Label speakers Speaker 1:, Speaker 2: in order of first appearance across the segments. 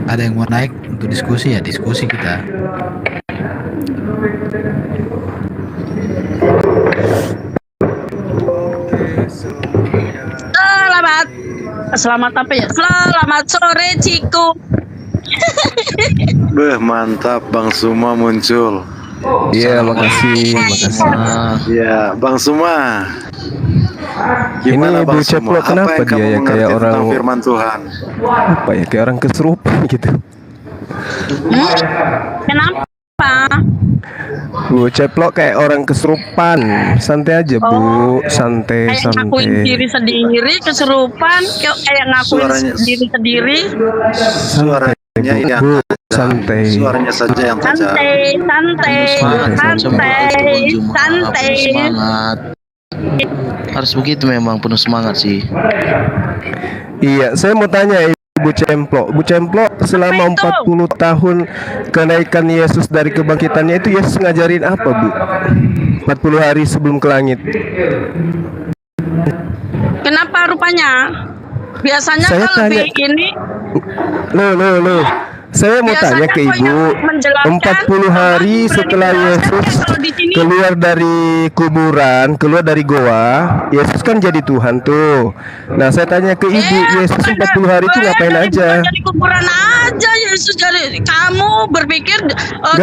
Speaker 1: ada yang mau naik untuk diskusi ya diskusi kita.
Speaker 2: Selamat apa ya? Selamat sore Ciku.
Speaker 3: Beh, mantap Bang Suma muncul.
Speaker 4: Iya, makasih.
Speaker 3: Ya, Bang Suma. Gimana
Speaker 4: Ini
Speaker 3: Bang
Speaker 4: Bu Ceplok,
Speaker 3: Suma?
Speaker 4: kenapa
Speaker 3: Apa yang
Speaker 4: dia
Speaker 3: kamu
Speaker 4: ya
Speaker 3: mengerti
Speaker 4: kayak
Speaker 3: tentang
Speaker 4: orang
Speaker 3: firman Tuhan?
Speaker 4: apa ya, kayak orang kesurupan gitu.
Speaker 2: Kenapa?
Speaker 4: Bu Ceplok kayak orang kesurupan. Santai aja Bu, santai
Speaker 2: Kayak ngakuin diri
Speaker 4: santai.
Speaker 2: sendiri kesurupan, kayak ngakuin
Speaker 3: Suaranya-
Speaker 2: diri sendiri.
Speaker 4: Santai
Speaker 3: Suaranya
Speaker 4: Bu,
Speaker 3: yang
Speaker 4: Bu,
Speaker 3: tajam.
Speaker 4: santai.
Speaker 3: Suaranya saja yang tajam.
Speaker 2: Santai.
Speaker 5: Semangat. Harus begitu memang, penuh semangat sih.
Speaker 4: Iya, saya mau tanya Bu Cemplok. Bu Cemplok, selama
Speaker 2: Apa itu?
Speaker 4: 40 tahun kenaikan Yesus dari kebangkitannya itu Yesus ngajarin apa, Bu? 40 hari sebelum ke langit.
Speaker 2: Kenapa rupanya? Biasanya
Speaker 4: Saya
Speaker 2: kan lebih
Speaker 4: tanya-
Speaker 2: ini
Speaker 4: Loh. Saya mau tanya
Speaker 2: Biasanya
Speaker 4: ke
Speaker 2: kok
Speaker 4: Ibu,
Speaker 2: yang menjelaskan
Speaker 4: 40 hari
Speaker 2: berani
Speaker 4: setelah
Speaker 2: menjelaskan
Speaker 4: Yesus
Speaker 2: kalau di sini.
Speaker 4: keluar dari kuburan, keluar dari goa, Yesus kan jadi Tuhan tuh. Nah, saya tanya ke Ibu, Yesus 40 hari itu ngapain aja?
Speaker 2: Dari kuburan aja Yesus dari kamu berpikir Tuhan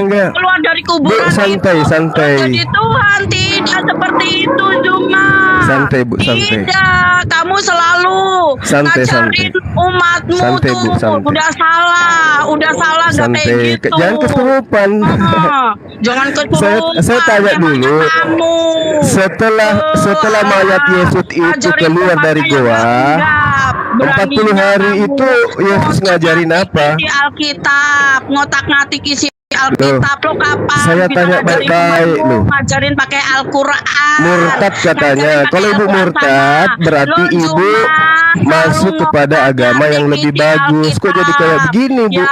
Speaker 4: Enggak.
Speaker 2: keluar dari kuburan
Speaker 4: Bu, santai.
Speaker 2: jadi Tuhan, tidak seperti itu cuma.
Speaker 4: Santai, Bu, santai.
Speaker 2: Tidak, kamu selalu
Speaker 4: Santai.
Speaker 2: ngajarin umatmu
Speaker 4: Santai, Bu,
Speaker 2: tuh
Speaker 4: santai.
Speaker 2: udah salah nggak kayak
Speaker 4: Santai,
Speaker 2: gitu.
Speaker 4: jangan kesurupan.
Speaker 2: Jangan kesurupan.
Speaker 4: Saya tanya
Speaker 2: emangnya
Speaker 4: dulu.
Speaker 2: kamu.
Speaker 4: Setelah mayat Yesus itu
Speaker 2: Ngajarin
Speaker 4: keluar dari
Speaker 2: umatnya yang
Speaker 4: goa,
Speaker 2: anggap.
Speaker 4: 40 hari
Speaker 2: Beraninya
Speaker 4: itu
Speaker 2: kamu
Speaker 4: Yesus ngajarin apa?
Speaker 2: Isi Alkitab, ngotak-ngatik isi Alkitab lo kapan?
Speaker 4: Saya
Speaker 2: bisa
Speaker 4: tanya
Speaker 2: ngajarin
Speaker 4: baik-baik,
Speaker 2: umatmu,
Speaker 4: loh.
Speaker 2: Ngajarin pakai Al-Quran.
Speaker 4: Murtad katanya.
Speaker 2: Ngajarin pakai
Speaker 4: Kalau Ibu
Speaker 2: Al-Quran
Speaker 4: murtad,
Speaker 2: sana.
Speaker 4: berarti
Speaker 2: Lo
Speaker 4: Ibu
Speaker 2: cuma
Speaker 4: masuk
Speaker 2: tahu
Speaker 4: kepada agama yang
Speaker 2: ngotak-ngatik
Speaker 4: lebih
Speaker 2: isi
Speaker 4: bagus. Kok jadi kayak
Speaker 2: Alkitab?
Speaker 4: begini, Bu?
Speaker 2: Ya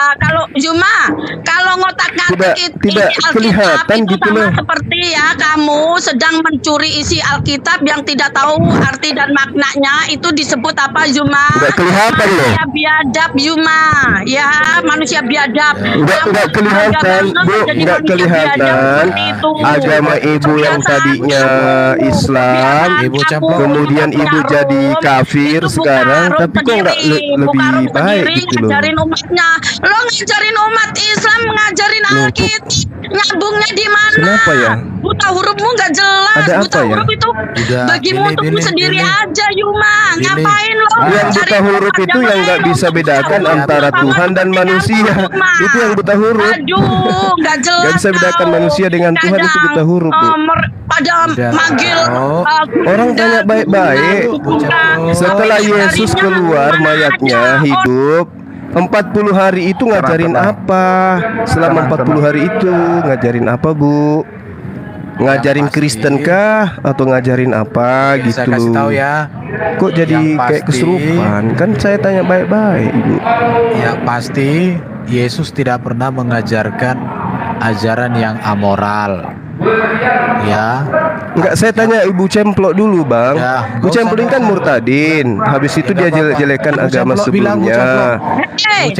Speaker 2: kalau ngotak-ngatik
Speaker 4: Tidak
Speaker 2: isi Alkitab
Speaker 4: kelihatan
Speaker 2: itu
Speaker 4: gitu
Speaker 2: sama
Speaker 4: loh.
Speaker 2: seperti ya kamu sedang mencuri isi Alkitab yang tidak tahu arti dan maknanya, itu disebut apa Zuma?
Speaker 4: Tidak kelihatan loh.
Speaker 2: Manusia biadab Zuma, ya manusia biadab.
Speaker 4: Enggak
Speaker 2: Kamu
Speaker 4: kelihatan,
Speaker 2: agak
Speaker 4: Bu,
Speaker 2: jadi
Speaker 4: enggak
Speaker 2: manusia biadab
Speaker 4: kelihatan.
Speaker 2: seperti itu.
Speaker 4: Agama Ibu yang
Speaker 2: Kebiasaan
Speaker 4: tadinya
Speaker 2: kamu.
Speaker 4: Islam,
Speaker 2: Kebiasaan
Speaker 1: Ibu
Speaker 2: kamu
Speaker 1: Cemplok.
Speaker 4: kemudian
Speaker 2: untuk
Speaker 4: Ibu
Speaker 2: buka
Speaker 4: jadi
Speaker 2: room,
Speaker 4: kafir
Speaker 2: itu buka
Speaker 4: sekarang,
Speaker 2: room
Speaker 4: tapi kok enggak
Speaker 2: sendiri, buka
Speaker 4: lebih
Speaker 2: room
Speaker 4: baik
Speaker 2: sendiri,
Speaker 4: gitu loh.
Speaker 2: ngajarin umatnya. Lo ngajarin umat Islam, ngajarin
Speaker 4: Loh, kok-
Speaker 2: Alkitab, nyambungnya di mana?
Speaker 4: Kenapa ya?
Speaker 2: Buta hurufmu nggak jelas.
Speaker 4: Ada
Speaker 2: Buta
Speaker 4: apa ya?
Speaker 2: huruf itu
Speaker 1: Udah,
Speaker 2: bagimu
Speaker 1: pilih,
Speaker 2: untukmu
Speaker 1: pilih,
Speaker 2: sendiri
Speaker 1: pilih.
Speaker 2: aja Yuma.
Speaker 1: Pilih.
Speaker 2: Ngapain lo
Speaker 4: Yang buta
Speaker 2: ngajarin
Speaker 4: huruf
Speaker 2: umat
Speaker 4: itu yang nggak
Speaker 2: lain
Speaker 4: bisa
Speaker 2: untuk
Speaker 4: bedakan
Speaker 2: tahu
Speaker 4: antara
Speaker 2: sama
Speaker 4: Tuhan dan
Speaker 2: seperti
Speaker 4: manusia.
Speaker 2: kamu, Yuma.
Speaker 4: Itu yang buta huruf.
Speaker 2: Aduh, nggak jelas.
Speaker 4: Nggak bisa bedakan
Speaker 2: kau.
Speaker 4: manusia dengan Tuhan, itu buta huruf, Bu.
Speaker 2: Pada
Speaker 1: Udah.
Speaker 2: manggil
Speaker 1: Oh.
Speaker 4: Orang tanya baik-baik. Setelah Yesus keluar mayatnya hidup, 40 hari itu ngajarin apa? Selama 40 hari itu ngajarin apa, Bu? Ngajarin
Speaker 1: Yang pasti-
Speaker 4: Kristen kah atau ngajarin apa gitu?
Speaker 1: Saya kasih tahu ya.
Speaker 4: Kok jadi
Speaker 1: Yang
Speaker 4: kayak
Speaker 1: pasti-
Speaker 4: kesurupan? Kan saya tanya baik-baik, Bu.
Speaker 1: Yang pasti Yesus tidak pernah mengajarkan ajaran yang amoral. Ya,
Speaker 4: Enggak, saya tanya Ibu Cemplok dulu, Bang.
Speaker 1: Ya,
Speaker 4: Bu
Speaker 1: nggak usah,
Speaker 4: Cemplok ini kan
Speaker 1: nggak usah.
Speaker 4: murtadin. Habis itu
Speaker 1: Ya,
Speaker 4: dia
Speaker 1: nggak apa-apa.
Speaker 4: jelek-jelekan
Speaker 1: Bu
Speaker 4: agama
Speaker 1: Cemplok bilang, Bu
Speaker 4: sebelumnya.
Speaker 1: Cemplok.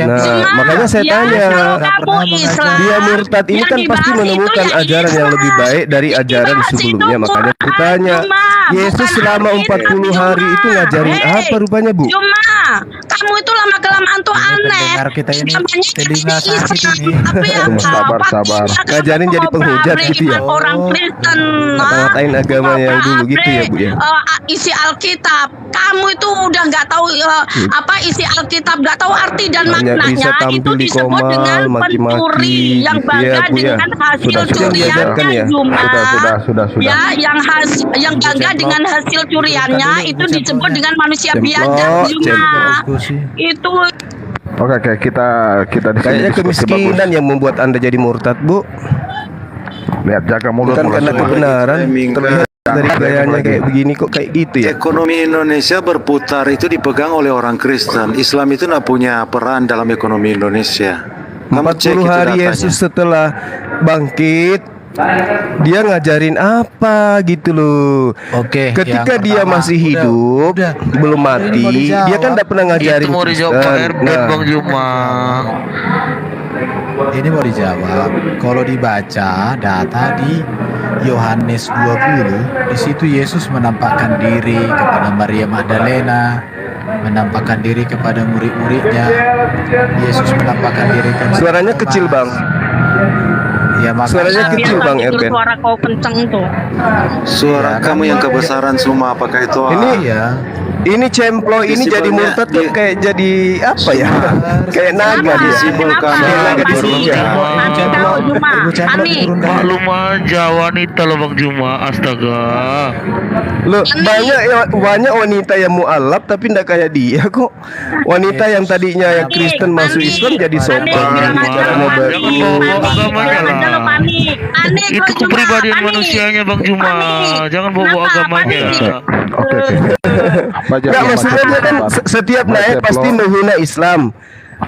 Speaker 4: Nah,
Speaker 2: Zuma,
Speaker 4: makanya saya
Speaker 2: ya,
Speaker 4: tanya.
Speaker 2: kalau
Speaker 1: Nggak
Speaker 2: kamu
Speaker 1: pernah
Speaker 2: Islam,
Speaker 4: Dia murtad ini
Speaker 2: yang
Speaker 4: kan pasti
Speaker 2: dibahas itu
Speaker 4: menemukan
Speaker 2: ya
Speaker 4: ajaran yang lebih
Speaker 2: Islam.
Speaker 4: baik dari
Speaker 2: Yang
Speaker 4: ajaran
Speaker 2: dibahas
Speaker 4: sebelumnya.
Speaker 2: itu
Speaker 4: Makanya aku
Speaker 2: Quran,
Speaker 4: tanya,
Speaker 2: Zuma,
Speaker 4: Yesus
Speaker 2: bukan
Speaker 4: selama
Speaker 2: hadis,
Speaker 4: 40 hari
Speaker 2: Zuma.
Speaker 4: itu ngajarin apa rupanya, Bu?
Speaker 2: Zuma, kamu itu lama-kelamaan tuh
Speaker 1: Ini
Speaker 2: aneh.
Speaker 1: pendengar kita ini
Speaker 2: Namanya
Speaker 1: telinga
Speaker 2: Islam,
Speaker 1: sakit ini.
Speaker 2: tapi apa?
Speaker 4: Sabar. Ngajarin jadi penghujat gitu ya?
Speaker 2: Orang Kristen.
Speaker 4: Ngata-ngatain agama yang dulu gitu ya, Bu ya?
Speaker 2: Isi Alkitab, kamu itu udah nggak tahu apa isi Alkitab, nggak tahu arti dan
Speaker 4: Hanya bisa
Speaker 2: maknanya. Itu
Speaker 4: tampil di
Speaker 2: disebut
Speaker 4: komal,
Speaker 2: dengan
Speaker 4: maki-maki,
Speaker 2: pencuri yang
Speaker 4: gitu
Speaker 2: bangga
Speaker 4: ya, Bu ya?
Speaker 2: dengan hasil
Speaker 4: Sudah diajarkan
Speaker 2: curiannya,
Speaker 4: ya?
Speaker 2: Zuma.
Speaker 4: Sudah.
Speaker 2: Ya, yang bangga
Speaker 1: Cemplok.
Speaker 2: dengan hasil curiannya
Speaker 1: dulu,
Speaker 2: itu
Speaker 1: Bu
Speaker 2: disebut
Speaker 1: Cemploknya.
Speaker 2: dengan manusia
Speaker 4: Cemplok,
Speaker 2: biadab, Zuma.
Speaker 4: Cemplok.
Speaker 1: Diskusi.
Speaker 2: Itu
Speaker 6: Oke, kita di sini
Speaker 4: Kayaknya
Speaker 6: diskusi
Speaker 4: kemiskinan
Speaker 6: bagus.
Speaker 4: yang membuat Anda jadi murtad, Bu.
Speaker 6: Lihat, jaga mulut
Speaker 4: Bukan
Speaker 6: mulut
Speaker 4: karena
Speaker 6: semua.
Speaker 4: kebenaran. Terlihat dari gayanya kayak begini kok kayak gitu ya.
Speaker 3: Ekonomi Indonesia berputar itu dipegang oleh orang Kristen. Islam itu tidak punya peran dalam ekonomi Indonesia. Kamu cek
Speaker 4: 40
Speaker 3: itu
Speaker 4: hari
Speaker 3: datanya.
Speaker 4: Yesus setelah bangkit, dia ngajarin apa gitu loh.
Speaker 1: Oke,
Speaker 4: Ketika
Speaker 1: yang
Speaker 4: dia
Speaker 1: pertama,
Speaker 4: masih
Speaker 1: udah,
Speaker 4: hidup,
Speaker 1: udah.
Speaker 4: belum mati,
Speaker 1: Ini mau dijawab.
Speaker 4: dia kan tidak pernah ngajarin
Speaker 5: Itu mau dijawab Pak
Speaker 4: Kristen.
Speaker 5: Erben
Speaker 4: Nah,
Speaker 5: Bang Juma.
Speaker 1: Ini mau dijawab. Kalau dibaca data di Yohanes 20, di situ Yesus menampakkan diri kepada Maria Magdalena, menampakkan diri kepada murid-muridnya. Yesus menampakkan diri kepada
Speaker 4: suaranya
Speaker 1: Thomas.
Speaker 4: kecil bang.
Speaker 1: Ya makanya
Speaker 4: Suaranya kecil,
Speaker 2: Biasa
Speaker 4: Bang
Speaker 2: itu
Speaker 4: Erben.
Speaker 2: suara kau kenceng tuh.
Speaker 3: Suara
Speaker 1: Ya,
Speaker 3: kamu
Speaker 1: kan
Speaker 3: yang
Speaker 1: gua-
Speaker 3: kebesaran semua, apakah itu
Speaker 4: Ini
Speaker 1: Iya.
Speaker 4: Ini cemplo ini jadi
Speaker 3: Disipelnya
Speaker 4: murtad tuh
Speaker 3: dia-
Speaker 4: kayak jadi apa ya? Kayak naga
Speaker 2: Kenapa?
Speaker 4: dia.
Speaker 3: Disimpulkan
Speaker 2: Kenapa?
Speaker 4: naga di
Speaker 2: Ani,
Speaker 4: surga.
Speaker 2: Ani kau Juma, Ani.
Speaker 5: Maklum aja wanita loh Bang Juma. Astaga.
Speaker 4: Loh, banyak wanita yang mualaf tapi ndak kayak dia kok. Wanita yang tadinya yang Kristen masuk Islam jadi sopan,
Speaker 2: bilang aja
Speaker 4: bicara
Speaker 2: lo,
Speaker 4: mau baik.
Speaker 5: Jangan bawa agamanya
Speaker 2: bilang aja lo,
Speaker 5: lah.
Speaker 2: Ani. Ani,
Speaker 5: Itu
Speaker 2: kau Juma,
Speaker 5: kepribadian
Speaker 2: Ani.
Speaker 5: manusianya Bang Juma.
Speaker 2: Ani.
Speaker 5: Jangan bawa
Speaker 2: Kenapa,
Speaker 5: agamanya.
Speaker 2: Ani?
Speaker 6: Oke. Baca
Speaker 4: Nggak,
Speaker 6: plok,
Speaker 4: maksudnya
Speaker 6: baca
Speaker 4: dia kan
Speaker 6: plok.
Speaker 4: setiap
Speaker 6: Baca
Speaker 4: naik pasti
Speaker 6: plok.
Speaker 4: menghina Islam.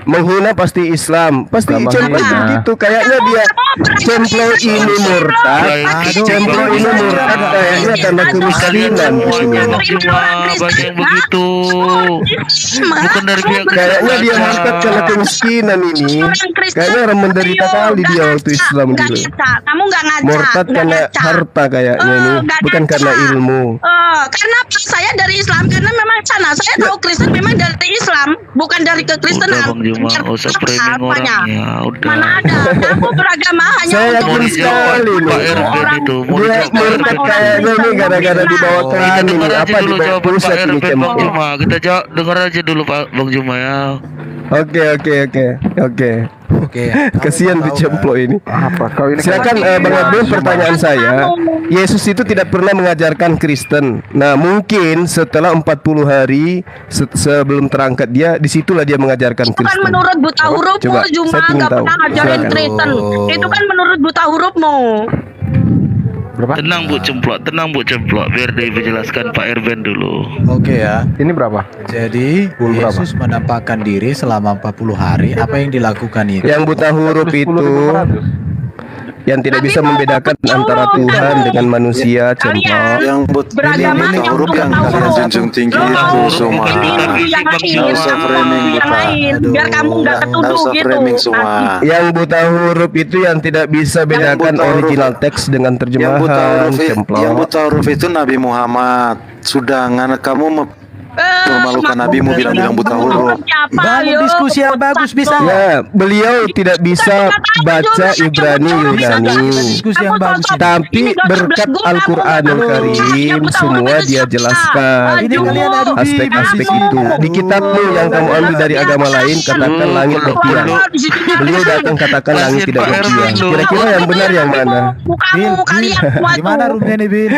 Speaker 4: Menghina pasti Islam. Pasti
Speaker 6: Gampang
Speaker 4: cemplo
Speaker 6: hina.
Speaker 4: begitu. Kayaknya dia cemplo ini murtad.
Speaker 5: Aduh,
Speaker 4: Cemplo ini murtad kayaknya karena kemiskinan.
Speaker 5: Semuanya Bang Juma. Banyak yang begitu. Bukan dari pihak
Speaker 4: Kayaknya dia
Speaker 5: Kristen
Speaker 4: murtad
Speaker 5: saja.
Speaker 4: karena kemiskinan ini. Kayaknya orang menderita kali dia waktu Islam
Speaker 2: Nggak
Speaker 4: dulu.
Speaker 2: ngaca. Kamu nggak ngaca.
Speaker 4: Murtad
Speaker 2: nggak
Speaker 4: karena
Speaker 2: ngaca.
Speaker 4: harta kayaknya ini,
Speaker 2: Nggak
Speaker 4: bukan
Speaker 2: ngaca.
Speaker 4: karena ilmu.
Speaker 2: Karena saya dari Islam, karena memang sana saya tahu Kristen memang dari Islam, bukan dari kekristenan.
Speaker 5: Udah Bang Juma, nggak usah framing
Speaker 2: Apanya?
Speaker 5: orangnya. Udah.
Speaker 2: Mana ada? Kamu beragama hanya
Speaker 4: Saya
Speaker 2: untuk
Speaker 5: Mau
Speaker 4: yakin
Speaker 5: dijawab
Speaker 4: sekali
Speaker 5: Pak
Speaker 4: nih.
Speaker 5: Erben itu. Mau
Speaker 4: Dia
Speaker 5: dijawab Pak
Speaker 4: murtad
Speaker 5: Erben.
Speaker 4: kayaknya ini gara-gara dibawa ke
Speaker 5: Kita
Speaker 4: ini
Speaker 5: dengar aja
Speaker 4: apa
Speaker 5: dulu
Speaker 4: dibawa
Speaker 5: jawaban Pak
Speaker 4: pusat ini
Speaker 5: Erben Bang
Speaker 4: cemplo.
Speaker 5: Juma. Kita dengar aja dulu Pak Bang Juma ya.
Speaker 4: Oke.
Speaker 1: Oke.
Speaker 4: Kasihan
Speaker 1: Kamu
Speaker 4: tuh
Speaker 1: tahu
Speaker 4: cemplo ini.
Speaker 6: Apa kau ini?
Speaker 4: Silakan Bang Abdul, pertanyaan saya. Yesus itu tidak pernah mengajarkan Kristen. Nah, mungkin setelah 40 hari sebelum terangkat dia, disitulah dia mengajarkan
Speaker 2: itu kan
Speaker 4: Kristen.
Speaker 2: menurut buta hurufmu,
Speaker 4: Coba,
Speaker 2: Juma
Speaker 4: saya ingin
Speaker 2: nggak
Speaker 4: tahu.
Speaker 2: pernah ngajarin
Speaker 4: Silakan.
Speaker 2: Kristen. Itu kan menurut buta hurufmu.
Speaker 6: Berapa?
Speaker 5: Tenang Bu Cemplok, biar dia jelaskan Pak Erben dulu.
Speaker 1: Oke ya.
Speaker 6: Ini berapa?
Speaker 1: Jadi
Speaker 6: Pukul berapa?
Speaker 1: Yesus menampakkan diri selama 40 hari. Apa yang dilakukan itu?
Speaker 4: Yang buta huruf itu yang tidak bisa membedakan antara Tuhan dengan manusia, cemplo.
Speaker 3: Yang
Speaker 2: Beragama
Speaker 3: buta
Speaker 2: yang
Speaker 3: huruf
Speaker 2: untuk
Speaker 3: yang
Speaker 2: tahu.
Speaker 3: kalian junjung tinggi
Speaker 2: Lo
Speaker 3: itu
Speaker 2: mau
Speaker 3: semua.
Speaker 2: bikin yang
Speaker 3: Nggak
Speaker 2: lain,
Speaker 3: usah
Speaker 2: kamu
Speaker 3: framing,
Speaker 2: yang
Speaker 3: Pak.
Speaker 2: lain, biar kamu nggak
Speaker 3: Nggak
Speaker 2: ketuduh
Speaker 3: usah
Speaker 2: gitu.
Speaker 3: framing semua.
Speaker 4: Yang buta huruf itu yang tidak bisa bedakan
Speaker 3: buta huruf-
Speaker 4: original teks dengan
Speaker 3: Yang buta
Speaker 4: terjemahan,
Speaker 3: huruf,
Speaker 4: cemplo.
Speaker 3: yang buta huruf itu Nabi Muhammad. Sudah kamu memalukan nabimu bilang buta huruf.
Speaker 1: Bangun diskusi yang bagus bisa nggak?
Speaker 4: Ya, beliau tidak bisa baca Ibrani Yunani.
Speaker 1: Diskusi yang bagus.
Speaker 4: Tapi berkat Al-Quranul Karim semua dia jelaskan
Speaker 1: Ini kalian adu di
Speaker 4: aspek-aspek
Speaker 1: sini.
Speaker 4: itu. Di kitabmu yang kamu ambil dari agama lain katakan langit bertiang. Beliau datang katakan langit tidak bertiang. Kira-kira yang benar yang mana?
Speaker 2: Kamu kalian semua
Speaker 1: Gimana
Speaker 2: tuh.
Speaker 1: roomnya nih Bin?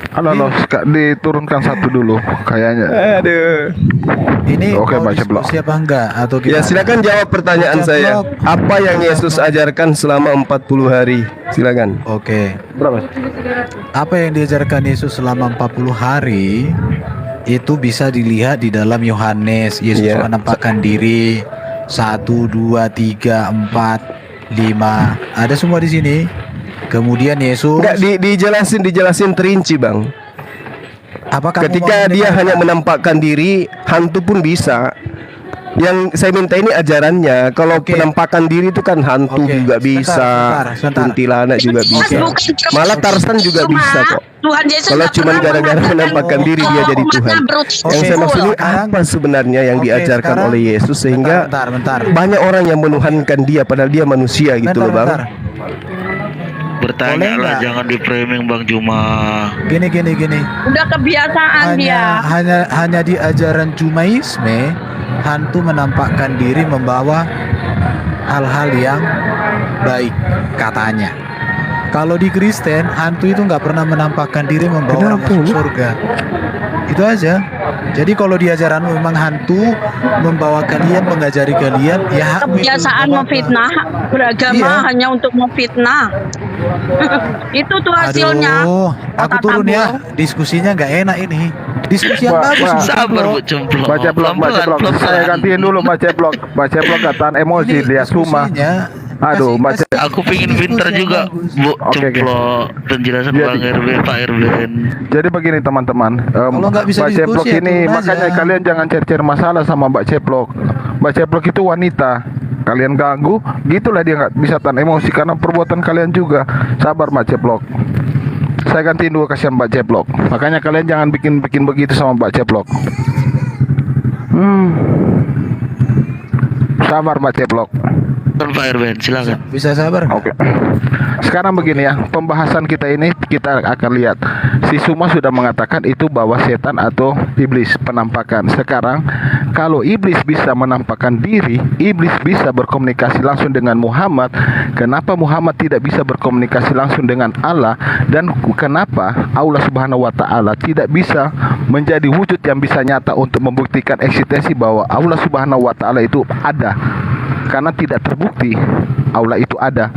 Speaker 6: Halo, diturunkan satu dulu kayaknya.
Speaker 4: Aduh.
Speaker 1: Ini
Speaker 6: Oke,
Speaker 1: mau
Speaker 6: baca blog.
Speaker 1: diskusi apa enggak? Atau
Speaker 4: Ya,
Speaker 1: gimana?
Speaker 4: silakan jawab pertanyaan
Speaker 1: Baca
Speaker 4: saya.
Speaker 1: blog.
Speaker 4: Apa yang Yesus ajarkan selama 40 hari? Silakan.
Speaker 1: Oke.
Speaker 6: Berapa?
Speaker 1: Apa yang diajarkan Yesus selama 40 hari itu bisa dilihat di dalam Yohanes. Yesus
Speaker 4: Iya.
Speaker 1: menampakkan diri 1, 2, 3, 4, 5. Ada semua di sini. Kemudian Yesus
Speaker 4: Enggak dijelasin terinci, Bang.
Speaker 1: apakah
Speaker 4: Ketika dia hanya menampakkan diri, hantu pun bisa. Yang saya minta ini ajarannya. Kalau
Speaker 1: Oke.
Speaker 4: penampakan diri itu kan hantu
Speaker 1: Oke,
Speaker 4: juga bisa,
Speaker 1: sebentar.
Speaker 4: kuntilanak juga bisa. Malah Tarsan juga bisa kok.
Speaker 2: Tuhan Yesus
Speaker 4: Kalau
Speaker 2: nggak
Speaker 4: cuman
Speaker 2: pernah
Speaker 4: gara-gara
Speaker 2: mengatakan
Speaker 4: menampakkan diri dia jadi
Speaker 2: umatnya
Speaker 4: Tuhan.
Speaker 2: berutus
Speaker 4: Yang saya
Speaker 2: full.
Speaker 4: maksud ini
Speaker 1: Sekarang-
Speaker 4: apa sebenarnya yang
Speaker 1: Oke,
Speaker 4: diajarkan
Speaker 1: sekarang-
Speaker 4: oleh Yesus sehingga
Speaker 1: bentar.
Speaker 4: banyak orang yang menuhankan dia padahal dia manusia gitu loh, Bang.
Speaker 1: Bentar.
Speaker 5: Bertanya
Speaker 1: Boleh
Speaker 5: lah,
Speaker 1: nggak?
Speaker 5: jangan di framing Bang Juma.
Speaker 1: Gini.
Speaker 2: Udah kebiasaan dia.
Speaker 1: Hanya di ajaran Jumaisme hantu menampakkan diri membawa hal-hal yang baik katanya. Kalau di Kristen hantu itu nggak pernah menampakkan diri membawa orang
Speaker 4: Kenapa
Speaker 1: masuk
Speaker 4: ini?
Speaker 1: surga. Itu aja. Jadi kalau di ajaranmu memang hantu membawa kalian, mengajari kalian, ya hakmu itu.
Speaker 2: Kebiasaan
Speaker 1: Nggak apa-apa.
Speaker 2: memfitnah, beragama
Speaker 1: Iya.
Speaker 2: hanya untuk memfitnah. Itu tuh hasilnya.
Speaker 1: Aduh, aku
Speaker 2: Otak
Speaker 1: turun ya.
Speaker 2: tabur.
Speaker 1: Diskusinya nggak enak ini. Diskusi yang
Speaker 6: Pak,
Speaker 1: bagus.
Speaker 6: Pak.
Speaker 1: Bu
Speaker 5: Sabar
Speaker 1: Cemplok.
Speaker 5: Bu Cemplok.
Speaker 6: Baca blog. Saya gantiin dulu baca blog. Baca blog kataan emosi
Speaker 1: Ini
Speaker 6: dia cuma.
Speaker 1: diskusinya
Speaker 6: Aduh, baca.
Speaker 5: Aku pengen pinter juga, Bu.
Speaker 6: Oke.
Speaker 5: Ceplok penjelasan
Speaker 6: Jadi-
Speaker 5: Bang RW, Pak Erben.
Speaker 6: Jadi begini teman-teman,
Speaker 1: Kalau nggak bisa
Speaker 6: Mbak Ceplok
Speaker 1: diskusi, ya
Speaker 6: ini
Speaker 1: turun
Speaker 6: makanya
Speaker 1: aja.
Speaker 6: kalian jangan cari-cari masalah sama Mbak Ceplok. Mbak Ceplok itu wanita. Kalian ganggu, gitulah dia nggak bisa tahan emosi karena perbuatan kalian juga. Sabar Mbak Ceplok. Saya gantiin dulu kasihan Mbak Ceplok. Makanya kalian jangan bikin begitu sama Mbak Ceplok. Sabar Mbak Ceplok.
Speaker 5: Kan Pak Erben, silakan.
Speaker 1: Bisa sabar nggak?
Speaker 6: Oke. Sekarang begini ya, pembahasan kita ini kita akan lihat. Si Suma sudah mengatakan itu bahwa setan atau iblis penampakan. Sekarang kalau iblis bisa menampakkan diri, iblis bisa berkomunikasi langsung dengan Muhammad. Kenapa Muhammad tidak bisa berkomunikasi langsung dengan Allah, dan kenapa Allah Subhanahu wa taala tidak bisa menjadi wujud yang bisa nyata untuk membuktikan eksistensi bahwa Allah Subhanahu wa taala itu ada? Karena tidak terbukti Allah itu ada.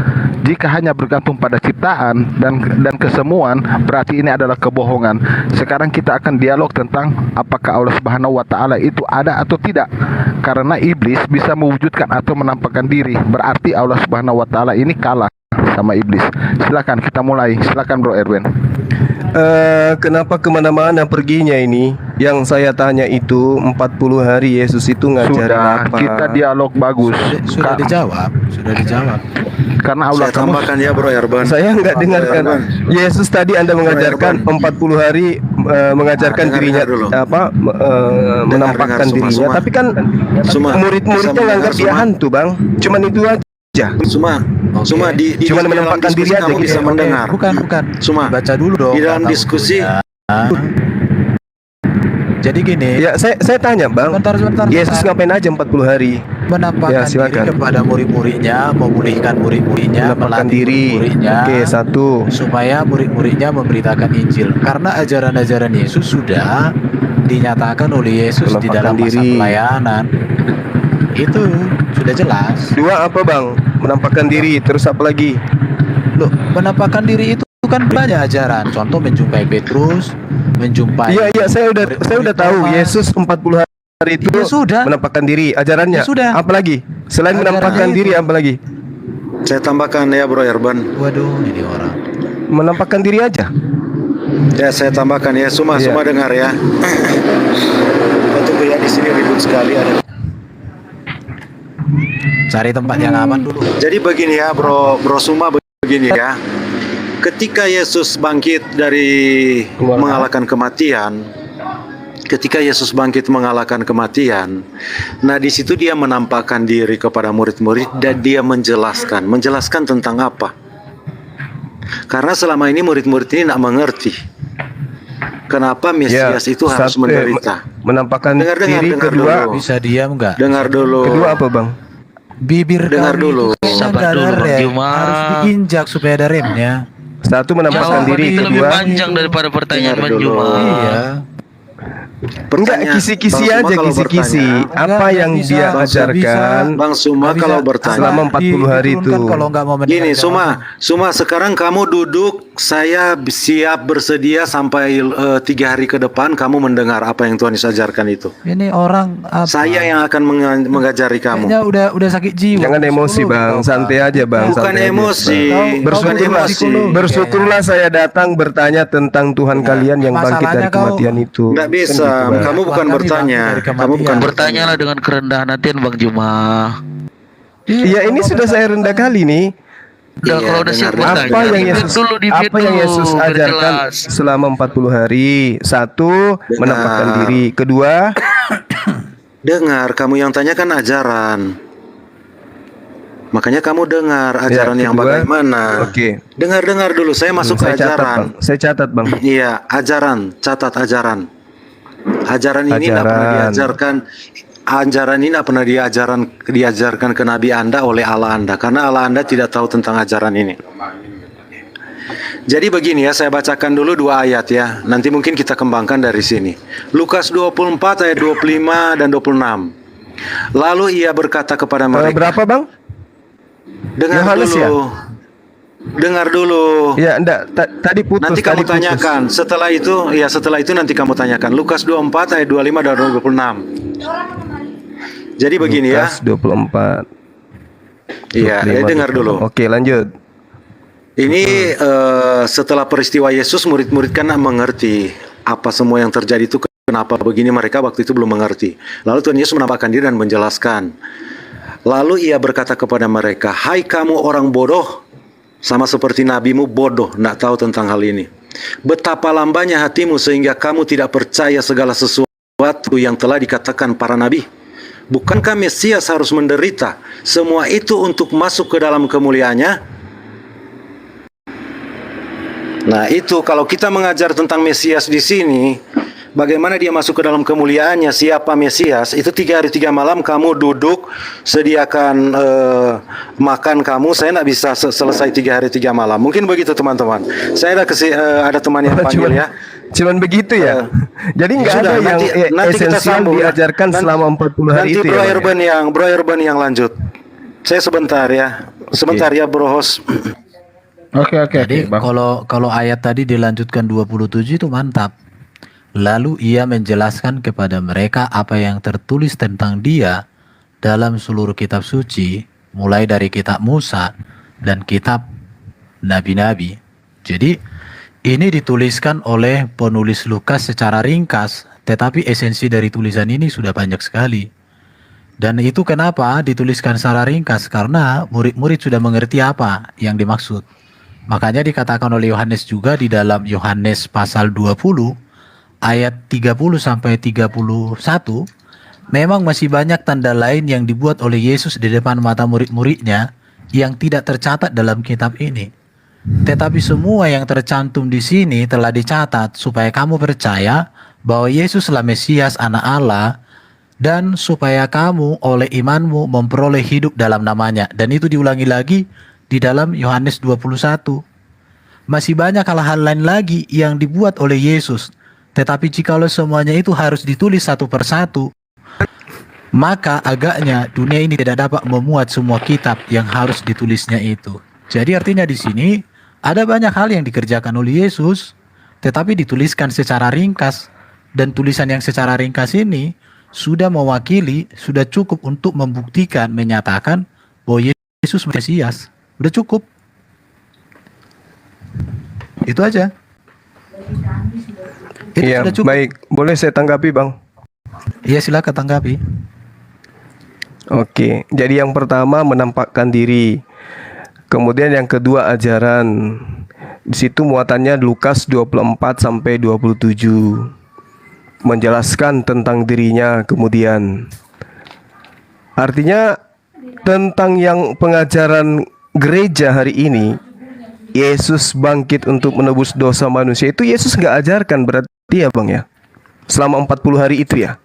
Speaker 6: Jika hanya bergantung pada ciptaan dan kesemuan, berarti ini adalah kebohongan. Sekarang kita akan dialog tentang apakah Allah Subhanahu wa taala itu ada atau tidak. Karena iblis bisa mewujudkan atau menampakkan diri, berarti Allah Subhanahu wa taala ini kalah sama iblis. Silakan kita mulai. Silakan Bro Erwin.
Speaker 4: Kenapa kemana-mana perginya ini? Yang saya tanya itu 40 hari Yesus itu ngajarin
Speaker 6: Sudah,
Speaker 4: apa?
Speaker 6: kita dialog bagus.
Speaker 1: Sudah dijawab, sudah dijawab.
Speaker 6: Karena Allah
Speaker 3: Saya tambahkan ya Bro Erban.
Speaker 4: Saya nggak dengarkan. Yesus tadi Anda mengajarkan 40 hari mengajarkan
Speaker 3: Dengar
Speaker 4: dirinya
Speaker 3: dulu.
Speaker 4: menampakkan
Speaker 3: dengar,
Speaker 4: dirinya.
Speaker 3: Suma.
Speaker 4: Tapi kan
Speaker 3: Suma,
Speaker 4: murid-muridnya
Speaker 3: bisa
Speaker 4: nganggap dia
Speaker 3: mendengar, Suma?
Speaker 4: hantu, Bang. Cuman itu aja.
Speaker 3: Suma, Suma di
Speaker 4: Cuman
Speaker 3: dalam
Speaker 4: menampakkan
Speaker 3: diskusi
Speaker 4: diri aja
Speaker 3: kamu
Speaker 4: gitu.
Speaker 3: bisa
Speaker 4: Oke,
Speaker 3: mendengar.
Speaker 1: Bukan.
Speaker 3: Suma,
Speaker 1: Baca dulu dong.
Speaker 3: di dalam
Speaker 1: kata
Speaker 3: diskusi
Speaker 1: untungnya. Jadi gini,
Speaker 4: Ya, saya tanya, Bang.
Speaker 1: Sebentar.
Speaker 4: Yesus ngapain aja 40 hari?
Speaker 1: menampakkan
Speaker 4: Ya, silakan.
Speaker 1: diri kepada murid-muridnya, memulihkan murid-muridnya,
Speaker 4: Menampakkan
Speaker 1: melatih
Speaker 4: diri.
Speaker 1: murid-muridnya,
Speaker 4: Oke, satu.
Speaker 1: supaya murid-muridnya memberitakan Injil. Karena ajaran-ajaran Yesus sudah dinyatakan oleh Yesus di dalam
Speaker 4: Menampakkan
Speaker 1: masa
Speaker 4: diri.
Speaker 1: pelayanan. Itu sudah jelas.
Speaker 4: Dua apa, Bang? Menampakkan diri. Terus apa lagi?
Speaker 1: Loh, menampakkan diri itu kan banyak ajaran. Contoh menjumpai Petrus, menjumpai
Speaker 4: Iya, saya udah tahu
Speaker 1: Thomas.
Speaker 4: Yesus 40 hari itu
Speaker 1: Ya sudah.
Speaker 4: menampakkan diri. Ajarannya
Speaker 1: Ya sudah.
Speaker 4: apa lagi? Selain
Speaker 1: Ajarannya
Speaker 4: menampakkan
Speaker 1: itu.
Speaker 4: diri apa lagi?
Speaker 3: saya tambahkan ya Bro Erban.
Speaker 1: Waduh, ini orang.
Speaker 4: Menampakkan diri aja.
Speaker 3: Ya saya tambahkan ya. Suma
Speaker 4: Iya.
Speaker 3: dengar ya. Tunggu ya, di sini ribut sekali ada.
Speaker 1: Cari tempat yang aman dulu.
Speaker 3: Jadi begini ya Bro Suma, begini ya. Ketika Yesus bangkit dari mengalahkan kematian, nah di situ dia menampakkan diri kepada murid-murid dan dia menjelaskan tentang apa? Karena selama ini murid-murid ini tidak mengerti kenapa Mesias itu harus
Speaker 4: satu,
Speaker 3: menderita.
Speaker 4: Menampakkan
Speaker 3: Dengar
Speaker 4: diri.
Speaker 3: dulu.
Speaker 4: Kedua,
Speaker 1: Bisa diam nggak?
Speaker 3: Dengar dulu.
Speaker 4: kedua apa, Bang?
Speaker 1: Bibir
Speaker 3: Dengar
Speaker 1: kamu
Speaker 3: dulu.
Speaker 1: itu kayaknya
Speaker 5: Sabar
Speaker 1: nggak
Speaker 5: dulu,
Speaker 1: ada
Speaker 5: Bang
Speaker 1: rem.
Speaker 5: Juma.
Speaker 1: Harus diinjak supaya ada remnya.
Speaker 4: Satu menampakkan
Speaker 5: Jawaban
Speaker 4: diri.
Speaker 5: itu lebih
Speaker 4: Kedua,
Speaker 5: panjang daripada pertanyaan
Speaker 3: Dengar
Speaker 5: Bang
Speaker 3: dulu.
Speaker 5: Juma.
Speaker 1: Iya.
Speaker 4: enggak kisi-kisi
Speaker 3: Bang Suma
Speaker 4: aja,
Speaker 3: kalau
Speaker 4: kisi-kisi.
Speaker 3: bertanya-
Speaker 4: Apa
Speaker 1: Enggak
Speaker 4: yang
Speaker 1: bisa,
Speaker 4: dia
Speaker 1: nggak bisa.
Speaker 4: ajarkan?
Speaker 3: Bang Suma
Speaker 1: Nggak bisa.
Speaker 3: kalau bertanya
Speaker 4: Selama 40 hari itu.
Speaker 1: Diturunkan kalau nggak mau mendengar
Speaker 3: Gini,
Speaker 1: jawaban.
Speaker 3: Suma, sekarang kamu duduk, saya siap bersedia sampai 3 hari ke depan kamu mendengar apa yang Tuhan Yesus ajarkan itu.
Speaker 1: Ini orang apa?
Speaker 3: Saya yang akan mengajari kamu.
Speaker 1: Kayaknya udah sakit jiwa.
Speaker 4: Jangan emosi,
Speaker 1: Psikolog
Speaker 4: Bang.
Speaker 1: kau,
Speaker 4: Santai
Speaker 1: Pak.
Speaker 4: aja, Bang.
Speaker 3: Bukan
Speaker 4: Santai aja.
Speaker 3: emosi,
Speaker 1: Kau
Speaker 3: bukan
Speaker 4: Bersyukurlah,
Speaker 3: emosi.
Speaker 4: bersyukurlah saya datang bertanya tentang Tuhan kalian yang bangkit dari
Speaker 1: masalahnya kau-
Speaker 4: kematian itu.
Speaker 3: Nggak bisa,
Speaker 4: Kan gitu, Bang.
Speaker 3: kamu bukan
Speaker 1: Kami
Speaker 3: bertanya,
Speaker 1: bangkit dari
Speaker 3: kamu bukan
Speaker 1: kematian.
Speaker 5: Bertanyalah dengan kerendahan hatian Bang Juma.
Speaker 4: Iya, ini sudah saya rendah kali nih.
Speaker 5: Udah
Speaker 3: Iya,
Speaker 5: kalau udah siap
Speaker 3: dengar.
Speaker 5: bertanya,
Speaker 4: Apa yang
Speaker 5: di-mute
Speaker 4: Yesus
Speaker 5: dulu, di-mute
Speaker 4: apa yang
Speaker 5: dulu,
Speaker 4: Yesus
Speaker 5: biar
Speaker 4: ajarkan
Speaker 5: jelas.
Speaker 4: selama 40 hari? Satu, menampakkan diri. Kedua,
Speaker 3: Dengar, kamu yang tanya kan ajaran. Makanya kamu dengar ajaran yang
Speaker 4: kedua,
Speaker 3: bagaimana.
Speaker 4: oke.
Speaker 3: Dengar dulu, saya masuk ke
Speaker 4: Saya catat,
Speaker 3: ajaran.
Speaker 4: Bang. Saya catat, Bang.
Speaker 3: Iya, ajaran, catat ajaran. Ajaran ini tidak pernah
Speaker 4: Ajaran.
Speaker 3: diajarkan. Ajaran ini tidak pernah diajarkan ke Nabi Anda oleh Allah Anda, karena Allah Anda tidak tahu tentang ajaran ini. Jadi begini ya, saya bacakan dulu 2 ayat ya. Nanti mungkin kita kembangkan dari sini. Lukas 24 ayat 25 dan 26. Lalu ia berkata kepada mereka,
Speaker 4: Berapa, Bang?
Speaker 3: dengar
Speaker 4: Yohanes
Speaker 3: dulu.
Speaker 4: ya?
Speaker 3: Dengar dulu.
Speaker 4: Ya, enggak. Tadi putus.
Speaker 3: Nanti kamu
Speaker 4: tadi putus.
Speaker 3: tanyakan. Setelah itu nanti kamu tanyakan. Lukas 24 ayat 25 dan 26. Jadi begini ya.
Speaker 4: Lukas 24.
Speaker 3: Iya,
Speaker 4: 25.
Speaker 3: dengar dulu.
Speaker 4: Oke, lanjut.
Speaker 3: Ini setelah peristiwa Yesus, murid-murid kan mengerti apa semua yang terjadi itu, kenapa begini, mereka waktu itu belum mengerti. Lalu Tuhan Yesus menampakkan diri dan menjelaskan. Lalu ia berkata kepada mereka, "Hai kamu orang bodoh, sama seperti nabimu bodoh, tidak tahu tentang hal ini. Betapa lambannya hatimu sehingga kamu tidak percaya segala sesuatu yang telah dikatakan para nabi. Bukankah Mesias harus menderita semua itu untuk masuk ke dalam kemuliaannya?" Nah, itu kalau kita mengajar tentang Mesias di sini, bagaimana dia masuk ke dalam kemuliaannya, siapa Mesias, itu 3 hari 3 malam kamu duduk, sediakan makan kamu, saya tidak bisa selesai 3 hari 3 malam. Mungkin begitu teman-teman. Saya ada teman yang panggil ya.
Speaker 4: Cuman begitu ya. Jadi nggak ada
Speaker 3: Sudah,
Speaker 4: yang
Speaker 3: nanti kita
Speaker 4: esensial
Speaker 3: sambung.
Speaker 4: diajarkan selama 40 hari
Speaker 3: Nanti
Speaker 4: itu
Speaker 3: Bro
Speaker 4: ya.
Speaker 3: Erben yang lanjut. Saya sebentar ya. Sebentar ya Bro Host.
Speaker 6: Oke,
Speaker 1: Jadi
Speaker 6: Bang.
Speaker 1: kalau ayat tadi dilanjutkan 27 itu mantap. Lalu ia menjelaskan kepada mereka apa yang tertulis tentang dia dalam seluruh kitab suci, mulai dari kitab Musa dan kitab nabi-nabi. Jadi ini dituliskan oleh penulis Lukas secara ringkas, tetapi esensi dari tulisan ini sudah banyak sekali. Dan itu kenapa dituliskan secara ringkas, karena murid-murid sudah mengerti apa yang dimaksud. Makanya dikatakan oleh Yohanes juga di dalam Yohanes pasal 20 ayat 30 sampai 31, memang masih banyak tanda lain yang dibuat oleh Yesus di depan mata murid-muridnya yang tidak tercatat dalam kitab ini. Tetapi semua yang tercantum di sini telah dicatat supaya kamu percaya bahwa Yesuslah Mesias Anak Allah, dan supaya kamu oleh imanmu memperoleh hidup dalam namanya. Dan itu diulangi lagi di dalam Yohanes 21. Masih banyak hal-hal lain lagi yang dibuat oleh Yesus. Tetapi jikalau semuanya itu harus ditulis satu persatu, maka agaknya dunia ini tidak dapat memuat semua kitab yang harus ditulisnya itu. Jadi artinya di sini ada banyak hal yang dikerjakan oleh Yesus, tetapi dituliskan secara ringkas. Dan tulisan yang secara ringkas ini sudah mewakili, sudah cukup untuk membuktikan, menyatakan bahwa Yesus Mesias. Udah cukup. Itu aja. Itu
Speaker 4: Iya,
Speaker 1: sudah cukup.
Speaker 4: baik. Boleh saya tanggapi, Bang?
Speaker 1: Iya, silakan tanggapi.
Speaker 4: Oke, jadi yang pertama menampakkan diri. Kemudian yang kedua ajaran. Di situ muatannya Lukas 24 sampai 27. Menjelaskan tentang dirinya kemudian. Artinya tentang yang pengajaran gereja hari ini, Yesus bangkit untuk menebus dosa manusia, itu Yesus nggak ajarkan berarti ya Bang ya? Selama 40 hari itu ya?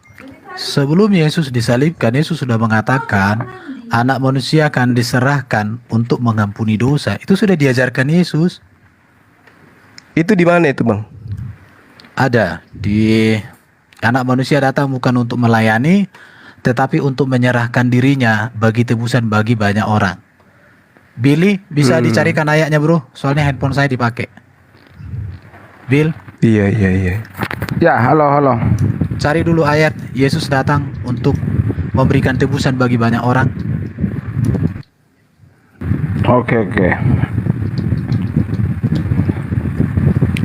Speaker 1: Sebelum Yesus disalibkan, Yesus sudah mengatakan anak manusia akan diserahkan untuk mengampuni dosa. Itu sudah diajarkan Yesus.
Speaker 4: Itu di mana itu Bang?
Speaker 1: Ada di anak manusia datang bukan untuk melayani, tetapi untuk menyerahkan dirinya bagi tebusan bagi banyak orang. Billy, bisa dicarikan ayatnya bro? Soalnya handphone saya dipakai. Bill,
Speaker 4: Iya.
Speaker 6: Ya, halo.
Speaker 1: cari dulu ayat Yesus datang untuk memberikan tebusan bagi banyak orang.
Speaker 6: Oke.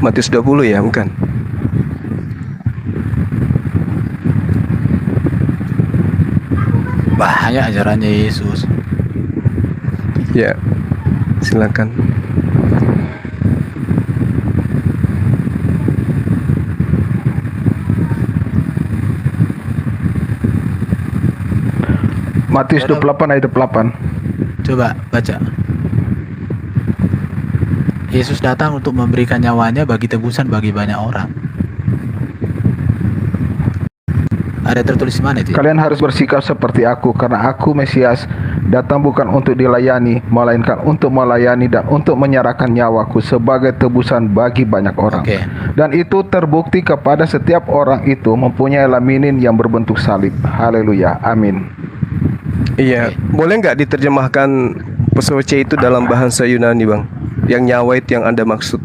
Speaker 4: Matius 20 ya, bukan?
Speaker 1: Bahaya ajarannya Yesus.
Speaker 4: Ya, silakan.
Speaker 6: Matius 28 ayat 8.
Speaker 1: Coba baca. Yesus datang untuk memberikan nyawanya bagi tebusan bagi banyak orang. Ada tertulis di mana itu?
Speaker 6: Kalian harus bersikap seperti aku, karena aku Mesias datang bukan untuk dilayani, melainkan untuk melayani dan untuk menyerahkan nyawaku sebagai tebusan bagi banyak orang.
Speaker 1: Oke.
Speaker 6: Dan itu terbukti kepada setiap orang itu mempunyai laminin yang berbentuk salib. Haleluya. Amin.
Speaker 4: Iya, boleh nggak diterjemahkan pesoce itu dalam bahasa Yunani Bang? Yang nyawa itu yang Anda maksud?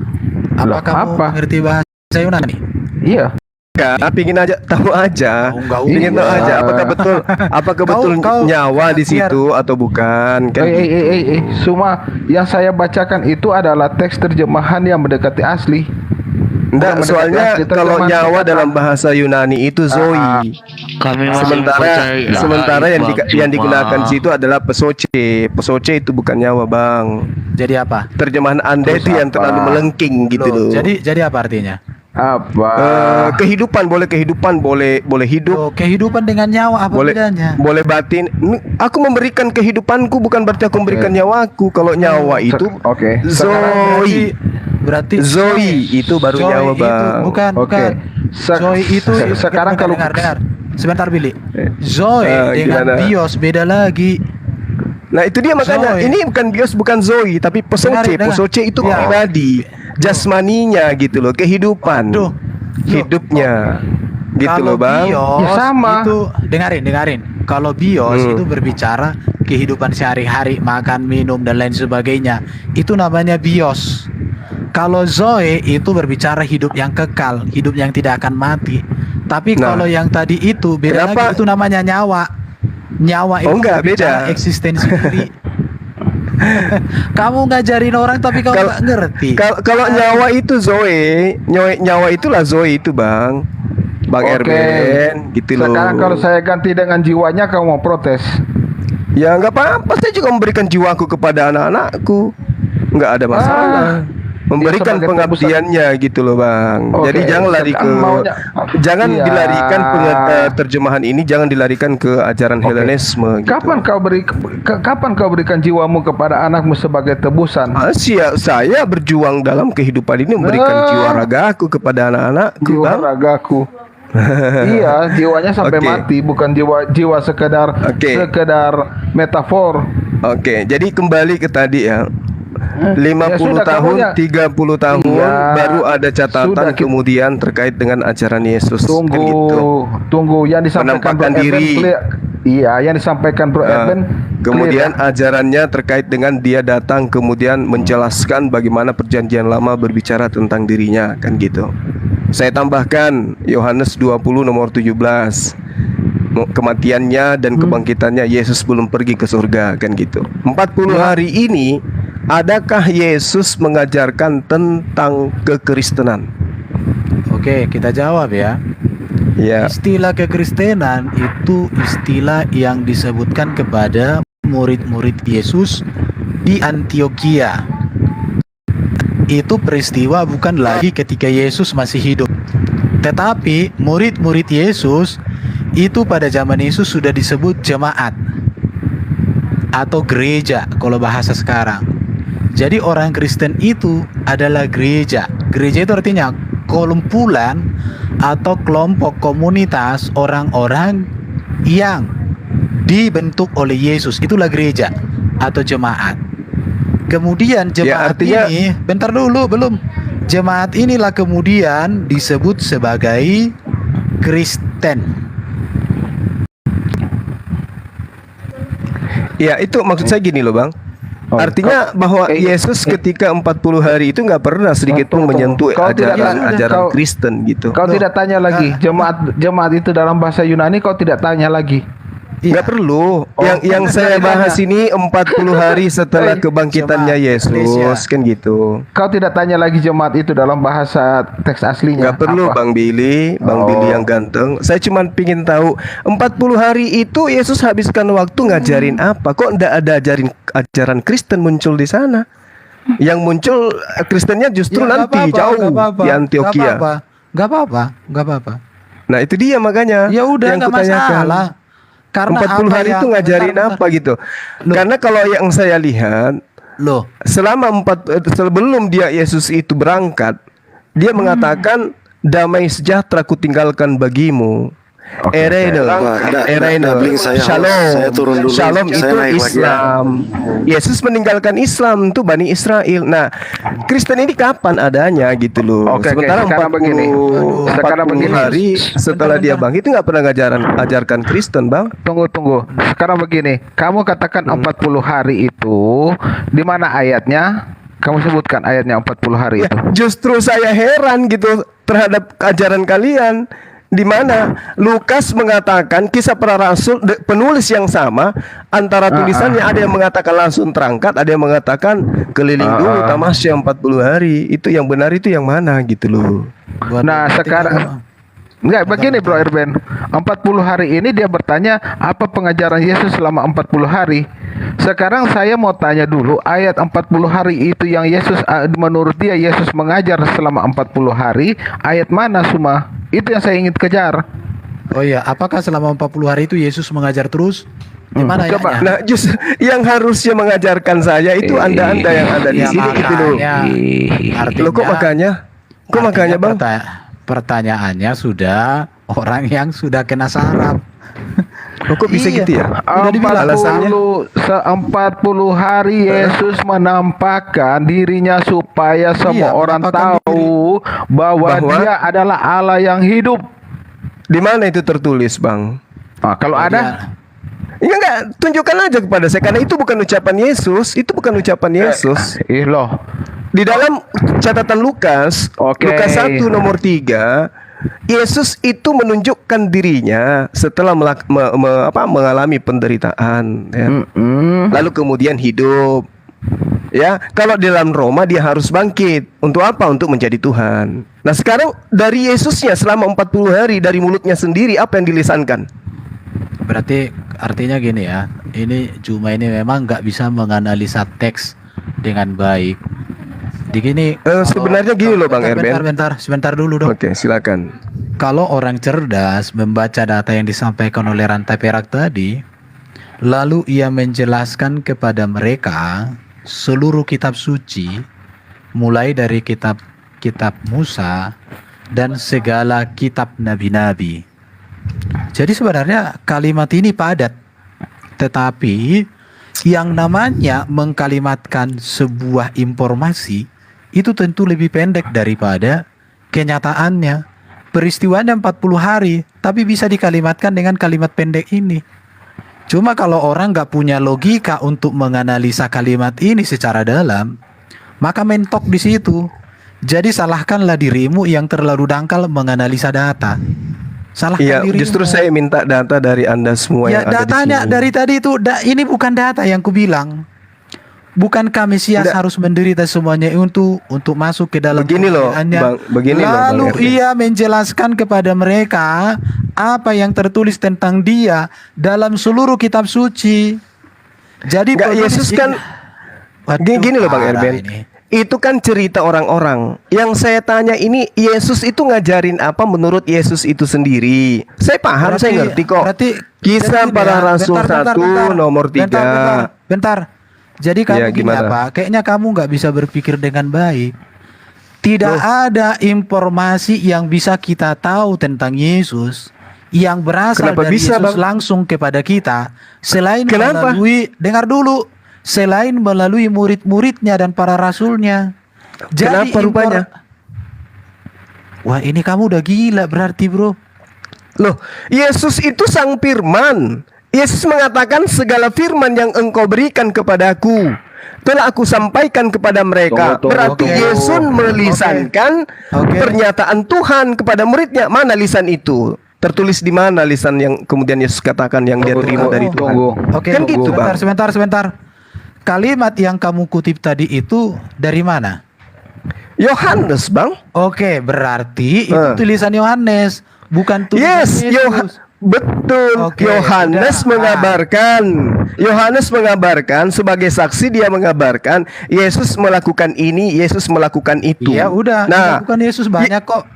Speaker 1: Apa
Speaker 6: Lah,
Speaker 1: kamu
Speaker 6: apa?
Speaker 1: ngerti bahasa Yunani?
Speaker 6: Iya.
Speaker 4: pingin aja tahu aja.
Speaker 1: Enggak
Speaker 4: Pingin tahu
Speaker 1: usah.
Speaker 4: aja apakah betul
Speaker 1: Kau-
Speaker 4: nyawa di
Speaker 1: biar-
Speaker 4: situ atau bukan kan?
Speaker 6: Semua yang saya bacakan itu adalah teks terjemahan yang mendekati asli.
Speaker 4: Enggak,
Speaker 6: Bukan
Speaker 4: soalnya
Speaker 6: mendekati asli,
Speaker 4: kalau
Speaker 6: terjemahan
Speaker 4: nyawa
Speaker 6: kata.
Speaker 4: dalam bahasa Yunani itu zoe.
Speaker 5: Kami masih
Speaker 4: Sementara
Speaker 5: percaya.
Speaker 4: sementara yang digunakan
Speaker 5: cuma-
Speaker 4: situ adalah pesoce. Pesoce itu bukan nyawa, Bang.
Speaker 1: Jadi apa?
Speaker 4: Terjemahan Anda
Speaker 6: Terus
Speaker 4: itu yang
Speaker 6: apa?
Speaker 4: terlalu melengking gitu loh.
Speaker 1: Jadi apa artinya?
Speaker 6: Apa?
Speaker 4: Kehidupan boleh hidup,
Speaker 1: Loh, kehidupan dengan nyawa apa
Speaker 4: boleh
Speaker 1: bedanya?
Speaker 4: boleh batin. Aku memberikan kehidupanku bukan berarti aku memberikan nyawaku. Kalau nyawa itu
Speaker 6: Oke.
Speaker 4: zoe.
Speaker 1: Berarti
Speaker 4: Zoe itu baru
Speaker 1: Zoe
Speaker 4: nyawa,
Speaker 1: itu
Speaker 4: Bang.
Speaker 1: bukan,
Speaker 6: Oke.
Speaker 1: bukan. Zoe itu
Speaker 6: Sekarang kalau-
Speaker 1: dengar. Sebentar Billy. Zoe dengan
Speaker 4: gimana?
Speaker 1: bios beda lagi.
Speaker 4: Nah itu dia makanya
Speaker 1: Zoe.
Speaker 4: ini bukan bios bukan zoe tapi pesoce.
Speaker 1: Dengar.
Speaker 4: Pesoce itu
Speaker 1: Ya.
Speaker 4: pribadi, jasmaninya gitu loh, kehidupan,
Speaker 1: Aduh.
Speaker 4: hidupnya, gitu
Speaker 1: Kalau
Speaker 4: loh, Bang.
Speaker 1: bios
Speaker 6: Ya, sama.
Speaker 1: itu dengarin. Kalau bios itu berbicara kehidupan sehari-hari, makan, minum dan lain sebagainya. Itu namanya bios. Kalau Zoe itu berbicara hidup yang kekal, hidup yang tidak akan mati. Tapi
Speaker 4: Nah.
Speaker 1: kalau yang tadi itu beda
Speaker 4: Kenapa?
Speaker 1: lagi, itu namanya nyawa. Nyawa itu
Speaker 4: Oh, enggak,
Speaker 1: berbicara
Speaker 4: beda.
Speaker 1: eksistensi diri. Kamu ngajarin orang tapi kamu
Speaker 4: Kalau-
Speaker 1: nggak ngerti.
Speaker 4: Kalau nyawa itu Zoe, nyawa itulah Zoe itu, Bang. Bang
Speaker 6: Oke.
Speaker 4: Erben, gitu loh.
Speaker 6: Sekarang kalau saya ganti dengan jiwanya, kamu mau protes?
Speaker 4: Ya nggak apa-apa, saya juga memberikan jiwaku kepada anak-anakku, nggak ada masalah. Memberikan
Speaker 6: sebagai
Speaker 4: pengabdiannya gitu loh, Bang.
Speaker 6: Oke,
Speaker 4: Jadi jangan lari ke,
Speaker 6: sekarang maunya-
Speaker 4: jangan
Speaker 6: Iya.
Speaker 4: dilarikan terjemahan ini, jangan dilarikan ke ajaran Helenisme. Gitu.
Speaker 6: Kapan kau berikan jiwamu kepada anakmu sebagai tebusan?
Speaker 4: Saya berjuang dalam kehidupan ini memberikan jiwa ragaku kepada anak-anakku,
Speaker 6: Jiwa
Speaker 4: Bang.
Speaker 6: ragaku. Iya, jiwanya sampai
Speaker 4: Oke.
Speaker 6: mati, bukan jiwa sekedar
Speaker 4: Oke.
Speaker 6: metafor.
Speaker 4: Oke, jadi kembali ke tadi ya. 50
Speaker 6: Ya sudah,
Speaker 4: tahun,
Speaker 6: kamu ya-
Speaker 4: 30 tahun
Speaker 6: Iya,
Speaker 4: baru ada catatan
Speaker 6: sudah,
Speaker 4: kemudian terkait dengan ajaran Yesus. Kan gitu.
Speaker 6: Tunggu yang disampaikan
Speaker 4: Menampakkan
Speaker 6: Bro Eben
Speaker 4: diri.
Speaker 6: clear. Iya, yang disampaikan Bro
Speaker 4: Nah,
Speaker 6: Eben
Speaker 4: kemudian
Speaker 6: clear, ya?
Speaker 4: ajarannya terkait dengan dia datang kemudian menjelaskan bagaimana perjanjian lama berbicara tentang dirinya, kan gitu. Saya tambahkan Yohanes 20 nomor 17. Kematiannya dan kebangkitannya, Yesus belum pergi ke surga, kan gitu. 40 hari ini adakah Yesus mengajarkan tentang kekristenan?
Speaker 1: Oke, kita jawab ya.
Speaker 4: Ya.
Speaker 1: Istilah kekristenan itu istilah yang disebutkan kepada murid-murid Yesus di Antioquia. Itu peristiwa bukan lagi ketika Yesus masih hidup, tetapi murid-murid Yesus itu pada zaman Yesus sudah disebut jemaat atau gereja kalau bahasa sekarang. Jadi orang Kristen itu adalah gereja. Gereja itu artinya kumpulan atau kelompok komunitas orang-orang yang dibentuk oleh Yesus. Itulah gereja atau jemaat. Kemudian jemaat
Speaker 4: artinya-
Speaker 1: ini, bentar dulu belum. Jemaat inilah kemudian disebut sebagai Kristen.
Speaker 4: Ya, itu maksud saya gini loh, Bang.
Speaker 6: Oh,
Speaker 4: Artinya bahwa Yesus ketika 40 hari itu nggak pernah sedikit pun
Speaker 6: Tunggu.
Speaker 4: menyentuh
Speaker 6: Kau tidak-
Speaker 4: ajaran
Speaker 6: kau-
Speaker 4: Kristen gitu.
Speaker 6: Kau tidak tanya lagi jemaat itu dalam bahasa Yunani, kau tidak tanya lagi.
Speaker 4: Nggak perlu. Yang saya bahas ini 40 hari setelah kebangkitannya Yesus, kan gitu.
Speaker 6: Kau tidak tanya lagi jemaat itu dalam bahasa teks aslinya.
Speaker 4: Nggak perlu,
Speaker 6: Apa?
Speaker 4: Bang Billy yang ganteng. Saya cuma pingin tahu 40 hari itu Yesus habiskan waktu ngajarin apa? Kok nggak ada ajaran Kristen muncul di sana? Yang muncul Kristennya justru
Speaker 1: Ya, nggak
Speaker 4: nanti
Speaker 1: apa-apa,
Speaker 4: jauh
Speaker 1: nggak apa-apa,
Speaker 4: di Antioquia.
Speaker 1: Nggak apa-apa.
Speaker 4: Nah itu dia makanya
Speaker 1: Ya udah
Speaker 4: yang
Speaker 1: nggak
Speaker 4: kutanyakan.
Speaker 1: masalah. Karena
Speaker 4: 40
Speaker 1: apa
Speaker 4: hari
Speaker 1: yang-
Speaker 4: itu ngajarin
Speaker 1: bentar.
Speaker 4: apa gitu. Karena kalau yang saya lihat
Speaker 1: Loh,
Speaker 4: selama sebelum dia Yesus itu berangkat, dia mengatakan damai sejahtera kutinggalkan bagimu. Ereino,
Speaker 3: Saya turun dulu.
Speaker 4: Shalom
Speaker 3: Saya
Speaker 4: itu
Speaker 3: naik lagi ya.
Speaker 4: Islam. Yesus meninggalkan Islam itu Bani Israel. Nah, Kristen ini kapan adanya gitu loh.
Speaker 6: Oke,
Speaker 4: Sementara
Speaker 6: sekarang begini.
Speaker 4: 40 hari setelah dia bangkit itu nggak pernah ajarkan Kristen, Bang.
Speaker 6: Tunggu. Sekarang begini, kamu katakan 40 hari itu di mana ayatnya? Kamu sebutkan ayatnya 40 hari itu.
Speaker 4: Justru saya heran gitu terhadap ajaran kalian. Di mana Lukas mengatakan kisah para rasul, penulis yang sama, antara tulisannya ada yang mengatakan langsung terangkat, ada yang mengatakan keliling dulu tamasya 40 hari. Itu yang benar itu yang mana gitu loh.
Speaker 6: Nah, sekarang enggak begini Bro Erben. 40 hari ini dia bertanya apa pengajaran Yesus selama 40 hari. Sekarang saya mau tanya dulu, ayat 40 hari itu yang Yesus menurut dia Yesus mengajar selama 40 hari, ayat mana Suma? Itu yang saya ingin kejar.
Speaker 1: Oh iya, apakah selama 40 hari itu Yesus mengajar terus? Di mana
Speaker 6: Coba.
Speaker 1: ayatnya?
Speaker 4: Nah, justru yang harusnya mengajarkan saya itu Anda-anda yang ada di
Speaker 1: Ya,
Speaker 4: sini gitu loh.
Speaker 1: makanya.
Speaker 4: Loh, kok makanya? Kok makanya, Bang?
Speaker 1: Pertanyaannya sudah orang yang sudah kena saraf.
Speaker 4: Loh, kok bisa
Speaker 1: Iya.
Speaker 4: gitu ya?
Speaker 1: Udah dibilang.
Speaker 6: 40 hari Yesus menampakkan dirinya supaya semua orang
Speaker 1: menampakkan
Speaker 6: tahu bahwa dia adalah Allah yang hidup.
Speaker 4: Di mana itu tertulis, Bang?
Speaker 6: Nah, kalau ada
Speaker 4: Enggak, tunjukkan aja kepada saya karena itu bukan ucapan Yesus, itu bukan ucapan Yesus.
Speaker 6: loh.
Speaker 4: Di dalam catatan Lukas,
Speaker 6: Oke.
Speaker 4: Lukas 1 nomor 3, Yesus itu menunjukkan dirinya setelah mengalami penderitaan, ya. Lalu kemudian hidup. Ya, kalau di dalam Roma dia harus bangkit. Untuk apa? Untuk menjadi Tuhan. Nah, sekarang dari Yesusnya selama 40 hari dari mulutnya sendiri apa yang dilisankan?
Speaker 1: Berarti artinya gini ya, ini Juma ini memang nggak bisa menganalisa teks dengan baik. Di gini,
Speaker 4: Sebenarnya gini loh, Bang Erben.
Speaker 1: Sebentar dulu dong.
Speaker 4: Oke, silakan.
Speaker 1: Kalau orang cerdas membaca data yang disampaikan oleh rantai perak tadi, lalu ia menjelaskan kepada mereka seluruh kitab suci, mulai dari kitab Musa dan segala kitab nabi-nabi. Jadi sebenarnya kalimat ini padat, tetapi yang namanya mengkalimatkan sebuah informasi itu tentu lebih pendek daripada kenyataannya. Peristiwanya 40 hari, tapi bisa dikalimatkan dengan kalimat pendek ini. Cuma kalau orang nggak punya logika untuk menganalisa kalimat ini secara dalam, maka mentok di situ. Jadi salahkanlah dirimu yang terlalu dangkal menganalisa data. Salahkan
Speaker 4: Iya,
Speaker 1: dirimu.
Speaker 4: justru saya minta data dari Anda semua
Speaker 1: Ya
Speaker 4: yang ada di
Speaker 1: datanya
Speaker 4: sini.
Speaker 1: dari tadi itu ini bukan data yang kubilang. Bukankah Mesias
Speaker 4: Nggak.
Speaker 1: harus menderita semuanya untuk masuk ke dalam
Speaker 4: Begini loh,
Speaker 1: kemuliaannya?
Speaker 4: Bang, begini loh, Bang
Speaker 1: Lalu
Speaker 4: Erwin.
Speaker 1: ia menjelaskan kepada mereka apa yang tertulis tentang dia dalam seluruh kitab suci. Jadi
Speaker 4: Nggak, Yesus kan gini loh, Bang
Speaker 1: parah
Speaker 4: Erben.
Speaker 1: ini.
Speaker 4: Itu kan cerita orang-orang. Yang saya tanya ini, Yesus itu ngajarin apa menurut Yesus itu sendiri? Saya paham, saya ngerti kok.
Speaker 1: Berarti
Speaker 4: Kisah
Speaker 1: jadi gini
Speaker 4: para
Speaker 1: ya,
Speaker 4: Rasul 1 nomor 3.
Speaker 1: Bentar. Jadi kamu
Speaker 4: Ya,
Speaker 1: gini
Speaker 4: gimana?
Speaker 1: apa? Kayaknya kamu nggak bisa berpikir dengan baik. Tidak ada informasi yang bisa kita tahu tentang Yesus yang berasal
Speaker 4: Kenapa
Speaker 1: dari
Speaker 4: bisa,
Speaker 1: Yesus
Speaker 4: Bang?
Speaker 1: langsung kepada kita selain
Speaker 4: Kenapa?
Speaker 1: melalui, dengar dulu, selain melalui murid-muridnya dan para rasulnya.
Speaker 4: Kenapa rupanya?
Speaker 1: Wah, ini kamu udah gila berarti, bro.
Speaker 4: Loh, Yesus itu sang firman. Yesus mengatakan segala firman yang engkau berikan kepadaku telah aku sampaikan kepada mereka.
Speaker 6: Tunggu,
Speaker 4: Berarti
Speaker 1: oke.
Speaker 4: Yesus melisankan
Speaker 1: Oke.
Speaker 4: pernyataan Tuhan kepada muridnya. Mana lisan itu? Tertulis di mana lisan yang kemudian Yesus katakan yang dia terima dari Tuhan?
Speaker 6: Tunggu.
Speaker 1: Oke,
Speaker 4: Kan gitu, Bang.
Speaker 1: sebentar. Kalimat yang kamu kutip tadi itu dari mana?
Speaker 4: Yohanes, Bang.
Speaker 1: Oke, berarti itu tulisan Yohanes, bukan tulisan
Speaker 4: Yes,
Speaker 1: Yesus.
Speaker 4: betul.
Speaker 1: Oke,
Speaker 4: Yohanes
Speaker 1: udah.
Speaker 4: mengabarkan. Yohanes mengabarkan sebagai saksi, dia mengabarkan Yesus melakukan ini, Yesus melakukan itu.
Speaker 1: Iya, udah.
Speaker 4: Nah,
Speaker 1: Bukan Yesus banyak kok.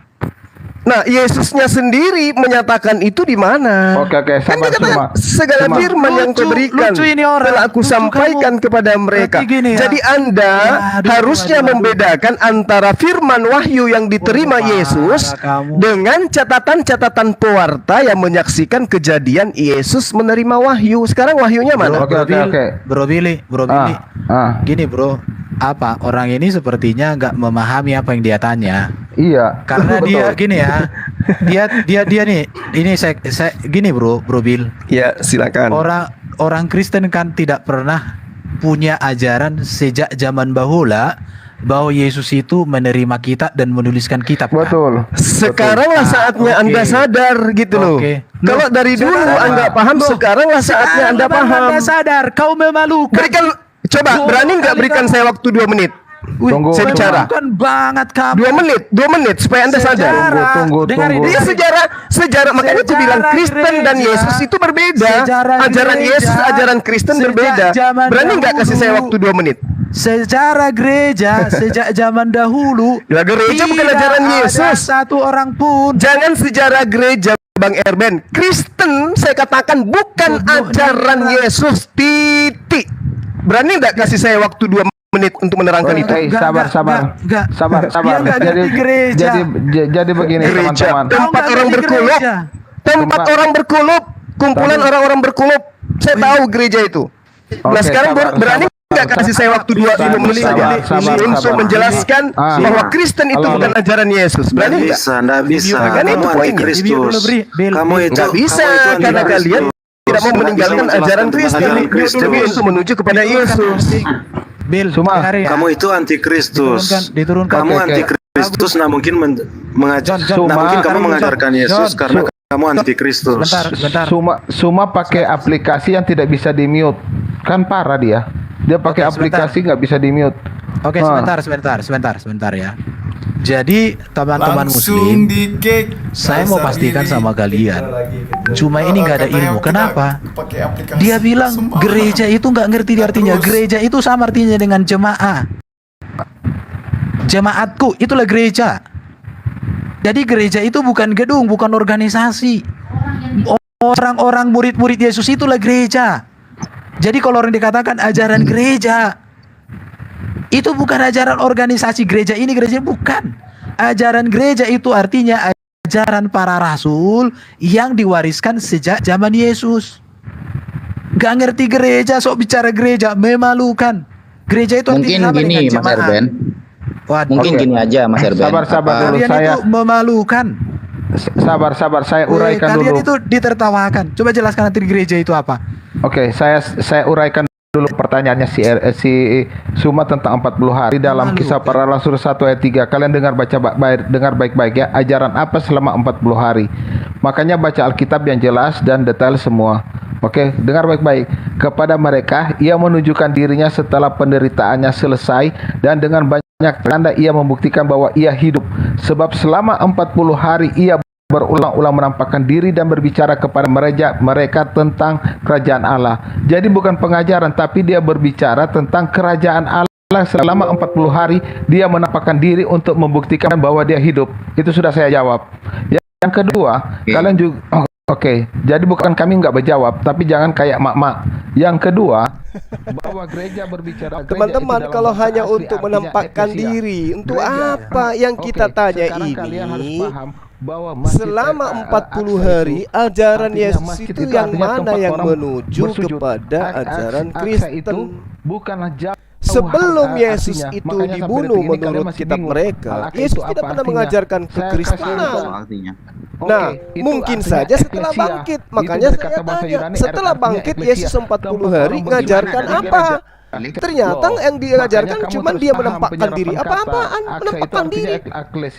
Speaker 4: nah, Yesusnya sendiri menyatakan itu di mana?
Speaker 6: Oke,
Speaker 4: Kan
Speaker 6: sabar,
Speaker 4: dia katakan,
Speaker 6: Suma.
Speaker 4: segala
Speaker 6: Suma.
Speaker 4: firman yang kau berikan
Speaker 1: lucu ini orang.
Speaker 4: telah aku
Speaker 1: Lucu
Speaker 4: sampaikan
Speaker 1: kamu.
Speaker 4: kepada mereka.
Speaker 1: Berarti gini ya.
Speaker 4: Jadi Anda
Speaker 1: Ya, aduh,
Speaker 4: harusnya
Speaker 1: aduh.
Speaker 4: membedakan antara firman wahyu yang diterima
Speaker 1: Parah
Speaker 4: Yesus
Speaker 1: kamu.
Speaker 4: dengan catatan-catatan pewarta yang menyaksikan kejadian Yesus menerima wahyu. Sekarang wahyunya mana?
Speaker 6: Oke, oke.
Speaker 1: Bro Billy. Gini, bro. Apa orang ini sepertinya nggak memahami apa yang dia tanya.
Speaker 6: Iya.
Speaker 1: Karena
Speaker 6: Betul.
Speaker 1: dia gini ya. Dia nih. Ini saya gini, Bro Bill.
Speaker 4: Ya, silakan.
Speaker 1: Orang Kristen kan tidak pernah punya ajaran sejak zaman bahula bahwa Yesus itu menerima kita dan menuliskan kitab. Kan?
Speaker 6: Betul.
Speaker 4: Sekaranglah saatnya
Speaker 1: Oke.
Speaker 4: Anda sadar gitu loh.
Speaker 1: Oke.
Speaker 4: Kalau dari dulu Anda paham, sekaranglah saatnya Anda paham.
Speaker 1: Anda sadar, kau memalukan.
Speaker 4: Berikan, coba berani nggak berikan saya waktu 2 menit?
Speaker 6: Tunggu,
Speaker 4: saya bicara.
Speaker 1: Memalukan banget kamu.
Speaker 4: 2 menit supaya Anda sadar.
Speaker 6: Tunggu.
Speaker 1: Dengarin,
Speaker 4: Iya, sejarah makanya aku bilang
Speaker 1: Sejarah
Speaker 4: Kristen dan
Speaker 1: gereja.
Speaker 4: Yesus itu berbeda.
Speaker 1: Sejarah
Speaker 4: Ajaran
Speaker 1: gereja.
Speaker 4: Yesus, ajaran Kristen
Speaker 1: Sejak
Speaker 4: berbeda.
Speaker 1: zaman
Speaker 4: Berani nggak kasih saya
Speaker 1: dahulu.
Speaker 4: waktu 2 menit?
Speaker 1: Sejarah gereja sejak zaman dahulu.
Speaker 4: Ya, gereja bukan
Speaker 1: tidak
Speaker 4: ajaran
Speaker 1: ada
Speaker 4: Yesus.
Speaker 1: satu orang pun.
Speaker 4: Jangan sejarah gereja, Bang Erben. Kristen saya katakan bukan ajaran Yesus. Titik. Berani nggak kasih saya waktu 2 menit untuk menerangkan itu?
Speaker 6: Eh, sabar.
Speaker 1: Enggak.
Speaker 6: Sabar.
Speaker 1: Dia nggak ngerti gereja.
Speaker 6: Jadi begini
Speaker 4: Gereja,
Speaker 6: teman-teman.
Speaker 4: tempat
Speaker 1: Kau nggak
Speaker 4: orang
Speaker 1: ngerti
Speaker 4: berkuluk,
Speaker 1: gereja.
Speaker 4: tempat orang berkuluk, kumpulan orang-orang berkuluk. Saya tahu gereja itu. Nah,
Speaker 6: Oke,
Speaker 4: sekarang
Speaker 6: sabar,
Speaker 4: berani nggak kasih saya waktu 2 menit saja
Speaker 6: sabar.
Speaker 4: untuk menjelaskan
Speaker 6: Ah.
Speaker 4: bahwa Kristen itu
Speaker 6: Halo.
Speaker 4: bukan ajaran Yesus? Berani nggak?
Speaker 3: Nggak bisa.
Speaker 4: Kan itu
Speaker 3: Kamu
Speaker 4: poinnya.
Speaker 3: antikristus.
Speaker 1: Bil,
Speaker 3: Kamu itu
Speaker 4: Nggak bisa karena kalian tidak mau meninggalkan ajaran Kristen untuk menuju kepada Yesus.
Speaker 1: Bil,
Speaker 6: Suma,
Speaker 1: dengarin.
Speaker 3: Kamu itu antikristus.
Speaker 1: Diturunkan.
Speaker 3: Kamu
Speaker 6: Oke.
Speaker 3: antikristus. Nah mungkin mengajar.
Speaker 1: John,
Speaker 3: Nah mungkin kamu
Speaker 1: John,
Speaker 3: mengajarkan Yesus
Speaker 1: John,
Speaker 3: karena kamu antikristus.
Speaker 1: Bentar.
Speaker 6: Suma pakai aplikasi yang tidak bisa di mute. Kan parah dia. Dia pakai
Speaker 1: Oke, sebentar.
Speaker 6: aplikasi nggak bisa di mute.
Speaker 1: Oke, sebentar ya. Jadi teman-teman
Speaker 7: Langsung
Speaker 1: muslim,
Speaker 7: di kick.
Speaker 1: saya mau pastikan sama kalian. Cuma ini nggak ada ilmu. Kenapa?
Speaker 7: Pakai aplikasi.
Speaker 1: Dia bilang gereja itu nggak ngerti artinya. Gereja itu sama artinya dengan jemaah. Jemaatku itulah gereja. Jadi gereja itu bukan gedung, bukan organisasi. Orang-orang murid-murid Yesus itulah gereja. Jadi kalau orang dikatakan ajaran gereja, itu bukan ajaran organisasi gereja ini, gereja bukan. Ajaran gereja itu artinya ajaran para rasul yang diwariskan sejak zaman Yesus. Gak ngerti gereja, sok bicara gereja, memalukan. Gereja itu
Speaker 8: Mungkin
Speaker 1: artinya sama
Speaker 8: gini
Speaker 1: dengan
Speaker 8: Mas
Speaker 1: jemaah.
Speaker 8: Erben.
Speaker 1: Waduh,
Speaker 8: Mungkin gini aja Mas Erben.
Speaker 6: Sabar dulu,
Speaker 1: kalian
Speaker 6: saya
Speaker 1: itu memalukan.
Speaker 6: sabar. Saya uraikan
Speaker 1: Kalian
Speaker 6: dulu.
Speaker 1: itu ditertawakan. Coba jelaskan nanti gereja itu apa.
Speaker 6: Oke, saya uraikan dulu pertanyaannya si Suma tentang 40 hari dalam
Speaker 1: Malu.
Speaker 6: Kisah Para Rasul 1 ayat 3. Kalian dengar baik-baik ya, ajaran apa selama 40 hari. Makanya baca Alkitab yang jelas dan detail semua. Oke, dengar baik-baik. Kepada mereka ia menunjukkan dirinya setelah penderitaannya selesai, dan dengan banyak tanda ia membuktikan bahwa ia hidup. Sebab selama 40 hari ia berulang-ulang menampakkan diri dan berbicara kepada mereka tentang kerajaan Allah. Jadi bukan pengajaran, tapi dia berbicara tentang kerajaan Allah. Selama 40 hari dia menampakkan diri untuk membuktikan bahwa dia hidup. Itu sudah saya jawab. Yang kedua, kalian juga Oke, jadi bukan kami nggak berjawab, tapi jangan kayak mak-mak. Yang kedua, bahwa gereja berbicara
Speaker 4: Teman-teman, kalau hanya untuk menampakkan diri, untuk apa yang kita tanya ini? Selama 40 hari ajaran Yesus itu yang mana yang menuju kepada ajaran Kristen?
Speaker 6: Bukanlah jauh.
Speaker 4: Sebelum Yesus itu dibunuh menurut kitab mereka, Yesus tidak pernah mengajarkan kekristenan. Nah, mungkin saja setelah bangkit. Makanya saya tanya, setelah bangkit Yesus 40 hari ngajarkan apa? Ternyata yang diajarkan cuma dia menampakkan diri. Apa-apaan menampakkan diri?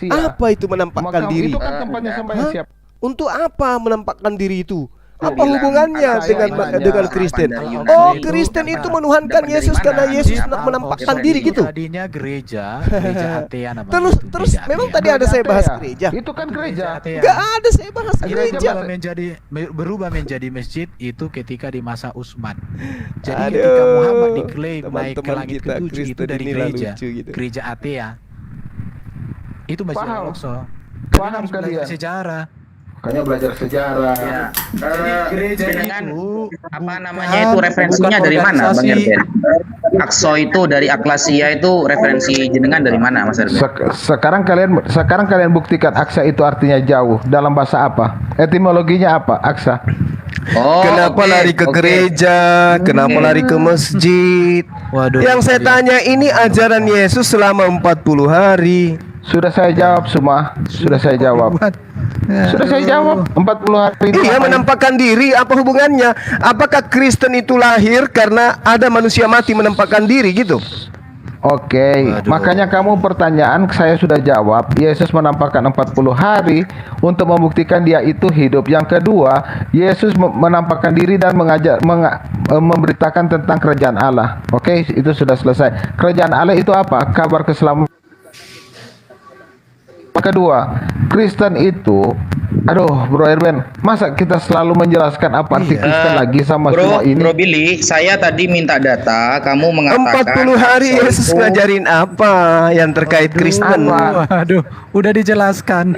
Speaker 4: Apa itu menampakkan diri? Hah? Untuk apa menampakkan diri itu? Apa hubungannya dengan Kristen? Oh, Kristen itu menuhankan Yesus karena Yesus menampakkan diri gitu.
Speaker 1: Tadinya gereja atea namanya.
Speaker 4: Terus memang tadi ada saya bahas gereja.
Speaker 6: Itu kan gereja.
Speaker 4: Gak ada saya bahas gereja.
Speaker 1: Berubah menjadi masjid itu ketika di masa Utsman. Jadi ketika Muhammad diklaim naik ke langit ketujuh itu dari gereja. Gereja atea. Itu masjid Al-Aqsa.
Speaker 6: Paham
Speaker 1: Harus belajar
Speaker 6: kalian?
Speaker 1: sejarah.
Speaker 6: Makanya belajar sejarah.
Speaker 1: Gereja
Speaker 8: Dengan
Speaker 1: itu
Speaker 8: apa namanya itu referensinya dari mana Bang Erben? Akso itu dari Aklasia itu referensi jenengan dari mana Mas Erben?
Speaker 6: Sekarang kalian buktikan aksa itu artinya jauh. Dalam bahasa apa? Etimologinya apa? Aksa.
Speaker 8: Oh,
Speaker 4: Kenapa
Speaker 8: oke,
Speaker 4: lari ke
Speaker 8: oke.
Speaker 4: gereja? Kenapa lari ke masjid?
Speaker 1: Waduh.
Speaker 4: Yang saya tanya ini ajaran Yesus selama 40 hari.
Speaker 6: Sudah saya jawab semua. Sudah saya jawab. Sudah saya jawab. 40 hari. itu
Speaker 4: Iya,
Speaker 6: apa?
Speaker 4: menampakkan diri, apa hubungannya? Apakah Kristen itu lahir karena ada manusia mati menampakkan diri gitu?
Speaker 6: Oke,
Speaker 1: Waduh.
Speaker 6: makanya kamu pertanyaan saya sudah jawab. Yesus menampakkan 40 hari untuk membuktikan dia itu hidup. Yang kedua, Yesus menampakkan diri dan memberitakan tentang kerajaan Allah. Oke, itu sudah selesai. Kerajaan Allah itu apa? Kabar keselamatan. Kedua, Kristen itu, aduh Bro Erben, masa kita selalu menjelaskan apa arti Kristen lagi sama semua ini?
Speaker 8: Bro Billy, saya tadi minta data, kamu mengatakan
Speaker 4: 40 hari
Speaker 8: Akso
Speaker 4: Yesus
Speaker 8: itu-
Speaker 4: ngajarin apa yang terkait Kristen?
Speaker 1: Waduh, udah dijelaskan.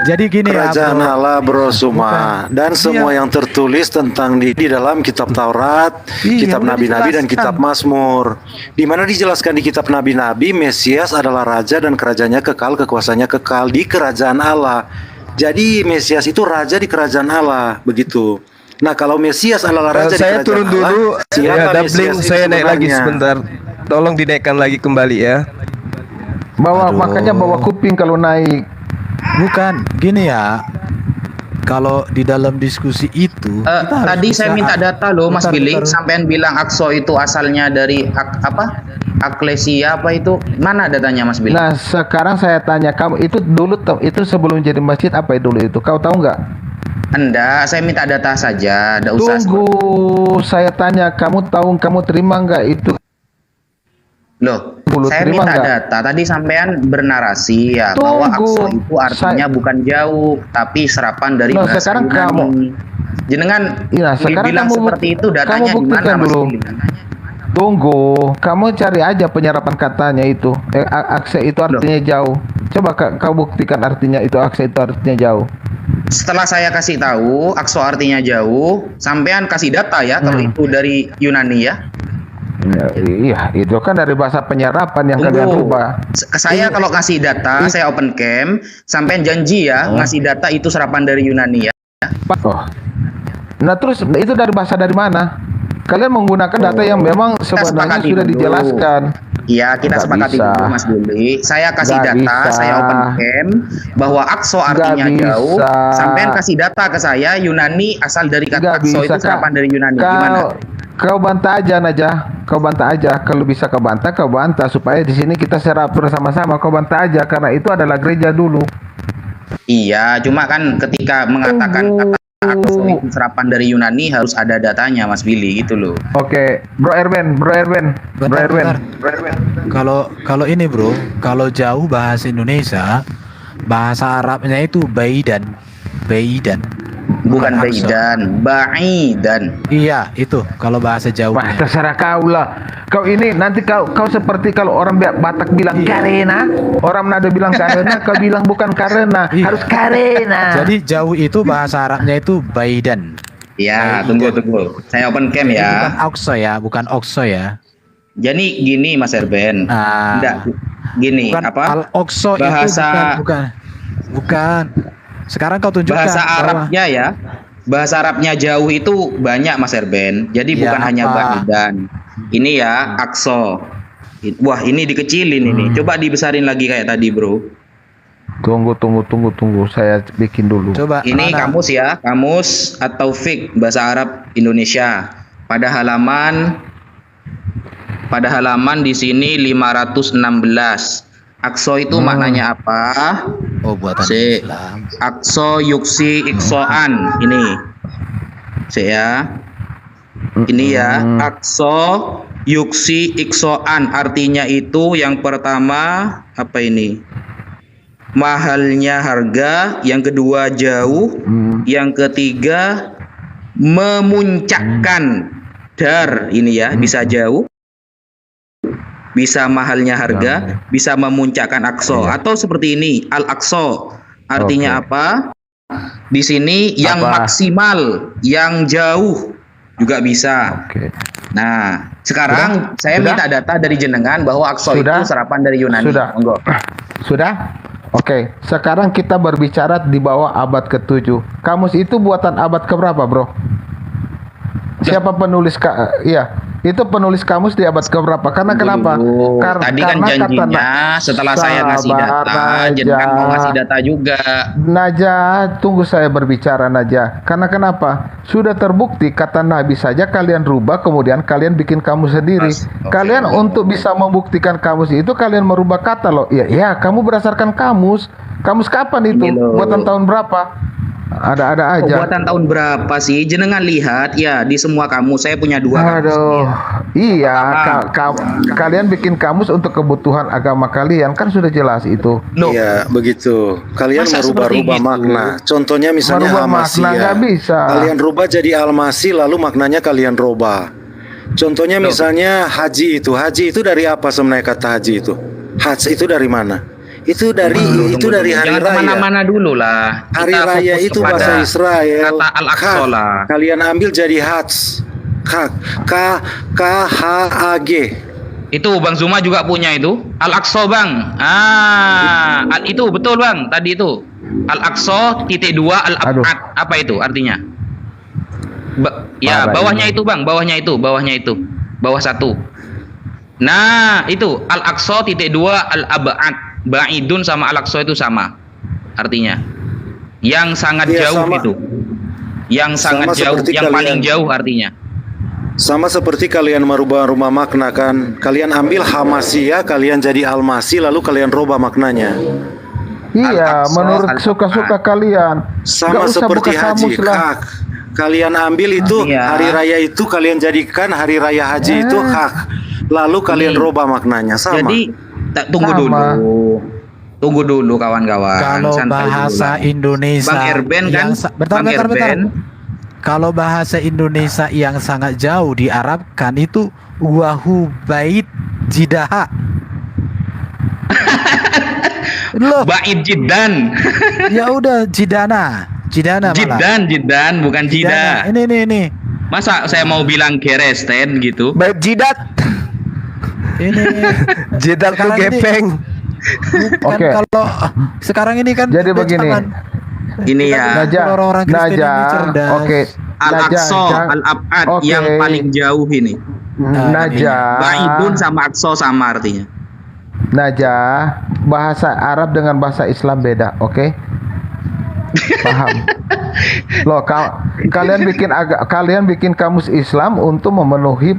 Speaker 1: Jadi gini
Speaker 3: Kerajaan
Speaker 1: ya, Bro.
Speaker 3: Allah bro Suma dan semua yang tertulis tentang di dalam kitab Taurat,
Speaker 1: Iya,
Speaker 3: kitab
Speaker 1: udah
Speaker 3: Nabi-Nabi dan
Speaker 1: dijelaskan.
Speaker 3: kitab Mazmur. Di mana dijelaskan di kitab Nabi-Nabi Mesias adalah raja dan kerajaannya kekal, kekuasaannya kekal di kerajaan Allah. Jadi Mesias itu raja di kerajaan Allah, begitu. Nah, kalau Mesias adalah raja di
Speaker 4: Saya
Speaker 3: kerajaan
Speaker 4: turun
Speaker 3: Allah,
Speaker 4: dulu.
Speaker 3: siapa
Speaker 4: Ya,
Speaker 3: Mesias
Speaker 4: Dabling,
Speaker 3: itu
Speaker 4: saya naik lagi
Speaker 3: sebenarnya?
Speaker 4: sebentar. Tolong dinaikkan lagi kembali ya.
Speaker 1: Aduh.
Speaker 6: Makanya bawa kuping kalau naik.
Speaker 1: Bukan, gini ya. Kalau di dalam diskusi itu, kita harus
Speaker 8: tadi saya
Speaker 1: bisa-
Speaker 8: minta data loh Mas
Speaker 1: Bentar,
Speaker 8: Billy,
Speaker 1: bentar.
Speaker 8: sampean bilang Akso itu asalnya dari apa? Aklesia apa itu? Mana datanya Mas Billy?
Speaker 6: Nah, sekarang saya tanya kamu, itu dulu itu sebelum jadi masjid apa dulu itu? Kau tahu nggak?
Speaker 8: Enggak, saya minta data saja, enggak usah.
Speaker 6: Tunggu, saya tanya, kamu tahu, kamu terima nggak itu?
Speaker 8: Loh,
Speaker 6: Dulu
Speaker 8: saya
Speaker 6: terima
Speaker 8: minta
Speaker 6: nggak?
Speaker 8: data. Tadi sampean bernarasi ya bahwa
Speaker 6: Tunggu,
Speaker 8: Akso itu artinya bukan jauh, tapi serapan dari
Speaker 6: Nah,
Speaker 8: bahasa
Speaker 6: sekarang
Speaker 8: Yunani. Jenengan
Speaker 6: Iya, sekarang
Speaker 8: bilang
Speaker 6: kamu
Speaker 8: seperti itu, datanya
Speaker 6: kamu
Speaker 8: di mana
Speaker 6: buktikan
Speaker 8: Mas
Speaker 6: dulu.
Speaker 8: Billy?
Speaker 6: Tunggu, kamu cari aja penyerapan katanya itu. Akse itu artinya jauh. Coba kau buktikan artinya itu, akse itu artinya jauh.
Speaker 8: Setelah saya kasih tahu Akso artinya jauh, sampean kasih data ya kalau itu dari Yunani ya.
Speaker 6: Ya, iya, itu kan dari bahasa penyerapan yang kalian
Speaker 8: Tunggu.
Speaker 6: rubah.
Speaker 8: Saya kalau kasih data, saya open cam, sampean janji ya ngasih data itu serapan dari Yunani ya.
Speaker 6: Oh. Nah, terus itu dari bahasa dari mana? Kalian menggunakan data yang memang sebenarnya
Speaker 8: sepakati
Speaker 6: sudah
Speaker 8: dulu.
Speaker 6: dijelaskan.
Speaker 8: Iya, kita
Speaker 6: Nggak
Speaker 8: sepakati
Speaker 6: bisa.
Speaker 8: dulu Mas Billy. Saya kasih
Speaker 6: Nggak
Speaker 8: data,
Speaker 6: bisa.
Speaker 8: saya open cam bahwa Akso artinya
Speaker 6: Nggak
Speaker 8: jauh.
Speaker 6: bisa.
Speaker 8: Sampean kasih data ke saya Yunani asal dari kata
Speaker 6: Nggak
Speaker 8: Akso
Speaker 6: bisa,
Speaker 8: itu serapan
Speaker 6: Kak.
Speaker 8: dari Yunani. Gimana?
Speaker 6: Kau bantah aja Naja. Kau bantah aja. Kalau bisa kau bantah supaya di sini kita serap bersama-sama. Kau bantah aja karena itu adalah gereja dulu.
Speaker 8: Iya, cuma kan ketika mengatakan kata Akso itu serapan dari Yunani harus ada datanya Mas Billy gitu loh.
Speaker 6: Oke, Bro Erben.
Speaker 1: Bentar, bentar. Kalau ini bro, kalau jauh bahasa Indonesia, bahasa Arabnya itu baidan.
Speaker 8: Bukan
Speaker 1: Akso.
Speaker 8: Baidan.
Speaker 1: Iya, itu kalau bahasa
Speaker 6: Wah,
Speaker 1: jauhnya.
Speaker 6: terserah kau lah. Kau ini nanti kau seperti kalau orang Batak bilang karena, orang Manado bilang karena, kau bilang bukan karena,
Speaker 1: Iya.
Speaker 6: harus karena.
Speaker 1: Jadi jauh itu bahasa Arabnya itu baidan.
Speaker 8: Ya, tunggu. Saya open cam
Speaker 1: Bukan
Speaker 8: ya.
Speaker 1: okso ya, bukan okso ya.
Speaker 8: Jadi gini Mas Erben.
Speaker 1: Ah.
Speaker 8: Enggak. Gini,
Speaker 1: Bukan
Speaker 8: apa?
Speaker 1: al okso
Speaker 8: bahasa-
Speaker 1: itu bukan. Sekarang kau tunjukkan
Speaker 8: Bahasa
Speaker 1: bahwa-
Speaker 8: Arabnya ya. Bahasa Arabnya jauh itu banyak Mas Erben. Jadi
Speaker 1: Ya,
Speaker 8: bukan hanya
Speaker 1: apa?
Speaker 8: Baidan. Ini ya Akso. Wah, ini dikecilin ini. Coba dibesarin lagi kayak tadi, Bro.
Speaker 6: Tunggu. Saya bikin dulu.
Speaker 1: Coba
Speaker 8: Ini
Speaker 1: mana?
Speaker 8: kamus ya, kamus atau fik bahasa Arab Indonesia. Pada halaman di sini 516. Akso itu maknanya apa?
Speaker 1: Oh, buatan
Speaker 8: Si
Speaker 1: Islam.
Speaker 8: Akso yuksi iksoan ini. Ya. Ini ya, Akso yuksi iksoan artinya itu yang pertama apa ini? Mahalnya harga, yang kedua jauh, yang ketiga memuncakkan. Dar ini ya, bisa jauh, bisa mahalnya harga, bisa memuncakkan Akso, atau seperti ini Al-Aqsa artinya apa? Di sini yang
Speaker 6: Apa?
Speaker 8: maksimal, yang jauh juga bisa.
Speaker 6: Oke.
Speaker 8: Nah, sekarang saya
Speaker 6: Sudah?
Speaker 8: minta data dari jenengan bahwa Akso
Speaker 6: Sudah?
Speaker 8: itu serapan dari Yunani.
Speaker 6: Sudah.
Speaker 8: Monggo.
Speaker 6: Sudah? Oke, sekarang kita berbicara di bawah abad ke-7. Kamus itu buatan abad keberapa, Bro? Siapa penulis? Iya. Itu penulis kamus di abad keberapa? Karena kenapa?
Speaker 8: Dulu. Tadi kan
Speaker 6: karena kata
Speaker 8: janjinya setelah saya ngasih
Speaker 6: Sabar,
Speaker 8: data, jenengan mau ngasih data juga.
Speaker 6: Najah, tunggu saya berbicara Najah. Karena kenapa? Sudah terbukti kata Nabi saja kalian rubah, kemudian kalian bikin kamus sendiri. Kalian untuk bisa membuktikan kamus itu kalian merubah kata loh. Ya, kamu berdasarkan kamus. Kamus kapan itu?
Speaker 8: Ini loh.
Speaker 6: Buatan tahun berapa? Ada aja.
Speaker 8: Buatan tahun berapa sih? Jenengan lihat ya di semua kamus saya punya 2 kamus.
Speaker 6: Aduh, iya. Kalian bikin kamus untuk kebutuhan agama kalian kan sudah jelas itu.
Speaker 8: Loh,
Speaker 3: Iya, begitu. Kalian
Speaker 8: Masa
Speaker 3: merubah-rubah
Speaker 8: seperti gitu?
Speaker 3: makna. Contohnya misalnya
Speaker 6: Merubah makna
Speaker 3: Al-Masih
Speaker 6: nggak bisa.
Speaker 3: Kalian rubah jadi Al-Masih lalu maknanya kalian rubah. Contohnya misalnya haji itu dari apa sebenarnya kata haji itu? Haji itu dari mana? Itu dari
Speaker 8: tunggu,
Speaker 3: hari
Speaker 8: jangan
Speaker 3: raya.
Speaker 8: kemana-mana dulu lah.
Speaker 3: Hari
Speaker 8: Kita
Speaker 3: raya
Speaker 8: fokus
Speaker 3: itu
Speaker 8: kepada
Speaker 3: bahasa Israel.
Speaker 8: Kata Al-Aqsa
Speaker 3: Haj.
Speaker 8: lah.
Speaker 3: Kalian ambil jadi Hajj. K-H-A-G.
Speaker 8: Itu Bang Zuma juga punya itu. Al-Aqsa Bang. Itu betul Bang. Tadi itu. Al-Aqsa titik 2 Al-Ab'ad. Apa itu artinya?
Speaker 6: Parah
Speaker 8: Bawahnya
Speaker 6: ini.
Speaker 8: itu Bang. Bawahnya itu. Bawah 1. Nah, itu Al-Aqsa titik 2 Al-Ab'ad. Ba'idun sama Al-Aqsa itu sama artinya. Yang sangat
Speaker 3: Iya,
Speaker 8: jauh
Speaker 3: sama.
Speaker 8: itu. Yang sangat
Speaker 3: Sama
Speaker 8: jauh,
Speaker 3: seperti
Speaker 8: yang paling
Speaker 3: kalian.
Speaker 8: jauh artinya.
Speaker 3: Sama seperti kalian merubah-rubah makna kan. Kalian ambil Hamasiyah, kalian jadi Al-Masih lalu kalian rubah maknanya.
Speaker 6: Iya,
Speaker 8: Al-Aqsa,
Speaker 6: menurut
Speaker 8: Al-Ab'ad.
Speaker 6: suka-suka kalian.
Speaker 3: Sama
Speaker 6: Nggak usah
Speaker 3: seperti
Speaker 6: buka
Speaker 3: haji.
Speaker 6: kamus lah.
Speaker 3: Hak. Kalian ambil itu
Speaker 8: Iya.
Speaker 3: hari raya itu kalian jadikan hari raya haji itu hak. Lalu kalian
Speaker 8: Ini.
Speaker 3: rubah maknanya sama.
Speaker 8: Jadi tunggu
Speaker 6: Sama.
Speaker 8: dulu. Tunggu dulu kawan-kawan.
Speaker 1: Kalau
Speaker 8: Santai dulu
Speaker 1: bahasa
Speaker 8: lah.
Speaker 1: Indonesia
Speaker 8: Bang Erben kan?
Speaker 1: bentar.
Speaker 8: Bang Erben.
Speaker 1: Kalau bahasa Indonesia yang sangat jauh diarabkan itu wahu bait jidaha. Loh,
Speaker 8: Ba'id Jiddan.
Speaker 1: ya udah jidana malah.
Speaker 8: Jiddan bukan
Speaker 1: Jidana.
Speaker 8: Jida.
Speaker 1: Ini.
Speaker 8: Masa saya mau bilang Geresten gitu?
Speaker 4: Baik jidat.
Speaker 1: Ini.
Speaker 4: Jidat tuh
Speaker 1: Sekarang ini-
Speaker 4: gepeng.
Speaker 1: Kan
Speaker 6: Oke.
Speaker 1: kalau sekarang ini kan
Speaker 6: Jadi
Speaker 1: udah
Speaker 6: begini.
Speaker 1: zaman.
Speaker 8: Ini
Speaker 1: Kita
Speaker 8: ya.
Speaker 1: bukan
Speaker 6: Najah,
Speaker 1: orang-orang Kristen ini
Speaker 6: Najah,
Speaker 1: cerdas.
Speaker 6: oke.
Speaker 8: Al-Aqsa,
Speaker 6: Najah,
Speaker 8: Al-Ab'ad
Speaker 6: oke.
Speaker 8: yang paling jauh ini.
Speaker 6: Najah.
Speaker 8: Ba'idun sama Aqsa sama artinya.
Speaker 6: Najah, bahasa Arab dengan bahasa Islam beda, oke? Paham? Loh, kalian bikin kamus Islam untuk memenuhi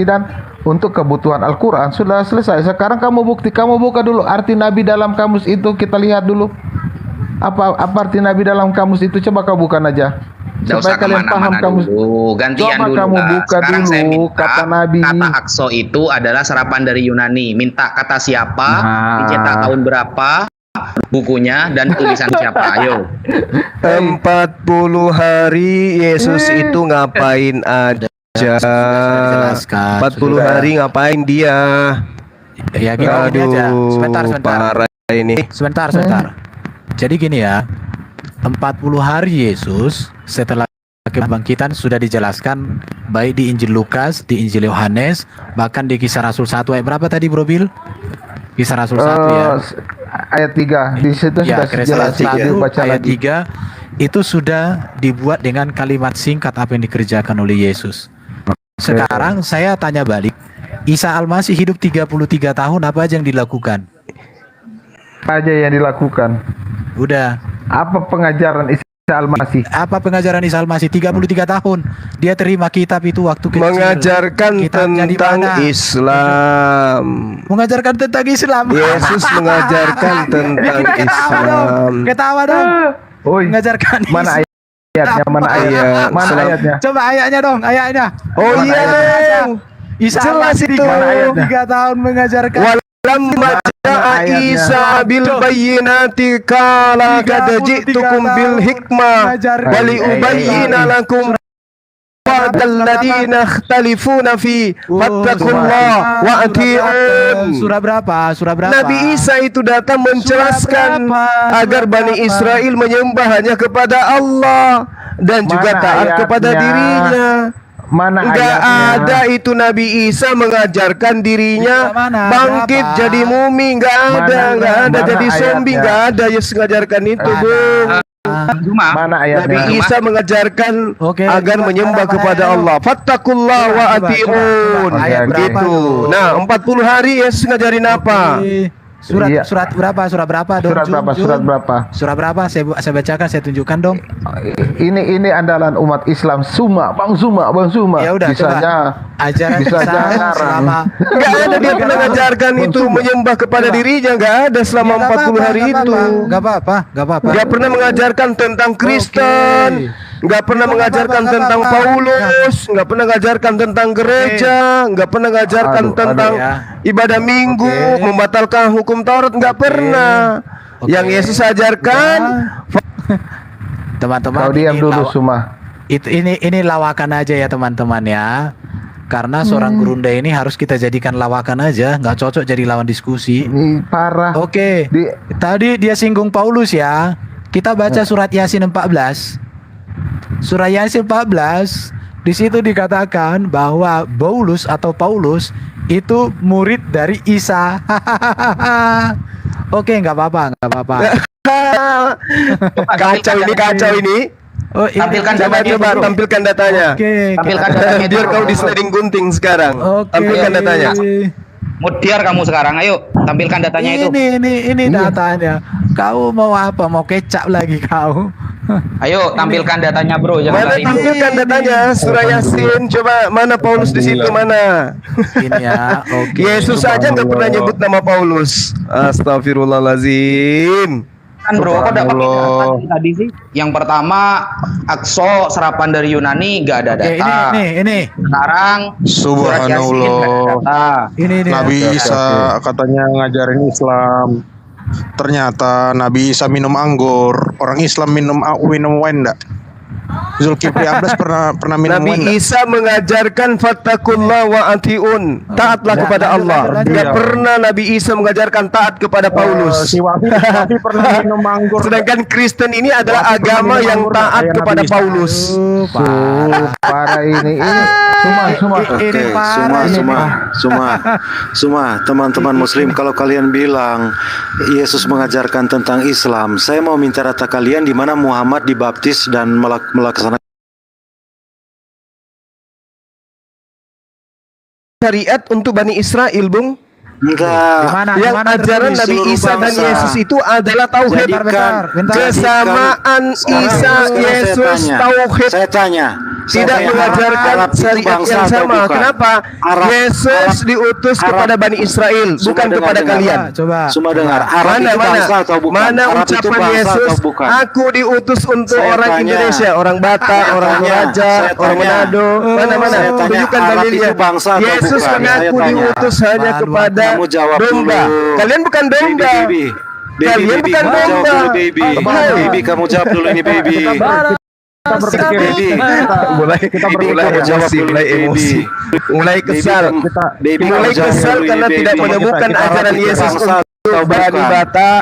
Speaker 6: dan untuk kebutuhan Al-Qur'an. Sudah selesai. Sekarang kamu buka dulu arti Nabi dalam kamus itu, kita lihat dulu. Apa arti Nabi dalam kamus itu? Coba kau bukan aja.
Speaker 8: Nggak
Speaker 6: Supaya
Speaker 8: usah
Speaker 6: kalian paham
Speaker 8: kemana-mana
Speaker 6: kamus.
Speaker 8: dulu. Gantian
Speaker 6: Coba
Speaker 8: dulu
Speaker 6: kamu
Speaker 8: lah.
Speaker 6: buka
Speaker 8: Sekarang saya
Speaker 6: dulu
Speaker 8: minta
Speaker 6: kata Nabi.
Speaker 8: Kata Aqsa itu adalah serapan dari Yunani. Minta kata siapa,
Speaker 6: Nah.
Speaker 8: dicetak tahun berapa, bukunya dan tulisan siapa. Ayo.
Speaker 4: 40 hari Yesus itu ngapain aja?
Speaker 1: Jelaskan.
Speaker 4: 40 hari ngapain dia?
Speaker 1: Ya gini aja. Sebentar.
Speaker 4: Parah ini.
Speaker 1: Sebentar. Jadi gini ya. 40 hari Yesus setelah kebangkitan sudah dijelaskan baik di Injil Lukas, di Injil Yohanes, bahkan di Kisah Rasul 1 ayat berapa tadi Bro Bill? Kisah Rasul 1 ya.
Speaker 6: Ayat 3 di situ
Speaker 1: Ya,
Speaker 6: sudah
Speaker 1: Kisah
Speaker 6: jelas
Speaker 1: Rasul 1
Speaker 6: dibaca
Speaker 1: ayat
Speaker 6: lagi.
Speaker 1: 3 itu sudah dibuat dengan kalimat singkat apa yang dikerjakan oleh Yesus. Sekarang saya tanya balik, Isa Al-Masih hidup 33 tahun, apa aja yang dilakukan?
Speaker 6: Aja yang dilakukan.
Speaker 1: Udah.
Speaker 6: Apa pengajaran Isa Al-Masih?
Speaker 1: Apa pengajaran Isa Al-Masih? 33 tahun. Dia terima kitab itu waktu kecil.
Speaker 4: Mengajarkan
Speaker 1: Kitabnya di
Speaker 4: tentang
Speaker 1: mana?
Speaker 4: Islam.
Speaker 1: Mengajarkan tentang Islam.
Speaker 4: Yesus mengajarkan tentang Islam.
Speaker 1: Ketawa dong.
Speaker 6: Oi,
Speaker 1: Mengajarkan
Speaker 6: mana
Speaker 1: Islam.
Speaker 6: ayatnya? Mana ayat? Mana
Speaker 4: Selam.
Speaker 6: ayatnya?
Speaker 1: Coba ayatnya dong, ayatnya.
Speaker 4: Oh
Speaker 6: Mana
Speaker 4: iya,
Speaker 1: Isa
Speaker 4: jelas
Speaker 1: Al-Masih
Speaker 4: itu.
Speaker 6: Mana ayatnya?
Speaker 1: 3 tahun mengajarkan.
Speaker 4: Walamma ja'a
Speaker 6: ayatnya?
Speaker 4: Isa bil bayyinati qala qad
Speaker 1: 33
Speaker 4: ji'tukum bil hikmah
Speaker 1: mengajarkan.
Speaker 4: wa li ubayyina lakum ba'dal ladina ikhtalifuna fi fattaqullaha wa ati'un.
Speaker 1: Surah berapa? Surah berapa?
Speaker 4: Nabi Isa itu datang menjelaskan
Speaker 1: berapa?
Speaker 4: agar
Speaker 1: Surah
Speaker 4: Bani
Speaker 1: berapa?
Speaker 4: Israel menyembah hanya kepada Allah dan juga
Speaker 6: Mana
Speaker 4: taat kepada
Speaker 6: ayatnya?
Speaker 4: dirinya.
Speaker 6: Mana
Speaker 4: Enggak
Speaker 6: ayatnya?
Speaker 4: ada itu Nabi Isa mengajarkan dirinya
Speaker 1: Di mana?
Speaker 4: bangkit
Speaker 1: Berapa?
Speaker 4: jadi mumi, enggak ada,
Speaker 6: Mana-
Speaker 4: enggak ada
Speaker 6: mana
Speaker 4: jadi zombie,
Speaker 6: ayatnya?
Speaker 4: enggak ada Yesus mengajarkan itu, Bung.
Speaker 8: Zuma.
Speaker 6: Mana
Speaker 4: Nabi
Speaker 6: ayatnya?
Speaker 4: Isa mengajarkan
Speaker 1: Oke,
Speaker 4: agar
Speaker 1: coba
Speaker 4: menyembah
Speaker 1: sekarang
Speaker 4: kepada
Speaker 1: ayat.
Speaker 4: Allah. Fattakullah wa
Speaker 1: Coba,
Speaker 4: atiun.
Speaker 1: ayat berapa
Speaker 4: Gitu.
Speaker 1: tuh?
Speaker 4: Nah, 40 hari Yesus ngajarin apa?
Speaker 1: Surat
Speaker 6: Iya.
Speaker 1: surat berapa? Surat berapa dong?
Speaker 6: Surat
Speaker 1: Jun?
Speaker 6: berapa?
Speaker 1: Jun?
Speaker 6: Surat berapa?
Speaker 1: Surat berapa? Saya bacakan, saya tunjukkan dong.
Speaker 6: Ini andalan umat Islam. Bang Zuma.
Speaker 1: Ya udah,
Speaker 6: Bisanya
Speaker 1: Ajaran
Speaker 6: bisa
Speaker 1: Isa
Speaker 6: jarang.
Speaker 1: selama
Speaker 4: Gak ada dia pernah ngajarkan itu menyembah kepada dirinya. Gak ada selama 40 hari itu.
Speaker 1: Gak apa-apa.
Speaker 4: Gak pernah mengajarkan tentang Kristen. Gak pernah mengajarkan
Speaker 1: nggak
Speaker 4: tentang
Speaker 1: apa-apa.
Speaker 4: Paulus. Gak pernah mengajarkan tentang gereja. Gak pernah mengajarkan
Speaker 6: Aduh,
Speaker 4: tentang
Speaker 1: ya.
Speaker 4: ibadah minggu,
Speaker 1: Oke.
Speaker 4: membatalkan hukum Taurat. Gak pernah.
Speaker 1: Oke.
Speaker 4: Yang Yesus ajarkan
Speaker 1: Teman-teman,
Speaker 6: kau diam
Speaker 1: ini
Speaker 6: dulu,
Speaker 1: lawa-
Speaker 6: Suma.
Speaker 1: ini lawakan aja ya teman-teman ya. Karena seorang gurunda ini harus kita jadikan lawakan aja, nggak cocok jadi lawan diskusi.
Speaker 6: Ini parah.
Speaker 1: Oke. Tadi dia singgung Paulus ya. Kita baca surat Yasin 14. Surat Yasin 14 di situ dikatakan bahwa Paulus itu murid dari Isa. Oke, nggak apa-apa.
Speaker 4: kacau ini.
Speaker 1: Oh, ini
Speaker 8: Tampilkan
Speaker 4: Coba
Speaker 8: datanya dulu.
Speaker 4: tampilkan datanya.
Speaker 1: Oke.
Speaker 8: Tampilkan datanya
Speaker 4: Biar
Speaker 8: dulu.
Speaker 4: kau di sliding gunting sekarang.
Speaker 1: Oke.
Speaker 4: Tampilkan datanya.
Speaker 8: Mutiar kamu sekarang, ayo tampilkan datanya itu.
Speaker 1: Ini datanya. Kau mau apa? Mau kecap lagi kau?
Speaker 8: Ayo tampilkan datanya bro, jangan
Speaker 4: Mana
Speaker 8: lari.
Speaker 4: tampilkan datanya surah Yasin. Coba mana Paulus di situ mana?
Speaker 1: Ini ya. Oke.
Speaker 4: Yesus aja nggak pernah nyebut nama Paulus. Astagfirullahalazim.
Speaker 8: Kan bro, kok dapat data tadi sih? Yang pertama, Akso serapan dari Yunani nggak ada
Speaker 1: Oke,
Speaker 8: data.
Speaker 1: ini.
Speaker 8: Sekarang surat Yasin nggak ada data.
Speaker 1: Ini.
Speaker 7: Nabi Isa katanya ngajarin Islam. Ternyata Nabi Isa minum anggur. Orang Islam minum wine enggak? Zulkifli Abbas pernah minum wine
Speaker 4: Nabi
Speaker 7: enggak?
Speaker 4: Isa mengajarkan fattakullah wa atiun. Taatlah kepada Allah. Tidak pernah Nabi Isa mengajarkan taat kepada Paulus.
Speaker 7: Si Wafi pernah minum anggur.
Speaker 4: Sedangkan Kristen ini adalah agama yang taat kepada Paulus.
Speaker 6: Parah ini. Suma.
Speaker 3: Oke, semua teman-teman Muslim, kalau kalian bilang Yesus mengajarkan tentang Islam, saya mau minta data kalian di mana Muhammad dibaptis dan melaksanakan
Speaker 4: Syariat untuk Bani Israel, Bung.
Speaker 3: enggak.
Speaker 4: Yang ajaran
Speaker 3: di
Speaker 4: Nabi
Speaker 3: seluruh
Speaker 4: Isa dan
Speaker 3: bangsa.
Speaker 4: Yesus itu adalah tauhid.
Speaker 3: Jadikan
Speaker 4: Kesamaan
Speaker 3: sekarang
Speaker 4: Isa, Yesus, tauhid.
Speaker 3: Saya tanya.
Speaker 4: Tidak
Speaker 3: Saya
Speaker 4: mengajarkan
Speaker 3: Arab itu
Speaker 4: syariat
Speaker 3: bangsa
Speaker 4: yang
Speaker 3: atau
Speaker 4: sama.
Speaker 3: bukan?
Speaker 4: Kenapa? Yesus diutus kepada Bani Israel,
Speaker 3: Semua
Speaker 4: bukan kepada
Speaker 3: dengar.
Speaker 4: kalian.
Speaker 1: Coba.
Speaker 3: Semua dengar. Arab
Speaker 4: Mana
Speaker 3: itu bangsa atau bukan?
Speaker 4: mana
Speaker 3: Arab itu
Speaker 4: ucapan
Speaker 3: bangsa
Speaker 4: Yesus?
Speaker 3: atau bukan?
Speaker 4: Aku diutus untuk
Speaker 3: Saya
Speaker 4: orang
Speaker 3: tanya.
Speaker 4: Indonesia, orang Batak,
Speaker 3: Saya
Speaker 4: orang
Speaker 3: tanya.
Speaker 4: Toraja,
Speaker 3: Saya
Speaker 4: orang
Speaker 3: tanya.
Speaker 4: Manado. Mana?
Speaker 3: Saya tanya,
Speaker 4: Tunjukkan
Speaker 3: Arab
Speaker 4: dalilnya.
Speaker 3: itu bangsa atau
Speaker 4: Yesus
Speaker 3: bukan?
Speaker 4: mengaku
Speaker 3: Saya tanya.
Speaker 4: diutus hanya
Speaker 1: Baru
Speaker 4: kepada
Speaker 3: kamu jawab
Speaker 4: domba.
Speaker 3: dulu.
Speaker 4: Kalian bukan domba.
Speaker 3: Baby.
Speaker 4: Kalian bukan
Speaker 3: kamu jawab
Speaker 4: domba.
Speaker 3: dulu, baby.
Speaker 4: Hai.
Speaker 3: Baby, kamu jawab dulu ini, baby. Baby,
Speaker 4: mulai emosi, mulai kesal,
Speaker 3: Baby,
Speaker 4: mulai
Speaker 3: kamu jawab
Speaker 4: kesal
Speaker 3: dulu
Speaker 4: karena
Speaker 3: ini,
Speaker 4: tidak
Speaker 3: baby.
Speaker 4: menemukan
Speaker 3: Arab
Speaker 4: ajaran
Speaker 3: itu
Speaker 4: Yesus
Speaker 3: bangsa
Speaker 4: untuk
Speaker 3: atau
Speaker 4: Bani
Speaker 3: bukan?
Speaker 4: Batak,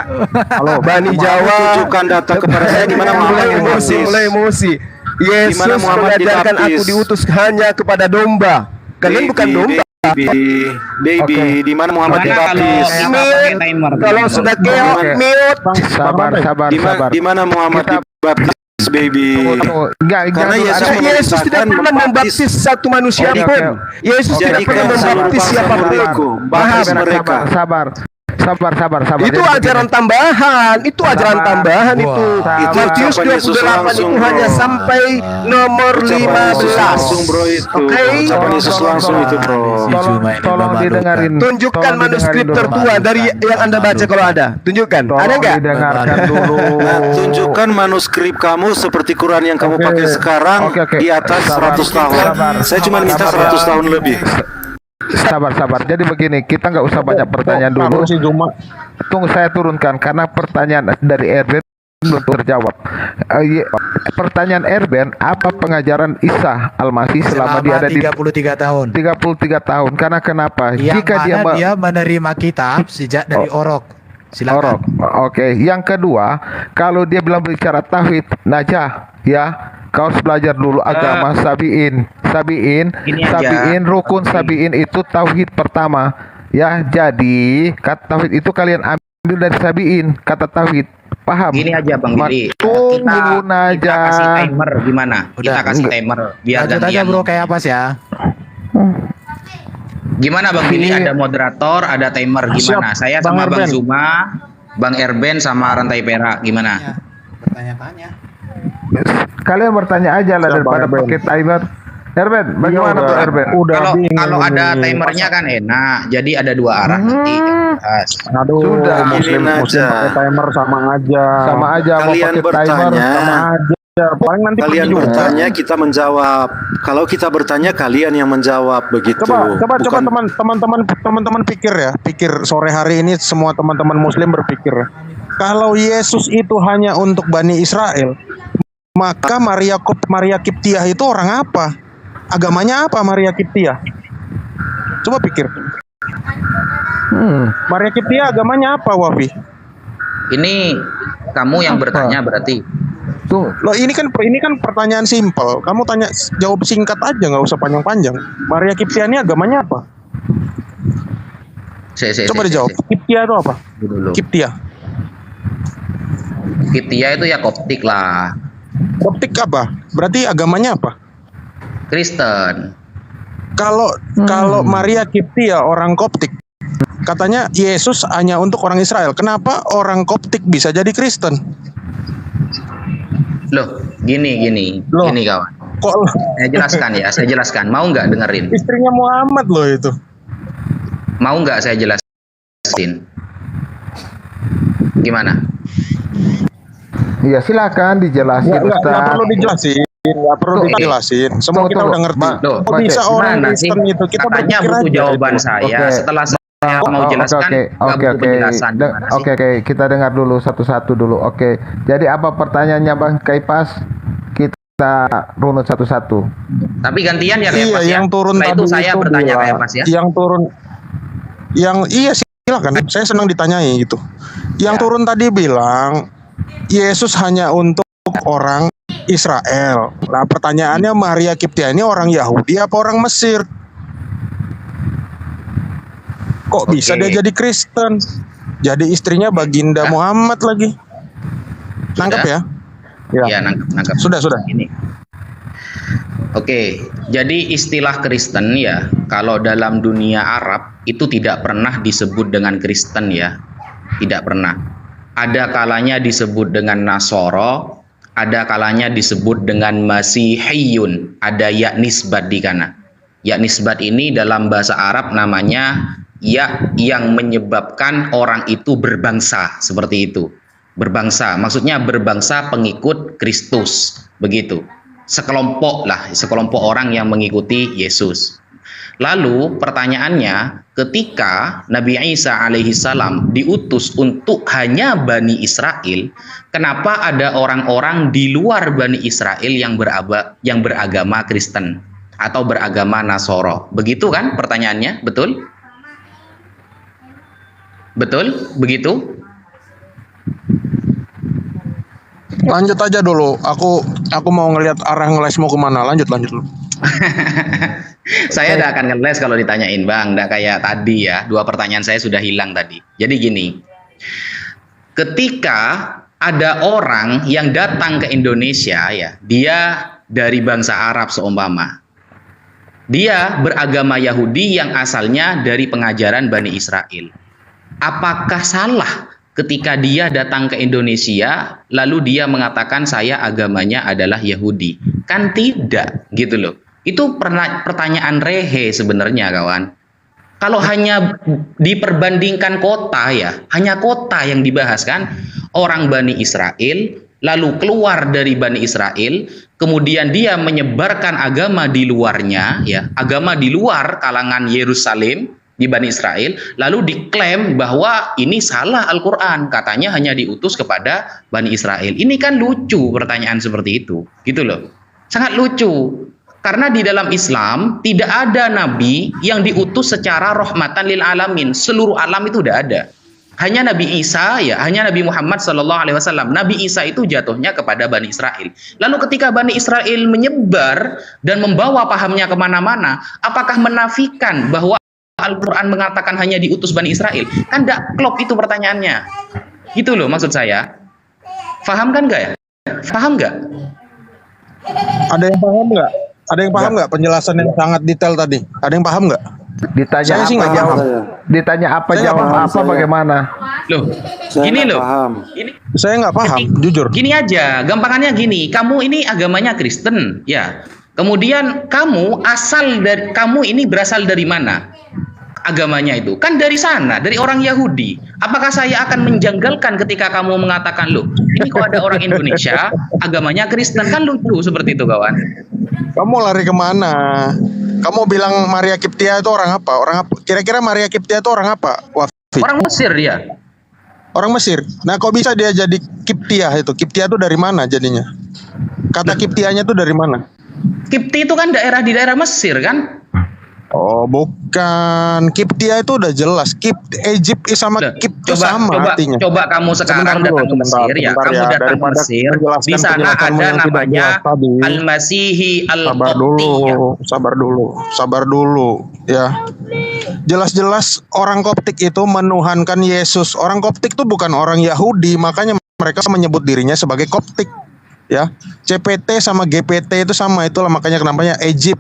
Speaker 4: Bani Jawa.
Speaker 3: Tunjukkan data kepada saya di mana Muhammad dibaptis.
Speaker 4: mulai emosi. Yesus
Speaker 3: Di mana Muhammad
Speaker 4: mengajarkan aku
Speaker 3: dibaptis?
Speaker 4: diutus hanya kepada domba. Kalian bukan domba.
Speaker 3: Baby, di mana Muhammad
Speaker 8: Mana kalau
Speaker 3: dibaptis?
Speaker 8: yang pakai timer?
Speaker 4: Kalau sudah keok, mute.
Speaker 6: Sabar.
Speaker 3: Di mana Muhammad dibaptis, baby?
Speaker 6: Enggak,
Speaker 3: Karena Yesus
Speaker 4: Yesus tidak pernah membaptis satu manusia
Speaker 6: Oke,
Speaker 4: pun.
Speaker 6: oke.
Speaker 4: Yesus tidak pernah
Speaker 3: Jadikan seluruh
Speaker 4: membaptis
Speaker 3: bangsa
Speaker 4: siapapun.
Speaker 3: muridku. Baptis mereka.
Speaker 6: Sabar.
Speaker 4: Itu
Speaker 6: Jadi
Speaker 4: ajaran
Speaker 6: begini.
Speaker 4: tambahan, itu ajaran tambahan
Speaker 1: Wah.
Speaker 4: itu.
Speaker 3: Itu
Speaker 4: Matius
Speaker 3: ucapan Yesus
Speaker 4: 28
Speaker 3: langsung,
Speaker 4: itu hanya
Speaker 3: bro.
Speaker 4: sampai nomor
Speaker 3: Ucapan Yesus
Speaker 4: 15.
Speaker 3: langsung, bro, itu.
Speaker 4: Oke.
Speaker 3: Ucapan Yesus langsung itu, bro.
Speaker 6: Tolong didengarin.
Speaker 4: Tunjukkan
Speaker 6: Tolong
Speaker 4: manuskrip
Speaker 6: didengarin dulu.
Speaker 4: tertua dari yang Anda baca kalau ada. Tunjukkan. Ada
Speaker 6: Tolong
Speaker 4: enggak?
Speaker 6: didengarkan dulu.
Speaker 3: Nah, tunjukkan manuskrip kamu seperti Quran yang kamu
Speaker 6: Oke.
Speaker 3: pakai sekarang
Speaker 6: Oke.
Speaker 3: di atas
Speaker 6: Sabar.
Speaker 3: 100 tahun.
Speaker 6: Sabar.
Speaker 3: Saya cuma minta
Speaker 6: Sabar,
Speaker 3: 100
Speaker 6: ya.
Speaker 3: tahun lebih.
Speaker 6: Sabar. Jadi begini, kita nggak usah banyak pertanyaan dulu.
Speaker 7: Si Juma.
Speaker 6: Tunggu saya turunkan karena pertanyaan dari Erben belum terjawab. Pertanyaan Erben, apa pengajaran Isa Al-Masih selama dia ada di
Speaker 1: 33 tahun.
Speaker 6: 33 tahun? Karena kenapa?
Speaker 1: Yang
Speaker 6: Jika dia
Speaker 1: mana dia menerima kitab sejak dari Orok. Silakan.
Speaker 6: Orok. Oke. Yang kedua, kalau dia bilang bicara tauhid, Najah, ya, kau harus belajar dulu agama Sabiin.
Speaker 8: Gini aja.
Speaker 6: Rukun Sabiin itu tauhid pertama. Ya, jadi kata tauhid itu kalian ambil dari Sabiin, kata tauhid. Paham.
Speaker 8: Gini aja Bang Billy,
Speaker 6: Tunggu dulu
Speaker 8: kita
Speaker 6: aja.
Speaker 8: kasih timer gimana?
Speaker 1: Udah,
Speaker 8: Kita kasih timer biar
Speaker 1: Lanjut aja
Speaker 8: gantian.
Speaker 1: bro, kayak apa sih ya?
Speaker 8: Gimana Bang Billy?
Speaker 6: Ini-
Speaker 8: Ada moderator, ada timer gimana?
Speaker 7: Siap,
Speaker 8: Saya
Speaker 7: Bang
Speaker 8: sama Bang
Speaker 7: Erben.
Speaker 8: Zuma, Bang Erben sama Rantai Perak gimana?
Speaker 1: Bertanya-tanya.
Speaker 6: Kalian bertanya aja lah
Speaker 7: Siapa,
Speaker 6: daripada
Speaker 7: Erben?
Speaker 6: pakai timer. Erben, bagaimana
Speaker 7: Iya,
Speaker 6: tuh Erben?
Speaker 7: Udah
Speaker 8: Kalau
Speaker 7: bingung
Speaker 8: kalau ada
Speaker 7: ini.
Speaker 8: timernya kan enak. Jadi ada dua arah nanti.
Speaker 7: Aduh,
Speaker 6: Sudah.
Speaker 7: muslim
Speaker 3: Giniin
Speaker 7: muslim
Speaker 3: aja.
Speaker 7: pakai timer sama aja.
Speaker 6: Sama aja mau
Speaker 3: Kalian
Speaker 6: pakai timer.
Speaker 3: bertanya,
Speaker 7: Sama aja. Paling nanti
Speaker 3: kalian
Speaker 7: pergi juga.
Speaker 3: bertanya, kita menjawab. Kalau kita bertanya, kalian yang menjawab begitu.
Speaker 7: Coba
Speaker 3: Bukan-
Speaker 7: teman-teman pikir ya, pikir sore hari ini semua teman-teman muslim berpikir. Kalau Yesus itu hanya untuk Bani Israel, maka Maria Kiptiah itu orang apa? Agamanya apa Maria Kiptiah? Coba pikir. Maria Kiptiah agamanya apa, Wafi?
Speaker 8: Ini kamu yang bertanya berarti.
Speaker 6: Tuh,
Speaker 7: Loh ini kan pertanyaan simpel. Kamu tanya jawab singkat aja, nggak usah panjang-panjang. Maria Kiptiah ini agamanya apa? Coba dijawab. Kiptiah itu apa?
Speaker 8: Dulu.
Speaker 7: Kiptiah.
Speaker 8: Kiptia itu ya Koptik lah.
Speaker 7: Koptik apa? Berarti agamanya apa?
Speaker 8: Kristen.
Speaker 7: Kalau Maria Kiptiah orang Koptik, katanya Yesus hanya untuk orang Israel. Kenapa orang Koptik bisa jadi Kristen?
Speaker 8: Loh, gini
Speaker 7: Loh.
Speaker 8: kawan.
Speaker 7: Kok
Speaker 8: Saya jelaskan. Mau nggak dengerin?
Speaker 7: istrinya Muhammad loh itu?
Speaker 8: Mau nggak saya jelasin? Gimana?
Speaker 6: iya silakan dijelasin
Speaker 7: Nggak
Speaker 6: Ustaz.
Speaker 7: perlu dijelasin. Nggak perlu
Speaker 8: Tuh,
Speaker 7: dijelasin. Semua kita
Speaker 6: tunggu.
Speaker 7: udah ngerti.
Speaker 8: Loh,
Speaker 7: Kok bisa orang
Speaker 8: gimana sih?
Speaker 7: Kristen itu? Kita
Speaker 8: Katanya
Speaker 7: berpikir
Speaker 8: butuh
Speaker 7: aja
Speaker 8: jawaban
Speaker 7: itu.
Speaker 8: saya.
Speaker 6: Oke.
Speaker 8: Setelah saya mau jelaskan, nggak butuh penjelasan. Gimana sih?
Speaker 6: Oke, kita dengar dulu satu-satu dulu. Oke. Jadi apa pertanyaannya Bang Kaipas? Kita runut satu-satu.
Speaker 8: Tapi gantian ya
Speaker 7: Iya,
Speaker 8: Kaipas ya.
Speaker 7: yang turun
Speaker 8: Setelah
Speaker 7: tadi
Speaker 8: itu saya bertanya
Speaker 7: bilang,
Speaker 8: Kaipas ya.
Speaker 7: Yang turun, iya silakan. Saya senang ditanyai gitu. Yang
Speaker 8: Ya.
Speaker 7: turun tadi bilang Yesus hanya untuk orang Israel. Nah pertanyaannya Maria Kiptiah ini orang Yahudi apa orang Mesir? Kok bisa
Speaker 8: Oke.
Speaker 7: dia jadi Kristen? Jadi istrinya Baginda Muhammad lagi. Nangkep ya?
Speaker 8: Ya, nangkap.
Speaker 7: Sudah.
Speaker 8: Ini. Oke, jadi istilah Kristen ya, kalau dalam dunia Arab itu tidak pernah disebut dengan Kristen ya. Tidak pernah. Ada kalanya disebut dengan Nasoro, ada kalanya disebut dengan Masihiyun, ada ya nisbat di kana. Ya nisbat ini dalam bahasa Arab namanya ya yang menyebabkan orang itu berbangsa, seperti itu. Berbangsa, maksudnya berbangsa pengikut Kristus, begitu. Sekelompok orang yang mengikuti Yesus. Lalu pertanyaannya, ketika Nabi Isa alaihissalam diutus untuk hanya Bani Israel, kenapa ada orang-orang di luar Bani Israel yang beragama Kristen atau beragama Nasoro? Begitu kan pertanyaannya, betul? Betul? Begitu?
Speaker 7: Lanjut aja dulu. Aku mau ngelihat arah ngeles mau kemana. Lanjut dulu.
Speaker 8: Saya tidak akan ngeles kalau ditanyain Bang, tidak kayak tadi ya. Dua pertanyaan saya sudah hilang tadi. Jadi gini, ketika ada orang yang datang ke Indonesia ya, dia dari bangsa Arab seumpama, dia beragama Yahudi yang asalnya dari pengajaran Bani Israel. Apakah salah ketika dia datang ke Indonesia lalu dia mengatakan saya agamanya adalah Yahudi? Kan tidak, gitu loh. Itu pertanyaan rehe sebenarnya kawan. Kalau hanya diperbandingkan kota ya, hanya kota yang dibahas kan, orang Bani Israel lalu keluar dari Bani Israel, kemudian dia menyebarkan agama di luarnya ya, agama di luar kalangan Yerusalem di Bani Israel, lalu diklaim bahwa ini salah Al-Quran, katanya hanya diutus kepada Bani Israel. Ini kan lucu pertanyaan seperti itu, gitu loh. Sangat lucu. Karena di dalam Islam tidak ada nabi yang diutus secara rahmatan lil alamin, seluruh alam itu tidak ada. Hanya Nabi Isa ya, hanya Nabi Muhammad SAW. Nabi Isa itu jatuhnya kepada Bani Israel. Lalu ketika Bani Israel menyebar dan membawa pahamnya kemana-mana, apakah menafikan bahwa Al-Quran mengatakan hanya diutus Bani Israel? Kan tidak klop itu pertanyaannya. Gitu loh maksud saya. Paham kan nggak ya? Paham nggak?
Speaker 7: Ada yang paham nggak? Ada yang paham nggak penjelasan yang sangat detail tadi? Ada yang paham nggak?
Speaker 6: Ditanya
Speaker 7: Saya sih
Speaker 6: apa
Speaker 7: nggak
Speaker 6: jawab?
Speaker 7: paham.
Speaker 6: Ditanya apa
Speaker 7: Saya nggak
Speaker 6: jawab
Speaker 7: paham,
Speaker 6: apa bagaimana?
Speaker 8: Loh,
Speaker 3: Saya
Speaker 8: gini
Speaker 3: nggak
Speaker 8: loh.
Speaker 3: paham.
Speaker 8: Ini
Speaker 7: Saya nggak paham, jujur.
Speaker 8: Gini aja, gampangannya gini. Kamu ini agamanya Kristen, ya. Kemudian kamu ini berasal dari mana? Agamanya itu kan dari sana, dari orang Yahudi. Apakah saya akan menjanggalkan ketika kamu mengatakan, loh, ini kok ada orang Indonesia agamanya Kristen? Kan lucu seperti itu, kawan.
Speaker 7: Kamu lari kemana? Kamu bilang Maria Kiptia itu orang apa? Orang apa? Kira-kira Maria Kiptia itu orang apa? Wafi.
Speaker 8: Orang Mesir dia.
Speaker 7: Orang Mesir. Nah, kok bisa dia jadi Kiptia itu? Kiptia itu dari mana jadinya? Kata Kiptianya itu dari mana?
Speaker 8: Kipti itu kan daerah di daerah Mesir kan?
Speaker 7: Oh, bukan. Kiptia itu udah jelas. Egypt sama
Speaker 8: Loh,
Speaker 7: Kiptia sama artinya.
Speaker 8: Coba kamu sekarang datang ke Mesir ya. Kamu datang ke
Speaker 7: Daripada
Speaker 8: Mesir,
Speaker 7: menjelaskan
Speaker 8: di sana
Speaker 7: penjelasanmu
Speaker 8: ada
Speaker 7: yang tidak
Speaker 8: namanya
Speaker 7: jelas tadi.
Speaker 8: Al-Masihi
Speaker 7: Sabar
Speaker 8: Al-Qibti.
Speaker 7: dulu, sabar dulu, ya. Jelas-jelas orang Koptik itu menuhankan Yesus. Orang Koptik itu bukan orang Yahudi, makanya mereka menyebut dirinya sebagai Koptik, ya. CPT sama GPT itu sama, itulah makanya namanya Egypt.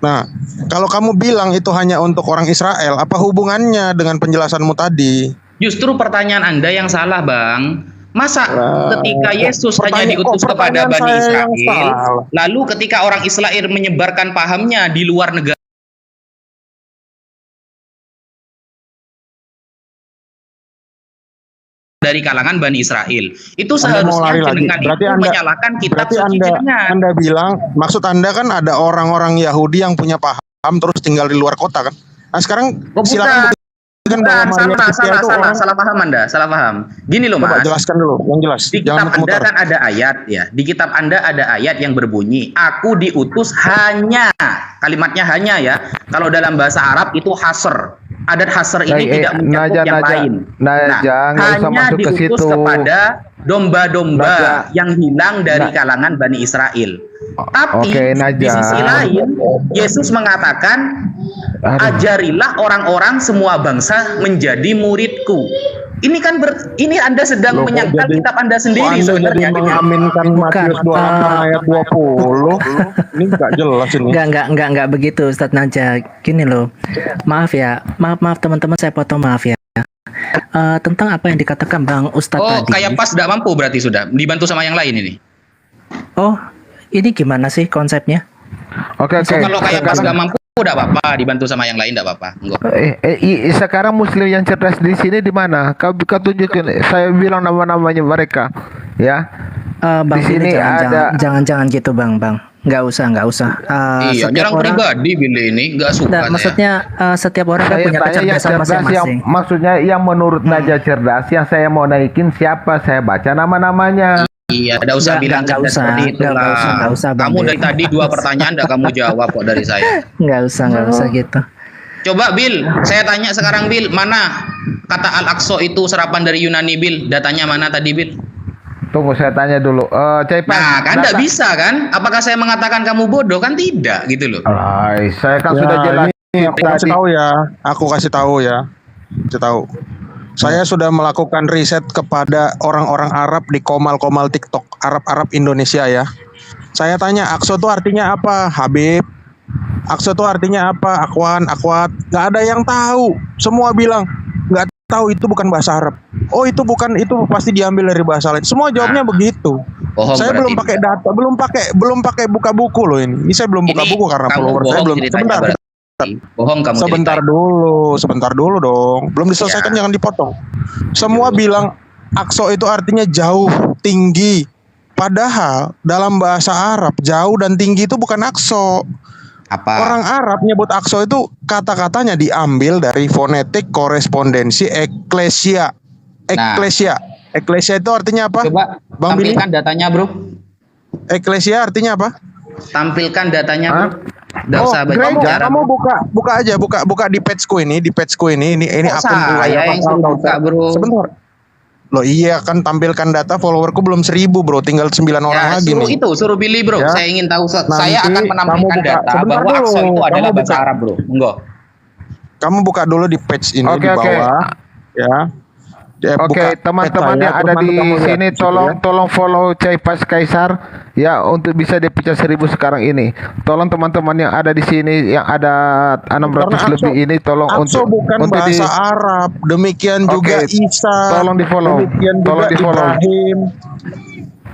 Speaker 7: Nah, kalau kamu bilang itu hanya untuk orang Israel, apa hubungannya dengan penjelasanmu tadi?
Speaker 8: Justru pertanyaan Anda yang salah, Bang. Masa ketika Yesus hanya diutus kepada
Speaker 7: pertanyaan
Speaker 8: Bani
Speaker 7: saya yang
Speaker 8: Israel,
Speaker 7: salah.
Speaker 8: lalu ketika orang Israel menyebarkan pahamnya di luar negara dari kalangan Bani Israel, itu
Speaker 7: Anda mau
Speaker 8: seharusnya
Speaker 7: lari lagi.
Speaker 8: jenengan
Speaker 7: Berarti
Speaker 8: itu
Speaker 7: Anda-
Speaker 8: menyalahkan kitab
Speaker 7: Berarti
Speaker 8: suci jenengan.
Speaker 7: Anda bilang, maksud Anda kan ada orang-orang Yahudi yang punya paham terus tinggal di luar kota kan? Nah, sekarang
Speaker 8: Oh,
Speaker 7: silakan buktikan bahwa Maria Kiptia itu orang.
Speaker 8: salah paham Anda, salah paham. Gini loh,
Speaker 7: Coba
Speaker 8: Mas.
Speaker 7: jelaskan dulu, yang jelas.
Speaker 8: Di kitab
Speaker 7: Jangan
Speaker 8: Anda
Speaker 7: muter.
Speaker 8: kan ada ayat ya. Di kitab Anda ada ayat yang berbunyi, aku diutus hanya. Kalimatnya hanya ya. Kalau dalam bahasa Arab itu hasr. Adat hasr ini tidak mencakup yang lain.
Speaker 6: nggak usah
Speaker 8: hanya
Speaker 6: masuk ke
Speaker 8: diutus
Speaker 6: situ.
Speaker 8: kepada domba-domba
Speaker 6: Naja.
Speaker 8: yang hilang dari kalangan Bani Israel. Tapi
Speaker 6: Oke,
Speaker 8: di
Speaker 6: Naja.
Speaker 8: sisi lain, Yesus mengatakan, ajarilah orang-orang semua bangsa menjadi muridku. Ini kan ini Anda sedang
Speaker 7: Loh, kok
Speaker 8: menyangkal
Speaker 7: jadi-
Speaker 8: kitab Anda sendiri
Speaker 7: Kok Anda
Speaker 8: sebenarnya.
Speaker 7: jadi
Speaker 8: gitu.
Speaker 7: mengaminkan Matius 26 ayat 20? Ini nggak jelas ini.
Speaker 9: Enggak begitu Ustadz Naja. Gini loh. Maaf ya. Maaf teman-teman, saya potong, maaf ya. Tentang apa yang dikatakan Bang Ustadz
Speaker 8: Oh,
Speaker 9: tadi.
Speaker 8: kayak pas tidak mampu berarti sudah dibantu sama yang lain ini.
Speaker 9: Oh, ini gimana sih konsepnya?
Speaker 6: Oke.
Speaker 8: Kalau kayak pas
Speaker 6: Sekarang-
Speaker 8: tidak mampu tidak apa-apa, dibantu sama yang lain tidak apa-apa. Enggak.
Speaker 6: Sekarang Muslim yang cerdas di sini di mana? Kau tunjukin. Saya bilang nama-namanya mereka, ya.
Speaker 9: Bang,
Speaker 6: Di sini
Speaker 9: ini
Speaker 6: ada-
Speaker 9: jangan gitu Bang. Nggak usah.
Speaker 8: Iya,
Speaker 9: Setiap
Speaker 8: nyerang
Speaker 9: orang-
Speaker 8: pribadi Billy ini enggak suka
Speaker 9: Nggak,
Speaker 8: saya.
Speaker 9: maksudnya setiap orang kan
Speaker 6: Saya
Speaker 9: punya
Speaker 6: tanya yang
Speaker 9: kecerdasan
Speaker 6: cerdas, yang
Speaker 9: masing-masing.
Speaker 6: maksudnya yang menurut Naja cerdas, yang saya mau naikin siapa? Saya baca nama-namanya.
Speaker 8: Iya, tidak usah bilang
Speaker 9: Nggak
Speaker 8: cerdas
Speaker 9: usah.
Speaker 8: seperti itu
Speaker 9: Nggak
Speaker 8: lah.
Speaker 9: usah, Bang
Speaker 8: Kamu
Speaker 9: Bill.
Speaker 8: dari tadi 2 pertanyaan tidak kamu jawab kok dari saya.
Speaker 9: Nggak usah gitu.
Speaker 8: Coba Bill, saya tanya sekarang Bill, mana kata Al-Aqsa itu serapan dari Yunani Bill? Datanya mana tadi Bill?
Speaker 6: Tunggu saya tanya dulu. Caipan.
Speaker 8: Nah, kan tidak bisa kan? Apakah saya mengatakan kamu bodoh? Kan tidak gitu loh.
Speaker 6: Saya kan
Speaker 7: Ya,
Speaker 6: sudah jelas.
Speaker 7: ini aku kasih tahu ya. Aku kasih tahu ya. Kasih tahu. Saya sudah melakukan riset kepada orang-orang Arab di komal-komal TikTok, Arab-Arab Indonesia ya. Saya tanya, Aqsa itu artinya apa, Habib? Aqsa itu artinya apa, Akhwan, Akhwat? Nggak ada yang tahu. Semua bilang nggak tahu, itu bukan bahasa Arab. Oh, itu bukan, itu pasti diambil dari bahasa lain. Semua jawabnya begitu.
Speaker 8: Bohong
Speaker 7: Saya
Speaker 8: berarti.
Speaker 7: belum pakai data, belum pakai buka buku loh ini. Ini saya belum buka
Speaker 8: Ini
Speaker 7: buku karena
Speaker 8: kamu
Speaker 7: follower saya
Speaker 8: bohong
Speaker 7: belum.
Speaker 8: ceritanya
Speaker 7: Sebentar,
Speaker 8: berarti. Bohong kamu
Speaker 7: sebentar dulu dong. Belum diselesaikan,
Speaker 8: Ya.
Speaker 7: jangan dipotong. Semua bilang Aqsa itu artinya jauh, tinggi. Padahal dalam bahasa Arab jauh dan tinggi itu bukan Aqsa.
Speaker 8: Apa?
Speaker 7: Orang Arab nyebut Aqsa itu kata-katanya diambil dari fonetik korespondensi eklesia. Eklesia itu artinya apa?
Speaker 8: Coba
Speaker 7: Bang Billy?
Speaker 8: tampilkan datanya, Bro.
Speaker 7: Eklesia artinya apa?
Speaker 8: Tampilkan datanya, Bro. Nggak usah baca
Speaker 7: kamu,
Speaker 8: bicara.
Speaker 7: kamu buka aja, buka di pageku ini, ini
Speaker 8: Kok
Speaker 7: akun gua
Speaker 8: saya yang suruh buka, Bro?
Speaker 7: Sebentar. Loh iya kan, tampilkan data followerku belum 1000 bro, tinggal 9 orang lagi
Speaker 8: suruh
Speaker 7: nih.
Speaker 8: suruh Billy, Bro.
Speaker 7: Ya.
Speaker 8: Saya ingin tahu. Saya
Speaker 7: Nanti
Speaker 8: akan menampilkan
Speaker 7: kamu buka.
Speaker 8: data
Speaker 7: Sebentar
Speaker 8: bahwa
Speaker 7: dulu.
Speaker 8: Aqsa itu adalah
Speaker 7: Kamu
Speaker 8: bahasa
Speaker 7: buka.
Speaker 8: Arab, Bro. Enggak.
Speaker 7: Kamu buka dulu di page ini
Speaker 6: Oke,
Speaker 7: di
Speaker 6: oke.
Speaker 7: bawah, ya.
Speaker 6: Oke, teman-teman yang ada di sini tolong follow Caipas Kaisar ya untuk bisa dipecah 1000 sekarang ini. Tolong teman-teman yang ada di sini yang ada 600 lebih ini tolong
Speaker 7: Akso bukan bahasa Arab. Demikian juga Isa.
Speaker 6: Tolong di-follow.
Speaker 7: Demikian
Speaker 6: Tolong
Speaker 7: juga
Speaker 6: di-follow.
Speaker 7: Ibrahim.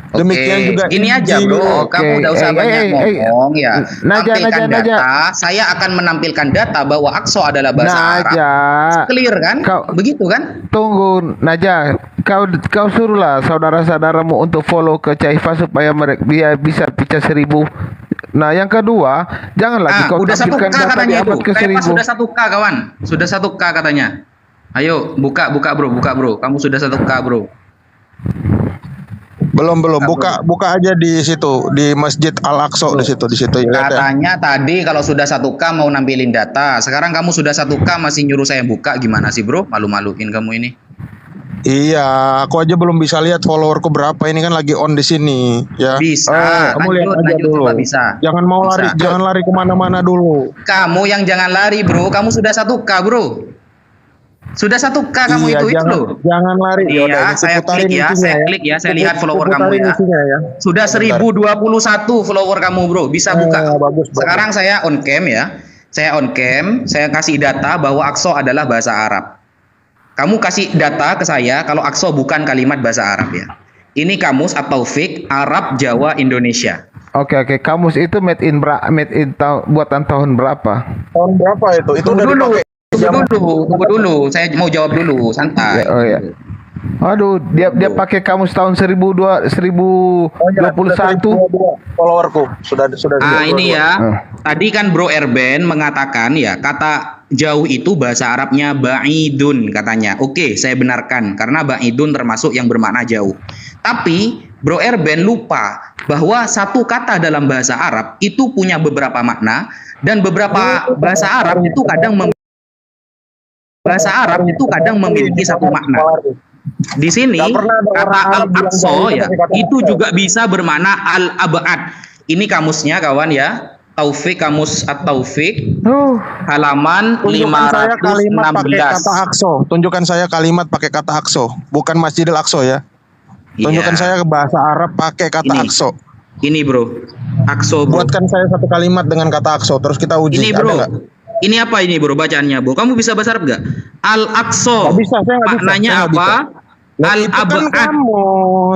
Speaker 7: Demikian juga
Speaker 8: gini aja
Speaker 7: Injil.
Speaker 8: bro, kamu udah usah banyak ngomong ya.
Speaker 6: Naja.
Speaker 8: Data, saya akan menampilkan data bahwa Aqsa adalah bahasa Arab. Clear kan? Begitu kan?
Speaker 6: Tunggu, Naja, kau suruhlah saudara-saudaramu untuk follow ke Caifa supaya mereka bisa pecah 1000. Nah, yang kedua, jangan lagi kau
Speaker 8: udah 1K
Speaker 6: tampilkan data di
Speaker 8: katanya itu.
Speaker 6: abad ke
Speaker 8: Caifa
Speaker 6: 1000.
Speaker 8: sudah 1K kawan, sudah 1K katanya. Ayo buka bro, kamu sudah 1K bro.
Speaker 7: Belum buka aja di situ di Masjid Al-Aqsa di situ ya.
Speaker 8: Katanya tadi kalau sudah 1K mau nampilin data. Sekarang kamu sudah 1K masih nyuruh saya buka, gimana sih bro? Malu-maluin kamu ini.
Speaker 7: Iya, aku aja belum bisa lihat followerku berapa, ini kan lagi on di sini ya.
Speaker 8: Bisa.
Speaker 7: Kamu lihat aja dulu.
Speaker 8: Coba, bisa.
Speaker 7: Jangan mau lari, jangan lari kemana-mana dulu.
Speaker 8: Kamu yang jangan lari bro, kamu sudah 1K bro. Sudah 1K kamu itu loh.
Speaker 7: Jangan lari.
Speaker 8: Iya, saya klik ya, saya lihat follower kamu ya. Sudah 1021 follower kamu bro, bisa buka. Sekarang saya on cam ya. Saya on cam, saya kasih data bahwa Aqsa adalah bahasa Arab. Kamu kasih data ke saya kalau Aqsa bukan kalimat bahasa Arab ya. Ini kamus atau fake Arab Jawa Indonesia.
Speaker 6: Oke, kamus itu made in buatan tahun berapa?
Speaker 7: Tahun berapa itu? Itu udah dipakai.
Speaker 8: Tunggu dulu, saya mau jawab dulu, santai.
Speaker 6: Ya. Aduh, dia pakai kamus tahun 2021.
Speaker 7: Followerku sudah.
Speaker 8: Ini ya. Tadi kan Bro Erben mengatakan ya, kata jauh itu bahasa Arabnya ba'idun katanya. Oke, saya benarkan karena ba'idun termasuk yang bermakna jauh. Tapi Bro Erben lupa bahwa satu kata dalam bahasa Arab itu punya beberapa makna dan beberapa bahasa Arab itu kadang memiliki satu makna. Di sini kata al-aqsa ya itu juga bisa bermakna al-abad. Ini kamusnya kawan ya. Taufik, kamus at-Taufik halaman 516.
Speaker 7: Tunjukkan saya kalimat pakai kata Aqsa, bukan Masjidil Aqsa ya. Tunjukkan saya bahasa Arab pakai kata Aqsa.
Speaker 8: Ini bro, Aqsa bro.
Speaker 7: Buatkan saya satu kalimat dengan kata Aqsa, terus kita uji.
Speaker 8: Ini bro. Ini apa ini bro bacaannya bro? Kamu bisa bahasa Arab gak? Al-Aqsa. Maknanya apa? Al-abad.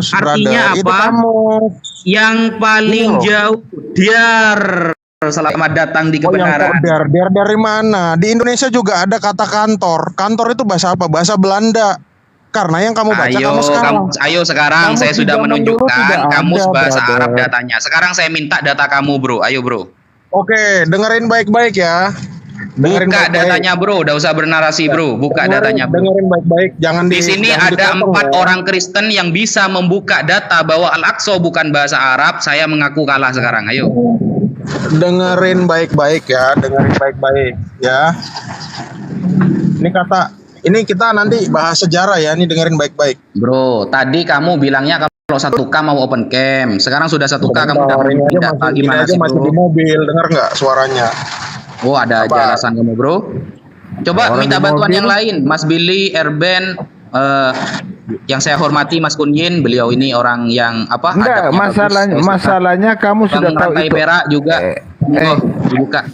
Speaker 8: Artinya apa? Yang paling jauh. Diar. Selamat datang di kebenaran.
Speaker 7: Dar dari mana? Di Indonesia juga ada kata kantor. Kantor itu bahasa apa? Bahasa Belanda. Karena yang kamu baca
Speaker 8: sekarang saya sudah menunjukkan kamus bahasa Arab datanya. Sekarang saya minta data kamu bro. Ayo bro.
Speaker 7: Oke, dengerin baik-baik ya.
Speaker 8: Buka datanya bro, udah usah bernarasi bro. Buka datanya bro.
Speaker 7: Dengerin baik-baik, jangan
Speaker 8: di sini ada 4 orang Kristen yang bisa membuka data bahwa Al-Aqsa bukan bahasa Arab. Saya mengaku kalah sekarang. Ayo.
Speaker 7: Dengerin baik-baik ya, Ini kita nanti bahas sejarah ya. Ini dengerin baik-baik.
Speaker 8: Bro, tadi kamu bilangnya kalau 1K mau open cam. Sekarang sudah 1K kamu udah data gimana sih bro?
Speaker 7: Masih di mobil, dengar nggak suaranya?
Speaker 8: Oh, ada aja alasan kamu bro. Coba minta bantuan yang lain, Mas Billy, Erben, yang saya hormati Mas Kunyin, beliau ini orang yang apa?
Speaker 6: Enggak, masalahnya kamu sudah tahu itu.
Speaker 8: Perak juga. Dibuka.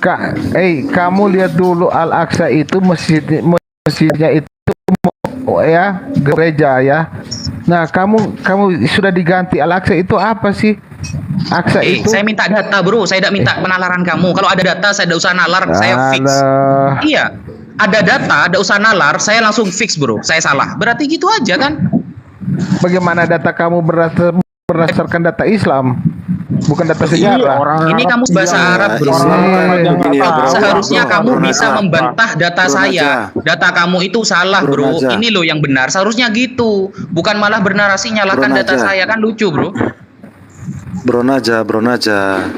Speaker 6: Kamu lihat dulu Al-Aqsa itu masjidnya itu ya gereja ya. Nah, kamu sudah diganti. Al-Aqsa itu apa sih? Aqsa itu.
Speaker 8: Saya minta data bro, saya tidak minta penalaran kamu. Kalau ada data saya tidak usah nalar, saya fix. Iya, ada data, tidak usah nalar, saya langsung fix bro. Saya salah, berarti gitu aja kan?
Speaker 6: Bagaimana data kamu berdasarkan data Islam? Bukan data sejarah.
Speaker 8: Ini kamu bahasa Arab bro. Seharusnya kamu bisa membantah data saya. Data kamu itu salah bro. Ini loh yang benar. Seharusnya gitu. Bukan malah bernarasi nyalakan data saya, kan lucu bro.
Speaker 3: Bro Naja.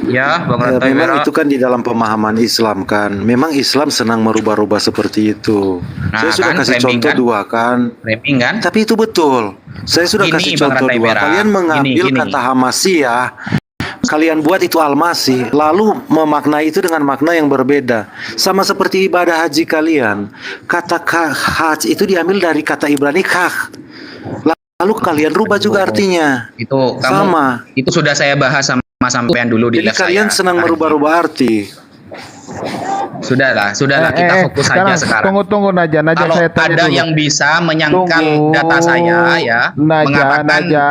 Speaker 8: Ya, Bang Rantai
Speaker 3: memang itu kan di dalam pemahaman Islam kan. Memang Islam senang merubah-rubah seperti itu. Saya sudah kasih contoh dua kan. Tapi itu betul. Saya sudah kasih contoh dua. Kalian mengambil kata Hamasiyah, kalian buat itu Al-Masih, lalu memaknai itu dengan makna yang berbeda. Sama seperti ibadah haji kalian. Kata haj itu diambil dari kata Ibrani kah. Lalu kalian rubah juga artinya.
Speaker 8: Itu kamu
Speaker 3: Sama.
Speaker 8: itu sudah saya bahas sama sampean dulu di
Speaker 3: Jadi
Speaker 8: live
Speaker 3: kalian
Speaker 8: saya.
Speaker 3: senang merubah-rubah arti.
Speaker 8: Sudahlah, kita fokus saja sekarang.
Speaker 6: Tunggu Naja
Speaker 8: Kalau
Speaker 6: saya tanya
Speaker 8: ada
Speaker 6: dulu.
Speaker 8: yang bisa menyangkal
Speaker 6: Tunggu,
Speaker 8: data saya ya, mengatakan
Speaker 6: Naja.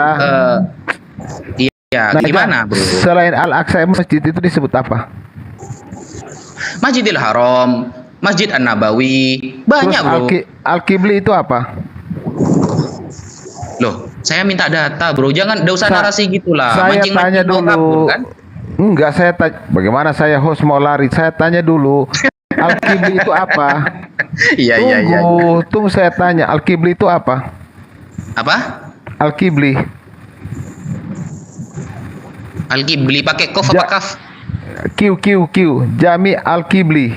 Speaker 8: iya,
Speaker 6: Naja,
Speaker 8: gimana, Bro?
Speaker 6: Selain Al-Aqsa masjid itu disebut apa?
Speaker 8: Masjidil Haram, Masjid An-Nabawi, banyak,
Speaker 6: Terus
Speaker 8: Bro.
Speaker 6: Al-Qibli itu apa?
Speaker 8: Loh, saya minta data, Bro. Jangan, enggak usah narasi gitulah.
Speaker 6: Saya
Speaker 8: Mancing-mancing
Speaker 6: tanya
Speaker 8: mau kabur,
Speaker 6: dulu.
Speaker 8: kan?
Speaker 6: Enggak, saya tanya. Bagaimana saya host mau lari? Saya tanya dulu. Al-Qibli itu apa?
Speaker 8: Iya.
Speaker 6: Tunggu saya tanya. Al-Qibli itu apa?
Speaker 8: Apa?
Speaker 6: Al-Qibli.
Speaker 8: Al-Qibli pakai kof
Speaker 6: Ja-
Speaker 8: apa kaf?
Speaker 6: Q. Jami Al-Qibli.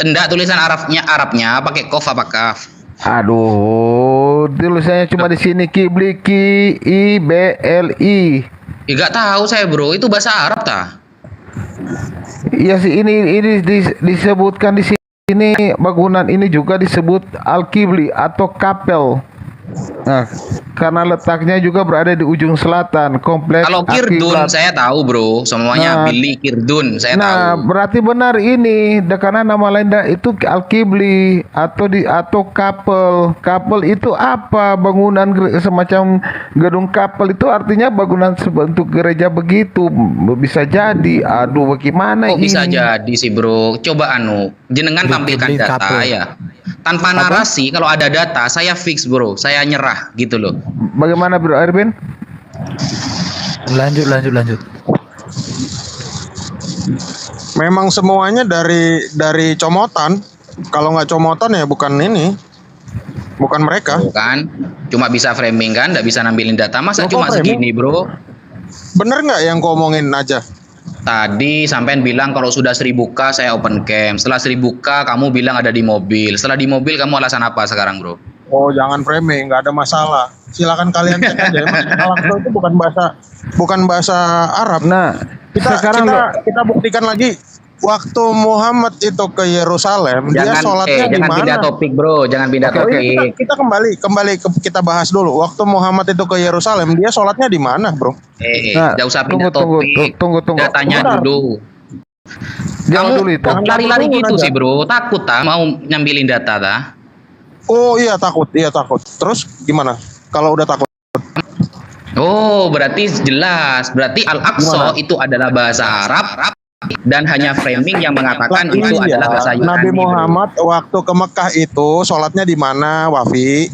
Speaker 8: Enggak, tulisan Arabnya pakai kof apa kaf?
Speaker 6: Aduh, tulisannya cuma di sini Qibli Qibli.
Speaker 8: Enggak tahu saya, Bro. Itu bahasa Arab tah?
Speaker 6: Iya sih, ini disebutkan di sini bangunan ini juga disebut Al-Qibli atau kapel. Nah, karena letaknya juga berada di ujung selatan kompleks
Speaker 8: Kalau Kirdun
Speaker 6: Al-Qiblat.
Speaker 8: saya tahu, Bro. Semuanya
Speaker 6: Nah,
Speaker 8: Billy Kirdun saya
Speaker 6: Nah,
Speaker 8: tahu.
Speaker 6: berarti benar ini. Karena nama lain itu Al-Qibli atau kapel. Kapel itu apa? Bangunan semacam gedung kapel itu artinya bangunan sebentuk gereja begitu. Bisa jadi. Aduh, bagaimana
Speaker 8: Kok
Speaker 6: ini?
Speaker 8: bisa jadi sih, Bro? Coba jenengan tampilkan
Speaker 1: Beli
Speaker 8: data
Speaker 1: kapel.
Speaker 8: ya. Tanpa narasi, kalau ada data saya fix, Bro. Saya nyerah gitu loh.
Speaker 6: Bagaimana Bro Arvin?
Speaker 1: Lanjut.
Speaker 7: Memang semuanya dari comotan. Kalau nggak comotan ya bukan ini. Bukan mereka.
Speaker 8: Tuh kan? Cuma bisa framing kan, nggak bisa nampilin data. Masa
Speaker 7: Loh,
Speaker 8: cuma
Speaker 7: kok framing?
Speaker 8: segini, Bro?
Speaker 7: Bener nggak yang kau omongin aja?
Speaker 8: Tadi sampean bilang kalau sudah 1000K saya open cam. Setelah 1000K kamu bilang ada di mobil. Setelah di mobil kamu alasan apa sekarang, Bro?
Speaker 7: Oh, jangan framing, nggak ada masalah. Silakan kalian cek aja. Emang Al-Aqsa itu bukan bahasa Arab.
Speaker 6: Nah, sekarang
Speaker 7: kita buktikan lagi. Waktu Muhammad itu ke Yerusalem, dia
Speaker 8: Jangan
Speaker 7: sholatnya di
Speaker 8: jangan
Speaker 7: mana?
Speaker 8: pindah topik, Bro. Jangan pindah
Speaker 7: Oh, iya,
Speaker 8: topik.
Speaker 7: kita kembali kita bahas dulu. Waktu Muhammad itu ke Yerusalem, dia sholatnya di mana, Bro?
Speaker 6: Nah,
Speaker 8: Jangan usah pindah
Speaker 6: tunggu,
Speaker 8: topik.
Speaker 6: tunggu.
Speaker 8: Datanya
Speaker 7: Bentar.
Speaker 8: dulu.
Speaker 6: Jangan
Speaker 8: Kamu
Speaker 6: dulu itu.
Speaker 8: kok lari-lari
Speaker 7: Jangan
Speaker 8: gitu
Speaker 7: dulu,
Speaker 8: sih, Bro. Takut tak mau nyambilin data tak?
Speaker 7: Oh iya takut. Terus gimana? Kalau udah takut?
Speaker 8: Oh, berarti jelas. Berarti Al-Aqsa itu adalah bahasa Arab dan hanya framing yang mengatakan itu
Speaker 7: Iya,
Speaker 8: adalah bahasa Yunani.
Speaker 7: Nabi
Speaker 8: Bro.
Speaker 7: Muhammad waktu ke Mekah itu sholatnya di mana, Wafi?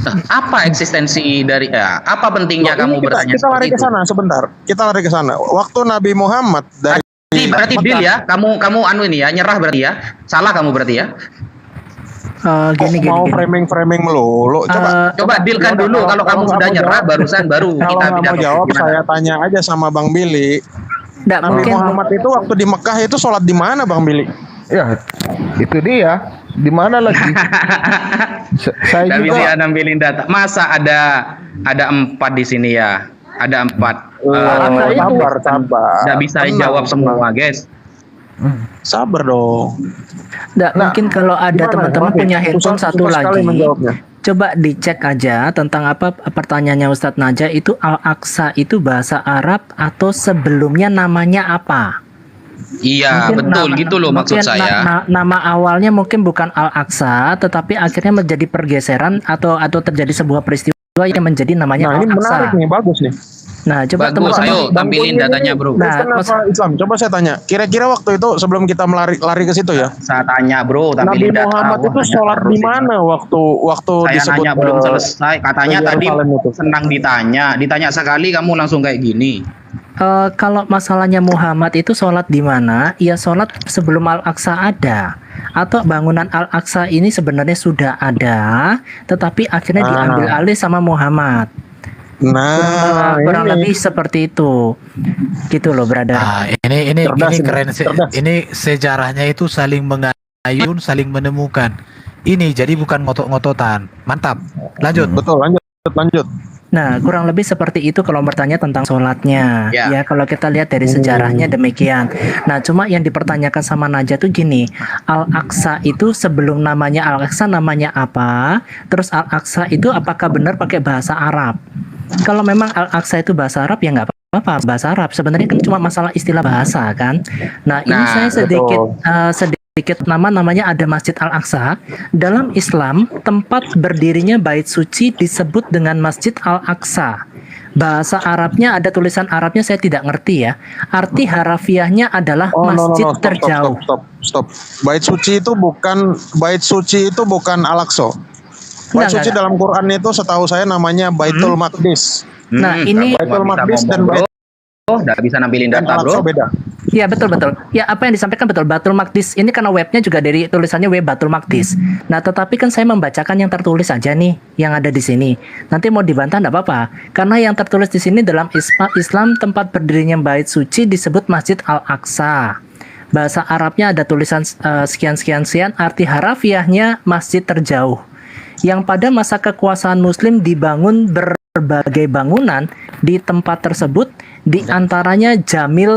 Speaker 8: Nah, apa eksistensi dari apa pentingnya
Speaker 7: Loh,
Speaker 8: kamu
Speaker 7: ini
Speaker 8: bertanya
Speaker 7: kita lari
Speaker 8: seperti
Speaker 7: ke
Speaker 8: itu?
Speaker 7: sana sebentar. Kita lari ke sana. Waktu Nabi Muhammad dari
Speaker 8: Berarti deal ya. Kamu anu ini ya, nyerah berarti ya. Salah kamu berarti ya.
Speaker 9: Gini.
Speaker 7: mau framing melulu.
Speaker 8: Coba dealkan dulu kalau kamu sudah nyerah barusan baru
Speaker 7: Kalau
Speaker 8: kita
Speaker 7: nggak
Speaker 8: pindah
Speaker 7: mau
Speaker 8: topik.
Speaker 7: jawab,
Speaker 8: Gimana?
Speaker 7: saya tanya aja sama Bang Billy.
Speaker 9: Nggak,
Speaker 7: Nabi
Speaker 9: mungkin
Speaker 7: Muhammad itu waktu di Mekah itu sholat di mana, Bang Billy?
Speaker 6: Ya, itu dia. Di mana lagi? Saya
Speaker 8: Nggak
Speaker 6: juga.
Speaker 8: bisa nampilin data. Masa ada 4 di sini ya? Ada 4.
Speaker 7: Sabar.
Speaker 8: Nggak bisa
Speaker 7: Tenang,
Speaker 8: jawab
Speaker 7: tenang.
Speaker 8: semua, guys.
Speaker 7: Sabar dong.
Speaker 9: nggak, mungkin kalau ada
Speaker 7: Gimana,
Speaker 9: teman-teman
Speaker 7: Wafi?
Speaker 9: punya handphone
Speaker 7: Susah
Speaker 9: satu
Speaker 7: sekali
Speaker 9: lagi,
Speaker 7: menjawabnya.
Speaker 9: coba dicek aja tentang apa pertanyaannya Ustadz Naja itu Al-Aqsa itu bahasa Arab atau sebelumnya namanya apa?
Speaker 8: Iya,
Speaker 9: Mungkin
Speaker 8: betul gitu loh maksud
Speaker 9: mungkin
Speaker 8: saya.
Speaker 9: nama awalnya mungkin bukan Al-Aqsa, tetapi akhirnya menjadi pergeseran atau terjadi sebuah peristiwa yang menjadi namanya
Speaker 7: Nah, ini
Speaker 9: Al-Aqsa.
Speaker 7: menarik nih, bagus nih.
Speaker 9: Nah, coba
Speaker 8: Bagus,
Speaker 9: teman-teman.
Speaker 8: ayo tampilin datanya, Bro.
Speaker 9: Nah,
Speaker 7: Kristen apa Islam? Coba saya tanya. Kira-kira waktu itu sebelum kita lari ke situ ya.
Speaker 8: Saya tanya, Bro,
Speaker 7: Nabi
Speaker 8: tampilin data.
Speaker 7: Muhammad
Speaker 8: Wah,
Speaker 7: itu
Speaker 8: nanya
Speaker 7: sholat
Speaker 8: terus
Speaker 7: di
Speaker 8: ini.
Speaker 7: mana waktu
Speaker 8: Saya
Speaker 7: disebut
Speaker 8: nanya belum selesai. Katanya
Speaker 7: ke
Speaker 8: tadi
Speaker 7: Yerusalem itu?
Speaker 8: senang ditanya sekali kamu langsung kayak gini.
Speaker 9: Kalau masalahnya Muhammad itu sholat di mana? Ya sholat sebelum Al-Aqsa ada. Atau bangunan Al-Aqsa ini sebenarnya sudah ada, tetapi akhirnya diambil alih sama Muhammad.
Speaker 7: Nah,
Speaker 9: Kurang
Speaker 7: ini.
Speaker 9: lebih seperti itu. Gitu loh, brother.
Speaker 1: Nah, ini
Speaker 7: Cerdas ini,
Speaker 1: keren sih.
Speaker 7: cerdas.
Speaker 1: Ini sejarahnya itu saling mengayun, saling menemukan. Ini jadi bukan ngotot-ngototan. Mantap. Lanjut.
Speaker 7: Betul, lanjut.
Speaker 9: Nah, kurang lebih seperti itu kalau bertanya tentang sholatnya.
Speaker 8: Ya.
Speaker 9: Ya, kalau kita lihat dari sejarahnya demikian. Nah, cuma yang dipertanyakan sama Najah tuh gini, Al-Aqsa itu sebelum namanya Al-Aqsa namanya apa? Terus Al-Aqsa itu apakah benar pakai bahasa Arab? Kalau memang Al-Aqsa itu bahasa Arab ya nggak apa-apa, bahasa Arab. Sebenarnya kan cuma masalah istilah bahasa kan. Nah, ini
Speaker 8: Nah,
Speaker 9: saya sedikit namanya ada Masjid Al-Aqsa. Dalam Islam, tempat berdirinya bait suci disebut dengan Masjid Al-Aqsa. Bahasa Arabnya ada tulisan Arabnya saya tidak ngerti ya. Arti harafiahnya adalah masjid terjauh.
Speaker 7: Stop. Bait suci itu bukan Al-Aqsa. Bait
Speaker 9: Enggak,
Speaker 7: suci
Speaker 9: enggak.
Speaker 7: dalam Quran itu setahu saya namanya Baitul Maqdis.
Speaker 9: Nah, ini
Speaker 7: Baitul Maqdis dan
Speaker 8: nggak bisa nampilin data,
Speaker 7: Al-Aqsa
Speaker 8: bro.
Speaker 7: beda.
Speaker 9: ya betul. Ya apa yang disampaikan betul. Batul Maqdis ini karena webnya juga dari tulisannya web Batul Maqdis. Nah, tetapi kan saya membacakan yang tertulis aja nih, yang ada di sini. Nanti mau dibantah enggak apa-apa. Karena yang tertulis di sini dalam Islam tempat berdirinya bait suci disebut Masjid Al-Aqsa. Bahasa Arabnya ada tulisan sekian, arti harafiahnya masjid terjauh. Yang pada masa kekuasaan Muslim dibangun berbagai bangunan di tempat tersebut, di antaranya Jami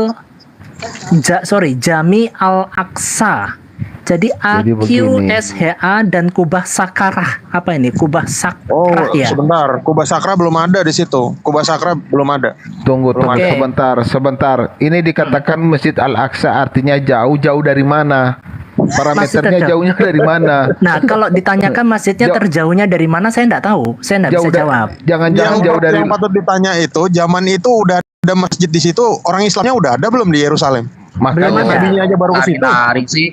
Speaker 9: Al-Aqsa. Jadi AQSHA dan Kubah Sakrah. Apa ini? Kubah Sakrah ya.
Speaker 7: Sebentar, Kubah Sakra belum ada di situ. Kubah Sakra belum ada.
Speaker 6: Tunggu
Speaker 9: Oke.
Speaker 6: sebentar. Ini dikatakan Masjid Al-Aqsa artinya jauh dari mana? Parameternya
Speaker 9: terjauh.
Speaker 6: jauhnya dari mana?
Speaker 9: Nah, kalau ditanyakan masjidnya terjauhnya dari mana, saya enggak tahu. Saya enggak bisa jawab.
Speaker 6: Jangan-jangan jauh dari
Speaker 7: Yang patut ditanya itu, zaman itu udah ada masjid di situ. Orang Islamnya udah ada belum di Yerusalem?
Speaker 9: Belum ada.
Speaker 7: Nabinya aja baru ke situ.
Speaker 8: Tarik sih.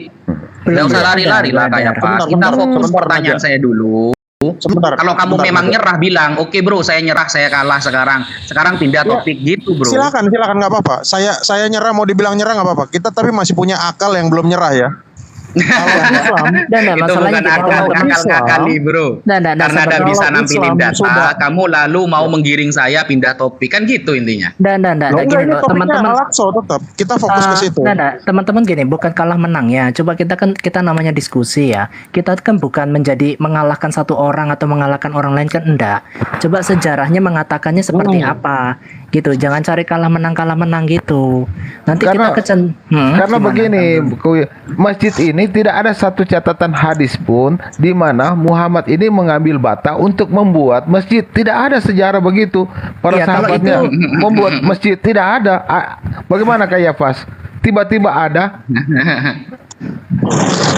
Speaker 8: Nggak usah
Speaker 9: ada,
Speaker 8: lari-lari lah
Speaker 9: belum
Speaker 8: kayak
Speaker 9: ada.
Speaker 8: Pas. Kita
Speaker 7: Sebentar,
Speaker 8: fokus
Speaker 7: sebentar
Speaker 8: pertanyaan
Speaker 7: aja.
Speaker 8: saya dulu.
Speaker 7: Sebentar.
Speaker 8: Kalau kamu
Speaker 7: sebentar,
Speaker 8: memang
Speaker 7: sebentar.
Speaker 8: nyerah bilang, oke bro, saya nyerah, saya kalah sekarang. Sekarang pindah topik gitu bro.
Speaker 7: Silakan nggak apa-apa. Saya nyerah, mau dibilang nyerah nggak apa-apa. Kita tapi masih punya akal yang belum nyerah ya. Kalau Islam,
Speaker 9: Dan
Speaker 8: Itu
Speaker 9: masalahnya
Speaker 8: bukan
Speaker 9: gini,
Speaker 8: akal
Speaker 9: teman-teman.
Speaker 8: ngakal-ngakali bro.
Speaker 9: Nah,
Speaker 8: Karena ada
Speaker 7: kalau
Speaker 8: bisa
Speaker 7: Islam
Speaker 8: nampilin data,
Speaker 7: sudah.
Speaker 8: kamu lalu mau menggiring saya pindah topik kan gitu intinya.
Speaker 9: Dan
Speaker 7: Loh,
Speaker 9: gini
Speaker 7: ini
Speaker 9: loh,
Speaker 7: topiknya
Speaker 9: teman-teman.
Speaker 7: Al-Aqsa tetap. Kita fokus ke situ.
Speaker 9: Teman-teman gini, bukan kalah menang ya. Coba kita namanya diskusi ya. Kita kan bukan menjadi mengalahkan satu orang atau mengalahkan orang lain kan enggak. Coba sejarahnya mengatakannya seperti apa gitu. Jangan cari kalah menang gitu. Nanti
Speaker 6: Karena-
Speaker 9: kita
Speaker 6: Karena
Speaker 9: gimana?
Speaker 6: begini, masjid ini tidak ada satu catatan hadis pun di mana Muhammad ini mengambil bata untuk membuat masjid. Tidak ada sejarah begitu. Para
Speaker 9: Iya, kalau
Speaker 6: sahabatnya
Speaker 9: itu-
Speaker 6: membuat masjid tidak ada. Bagaimana kayak Fas? Tiba-tiba ada.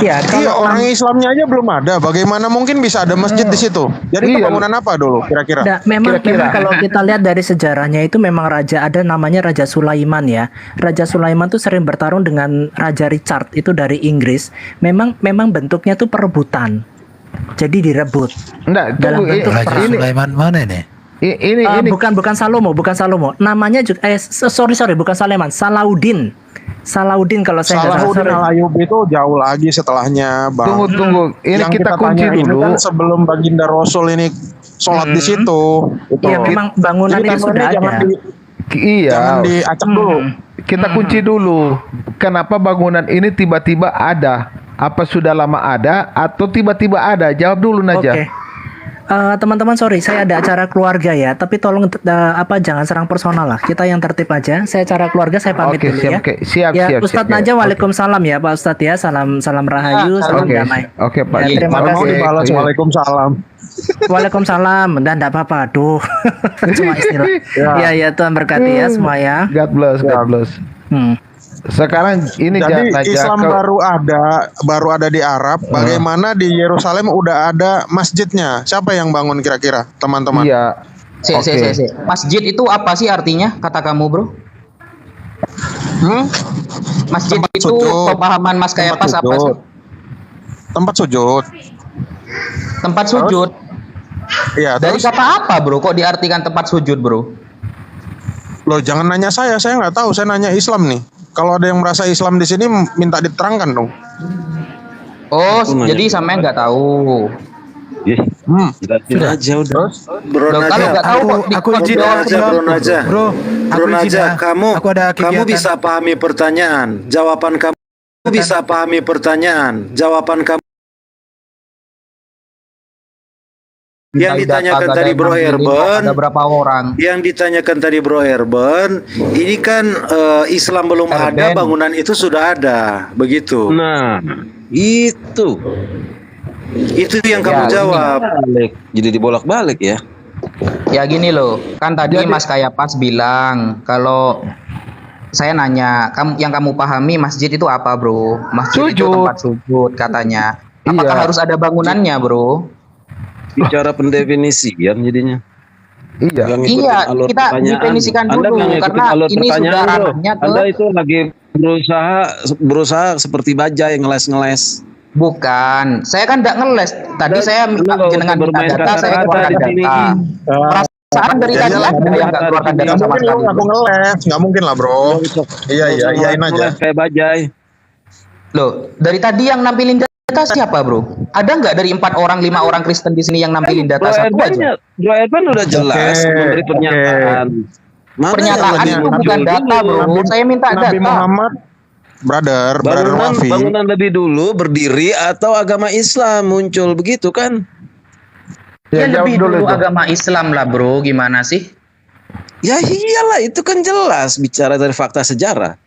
Speaker 9: Ya,
Speaker 7: Iya,
Speaker 9: kalau
Speaker 7: orang Islamnya aja belum ada. Bagaimana mungkin bisa ada masjid di situ? Jadi
Speaker 6: Iya.
Speaker 7: pembangunan apa dulu kira-kira?
Speaker 9: Nah, memang
Speaker 6: Kira-kira.
Speaker 9: kalau kita lihat dari sejarahnya itu memang raja ada namanya Raja Sulaiman ya. Raja Sulaiman tuh sering bertarung dengan Raja Richard itu dari Inggris. Memang bentuknya tuh perebutan. Jadi direbut.
Speaker 6: Enggak,
Speaker 9: Dalam
Speaker 6: tunggu.
Speaker 9: bentuk
Speaker 1: Raja
Speaker 9: perang.
Speaker 1: Sulaiman mana ini?
Speaker 6: Ini
Speaker 9: Bukan Salomo. Namanya juga sorry bukan Sulaiman, Salahuddin kalau saya nggak
Speaker 7: Salahuddin
Speaker 9: salah.
Speaker 7: Al-Ayyubi itu jauh lagi setelahnya, Bang.
Speaker 6: Tunggu. Ini
Speaker 7: Yang
Speaker 6: kita
Speaker 7: tanya
Speaker 6: kunci
Speaker 7: ini
Speaker 6: dulu.
Speaker 7: kan sebelum baginda Rasul ini sholat di situ. Gitu.
Speaker 9: Iya, memang bangunan
Speaker 7: Jadi
Speaker 9: itu
Speaker 7: timeline-nya
Speaker 9: sudah
Speaker 7: jangan
Speaker 9: ada.
Speaker 6: Iya.
Speaker 7: jangan diacak dulu.
Speaker 6: Kita kunci dulu. Kenapa bangunan ini tiba-tiba ada? Apa sudah lama ada atau tiba-tiba ada? Jawab dulu Najah.
Speaker 9: Oke. Teman-teman sorry saya ada acara keluarga ya, tapi tolong jangan serang personal lah. Kita yang tertib aja. Saya acara keluarga saya pamit
Speaker 6: Oke,
Speaker 9: dulu
Speaker 6: siap,
Speaker 9: ya.
Speaker 6: oke. Siap,
Speaker 9: Ya,
Speaker 6: siap,
Speaker 9: Ustadz
Speaker 6: siap.
Speaker 9: Najah,
Speaker 6: Oke.
Speaker 9: waalaikumsalam ya Pak Ustadz ya. Salam rahayu, salam
Speaker 6: Oke.
Speaker 9: damai.
Speaker 6: Oke, Pak.
Speaker 9: Ya, terima
Speaker 7: Kalau mau
Speaker 9: kasih.
Speaker 7: dibalas
Speaker 6: Iya.
Speaker 7: Waalaikumsalam.
Speaker 9: Waalaikumsalam. Dan enggak apa-apa. Aduh. Cuma istilah. Ya, Tuhan berkati ya semua ya.
Speaker 6: God bless.
Speaker 9: Hmm.
Speaker 6: Sekarang ini
Speaker 7: Jadi
Speaker 6: Najah
Speaker 7: Islam baru ada di Arab. Bagaimana di Yerusalem udah ada masjidnya? Siapa yang bangun kira-kira, teman-teman?
Speaker 6: Iya. Oke.
Speaker 8: Masjid itu apa sih artinya kata kamu bro? Masjid
Speaker 7: Tempat
Speaker 8: itu
Speaker 7: sujud.
Speaker 8: pemahaman Mas kayak pas apa sih?
Speaker 7: Tempat sujud.
Speaker 8: Tempat sujud.
Speaker 7: Iya,
Speaker 8: Dari
Speaker 7: terus
Speaker 8: kata apa bro? Kok diartikan tempat sujud bro?
Speaker 7: loh jangan nanya saya nggak tahu, saya nanya Islam nih. Kalau ada yang merasa Islam di sini minta diterangkan dong.
Speaker 8: Oh, jadi sampean nggak tahu.
Speaker 3: Sudah aja udah. Bro
Speaker 8: Loh, kalau
Speaker 3: Najah,
Speaker 8: nggak tahu kok
Speaker 1: aku
Speaker 8: kok
Speaker 1: izin
Speaker 8: jawab
Speaker 1: ya,
Speaker 8: sih?
Speaker 3: Bro Najah.
Speaker 1: Bro,
Speaker 3: Bro
Speaker 1: aku izin
Speaker 3: Najah,
Speaker 1: ya.
Speaker 3: kamu
Speaker 1: Aku ada kegiatan.
Speaker 3: bisa pahami pertanyaan. Jawaban kamu bisa pahami pertanyaan. Jawaban kamu Yang ditanyakan tadi Bro Erben,
Speaker 10: ada berapa orang?
Speaker 3: Yang ditanyakan tadi Bro Erben, ini kan Islam belum ada, bangunan itu sudah ada, begitu.
Speaker 11: Nah, itu
Speaker 3: yang kamu jawab.
Speaker 11: Jadi dibolak-balik ya.
Speaker 10: Ya gini loh, kan tadi Mas Kayapas bilang kalau saya nanya, yang kamu pahami masjid itu apa, Bro? Masjid itu tempat sujud katanya. Apakah harus ada bangunannya, Bro?
Speaker 11: Bicara pendefinisian jadinya.
Speaker 10: Iya, kita definisikan dulu karena ini sudah ranahnya ke...
Speaker 11: Anda itu lagi berusaha seperti bajai ngeles-ngeles.
Speaker 10: Bukan, saya kan tidak ngeles. Tadi saya jenengan minta data, saya keluarkan data. Perasaan dari tadi ada yang nggak keluarkan data sama sekali.
Speaker 7: Aku ngeles, nggak mungkin lah bro. Iya, iyain aja.
Speaker 11: Kayak bajai.
Speaker 10: Loh, dari tadi yang nampilin data siapa, Bro? Ada nggak dari 4 orang, 5 orang Kristen di sini yang nampilin data satu aja?
Speaker 11: Bro Erben udah jelas memberi pernyataan.
Speaker 10: Pernyataan itu bukan data, Bro. Saya minta
Speaker 7: Nabi
Speaker 10: data.
Speaker 7: Muhammad, brother Wafi.
Speaker 11: Bangunan lebih dulu berdiri atau agama Islam muncul begitu kan?
Speaker 10: Ya lebih dulu agama Islam lah, Bro. Gimana sih?
Speaker 11: Ya iyalah, itu kan jelas bicara dari fakta sejarah.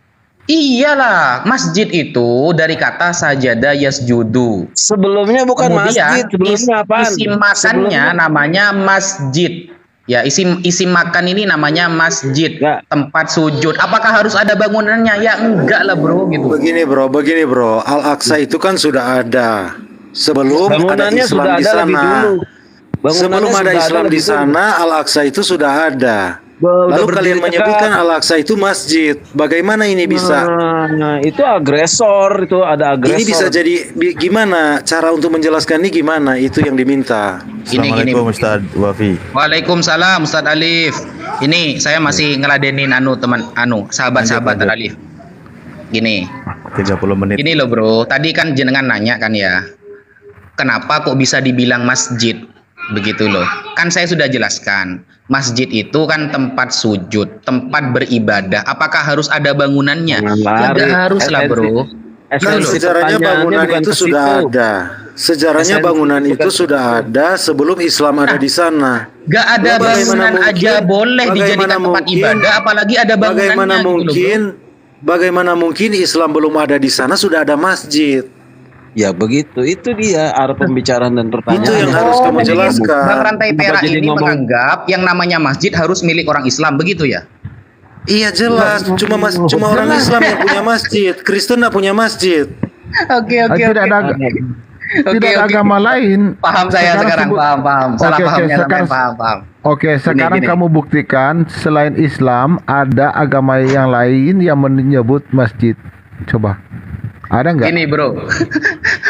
Speaker 10: Iyalah, masjid itu dari kata sajadah yasjudu.
Speaker 11: Sebelumnya bukan
Speaker 10: Kemudian,
Speaker 11: masjid, sebelumnya apaan?
Speaker 10: Isi makannya namanya masjid. Ya, isi makan ini namanya masjid, tempat sujud. Apakah harus ada bangunannya? Ya enggak lah, Bro, gitu.
Speaker 3: Begini bro, Al-Aqsa itu kan sudah ada sebelum ada
Speaker 11: Bangunannya
Speaker 3: Islam
Speaker 11: sudah
Speaker 3: di
Speaker 11: ada lebih
Speaker 3: sana.
Speaker 11: dulu.
Speaker 3: Sebelum ada Islam di sana, Al-Aqsa itu sudah ada. Lalu kalian menyebutkan Al-Aqsa itu masjid. Bagaimana ini bisa?
Speaker 11: Nah, itu agresor, itu ada agresor.
Speaker 3: Ini bisa jadi gimana? Cara untuk menjelaskan ini gimana? Itu yang diminta.
Speaker 12: Assalamualaikum Ustaz Wafi.
Speaker 10: Waalaikumsalam Ustaz Alif. Ini saya masih ngeladenin sahabat-sahabat Alif. Gini.
Speaker 12: 30 menit.
Speaker 10: Gini loh, Bro. Tadi kan jenengan nanya kan ya. Kenapa kok bisa dibilang masjid? Begitu loh. Kan saya sudah jelaskan. Masjid itu kan tempat sujud, tempat beribadah. Apakah harus ada bangunannya? Ya nggak harus lah, Bro.
Speaker 3: Kan sejarahnya bangunan itu sudah ada. Sejarahnya bangunan itu sudah ada sebelum Islam ada di sana.
Speaker 10: Gak ada bangunan aja boleh dijadikan tempat ibadah, apalagi ada bangunannya.
Speaker 3: Bagaimana mungkin Islam belum ada di sana sudah ada masjid?
Speaker 11: Ya begitu, itu dia arah pembicaraan dan pertanyaan.
Speaker 3: Itu yang harus kamu jelaskan.
Speaker 10: Bang Rantai Perak ini menganggap yang namanya masjid harus milik orang Islam, begitu ya?
Speaker 3: Iya jelas, cuma orang Islam yang punya masjid, Kristen nggak punya masjid.
Speaker 10: Oke.
Speaker 6: Tidak ada agama lain.
Speaker 10: Paham saya sekarang, paham. Salah pahamnya paham.
Speaker 6: Oke, sekarang kamu buktikan selain Islam ada agama yang lain yang menyebut masjid. Coba. Ada nggak?
Speaker 10: Ini, Bro.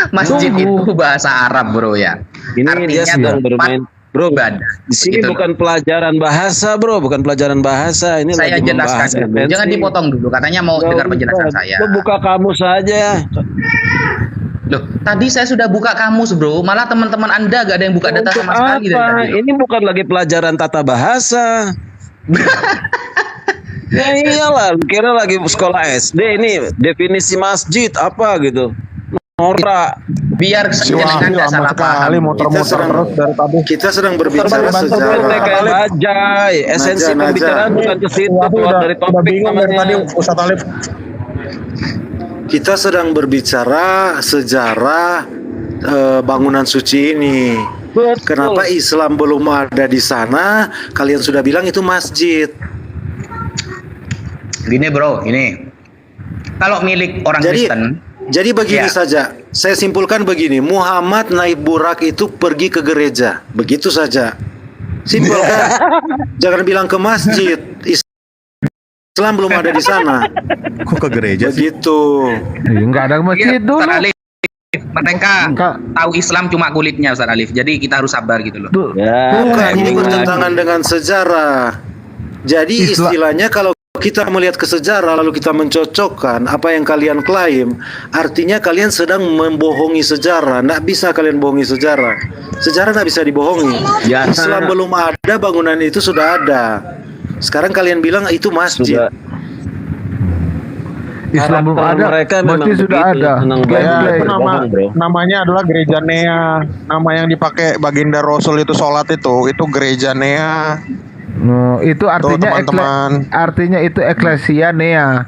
Speaker 10: Masjid itu bahasa Arab, Bro ya.
Speaker 11: Ini artinya dia sedang bermain, Bro. Di sini gitu bukan pelajaran bahasa, Bro, bukan pelajaran bahasa. Ini
Speaker 10: saya jelaskan dulu. Jangan dipotong dulu. Katanya mau dengar penjelasan saya.
Speaker 11: Lo buka kamus saja.
Speaker 10: Loh, tadi saya sudah buka kamus, Bro. Malah teman-teman Anda gak ada yang buka data sama sekali dari tadi.
Speaker 11: Ini bukan lagi pelajaran tata bahasa. Ya iyalah, kira lagi sekolah SD ini definisi masjid apa gitu. Norak.
Speaker 10: Biar jenengan enggak salah paham.
Speaker 3: Kita sedang berbicara sejarah.
Speaker 11: Kayak bajai, esensi pembicaraan bukan ke situ, keluar dari topik namanya.
Speaker 7: Ustaz Alif.
Speaker 3: Kita sedang berbicara sejarah bangunan suci ini. Kenapa Islam belum ada di sana? Kalian sudah bilang itu masjid.
Speaker 10: Gini, Bro, ini kalau milik orang Kristen.
Speaker 3: Jadi begini saja, saya simpulkan begini, Muhammad naik burak itu pergi ke gereja, begitu saja. Simpel kan? Jangan bilang ke masjid. Islam belum ada di sana.
Speaker 12: Kok ke gereja sih?
Speaker 3: Begitu.
Speaker 6: Enggak ada masjid dulu.
Speaker 10: Mereka tahu Islam cuma kulitnya, Ustaz Alif. Jadi kita harus sabar gitu loh.
Speaker 3: Bukan, ini bertentangan dengan sejarah. Jadi istilahnya kalau kita melihat ke sejarah lalu kita mencocokkan apa yang kalian klaim, artinya kalian sedang membohongi sejarah. Nggak bisa kalian bohongi sejarah. Sejarah nggak bisa dibohongi. Islam belum ada, bangunan itu sudah ada. Sekarang kalian bilang itu masjid.
Speaker 6: Islam belum
Speaker 11: Karakter
Speaker 6: ada,
Speaker 11: mereka
Speaker 6: mesti
Speaker 11: memang
Speaker 6: sudah
Speaker 11: begitu,
Speaker 6: ada.
Speaker 11: senang
Speaker 7: Ya,
Speaker 11: banget
Speaker 7: itu
Speaker 11: berbohong, bro.
Speaker 7: namanya adalah gereja Nea. Nama yang dipakai baginda Rasul itu sholat itu gereja Nea.
Speaker 6: No, itu artinya
Speaker 7: teman-teman.
Speaker 6: artinya itu eklesia Nea.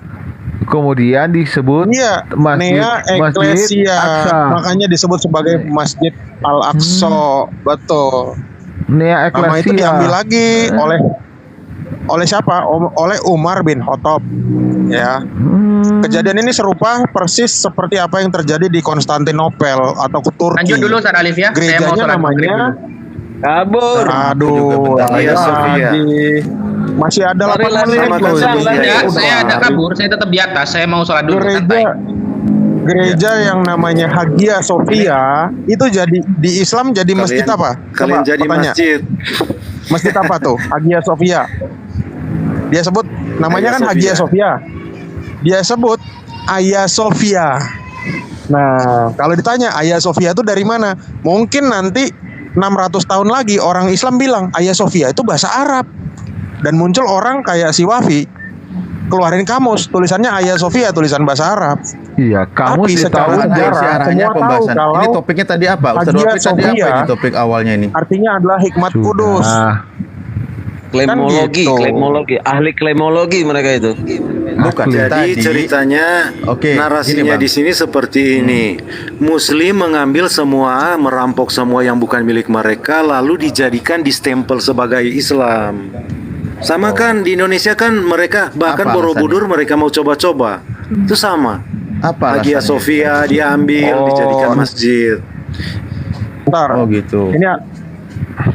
Speaker 6: Kemudian disebut
Speaker 7: Iya,
Speaker 6: Masjid
Speaker 7: Nea
Speaker 6: Masjid
Speaker 7: Eklesia.
Speaker 6: Aqsa.
Speaker 7: Makanya disebut sebagai Masjid Al-Aqsa. Betul.
Speaker 6: Nea
Speaker 7: Nama itu
Speaker 6: Eklesia.
Speaker 7: diambil lagi oleh siapa? Oleh Umar bin Khattab. Ya. Kejadian ini serupa persis seperti apa yang terjadi di Konstantinopel atau Turki.
Speaker 10: Lanjut dulu Ustaz Alif ya. Saya mau
Speaker 7: Gerejanya
Speaker 10: sholat maghrib
Speaker 7: namanya
Speaker 10: dulu.
Speaker 11: Kabur.
Speaker 7: Aduh,
Speaker 3: Hagia Sophia.
Speaker 7: masih ada
Speaker 11: Mari
Speaker 7: 8 menit
Speaker 3: langsung
Speaker 7: loh
Speaker 3: sama
Speaker 7: ini.
Speaker 3: kan,
Speaker 10: Tidak,
Speaker 3: Udah.
Speaker 10: saya ada kabur, saya tetap di atas. Saya mau sholat dulu santai.
Speaker 7: Gereja yang namanya Hagia Sophia itu jadi di Islam jadi masjid apa?
Speaker 3: Kalian
Speaker 7: Coba
Speaker 3: jadi
Speaker 7: bertanya.
Speaker 3: masjid.
Speaker 7: Masjid apa tuh? Hagia Sophia. Dia sebut namanya kan Hagia Sophia. Dia sebut Hagia Sophia. Nah, kalau ditanya Hagia Sophia itu dari mana? Mungkin nanti 600 tahun lagi orang Islam bilang Hagia Sophia itu bahasa Arab. Dan muncul orang kayak si Wafi keluarin kamus tulisannya Hagia Sophia tulisan bahasa Arab.
Speaker 6: Iya, kamu
Speaker 7: Tapi secara
Speaker 6: tahu
Speaker 7: sejarah
Speaker 12: arahnya
Speaker 7: semua tahu
Speaker 12: pembahasan.
Speaker 7: kalau
Speaker 12: Ini topiknya tadi apa? Ustaz
Speaker 7: Hagia
Speaker 12: Wafi tadi apa
Speaker 7: Sophia
Speaker 12: ini topik awalnya ini?
Speaker 7: artinya adalah hikmat kudus.
Speaker 11: Klemologi,
Speaker 7: Kan gitu.
Speaker 11: klemologi, ahli klemologi mereka itu.
Speaker 12: Bukan
Speaker 3: Jadi ceritanya narasinya
Speaker 12: gini, Bang.
Speaker 3: di sini seperti ini. Muslim mengambil semua, merampok semua yang bukan milik mereka lalu dijadikan distempel sebagai Islam. Sama kan di Indonesia kan mereka bahkan
Speaker 12: Apa
Speaker 3: Borobudur mereka mau coba-coba. Itu sama.
Speaker 12: Apa
Speaker 3: Hagia
Speaker 12: alasannya?
Speaker 3: Sophia diambil dijadikan masjid.
Speaker 7: Bentar.
Speaker 12: Oh gitu.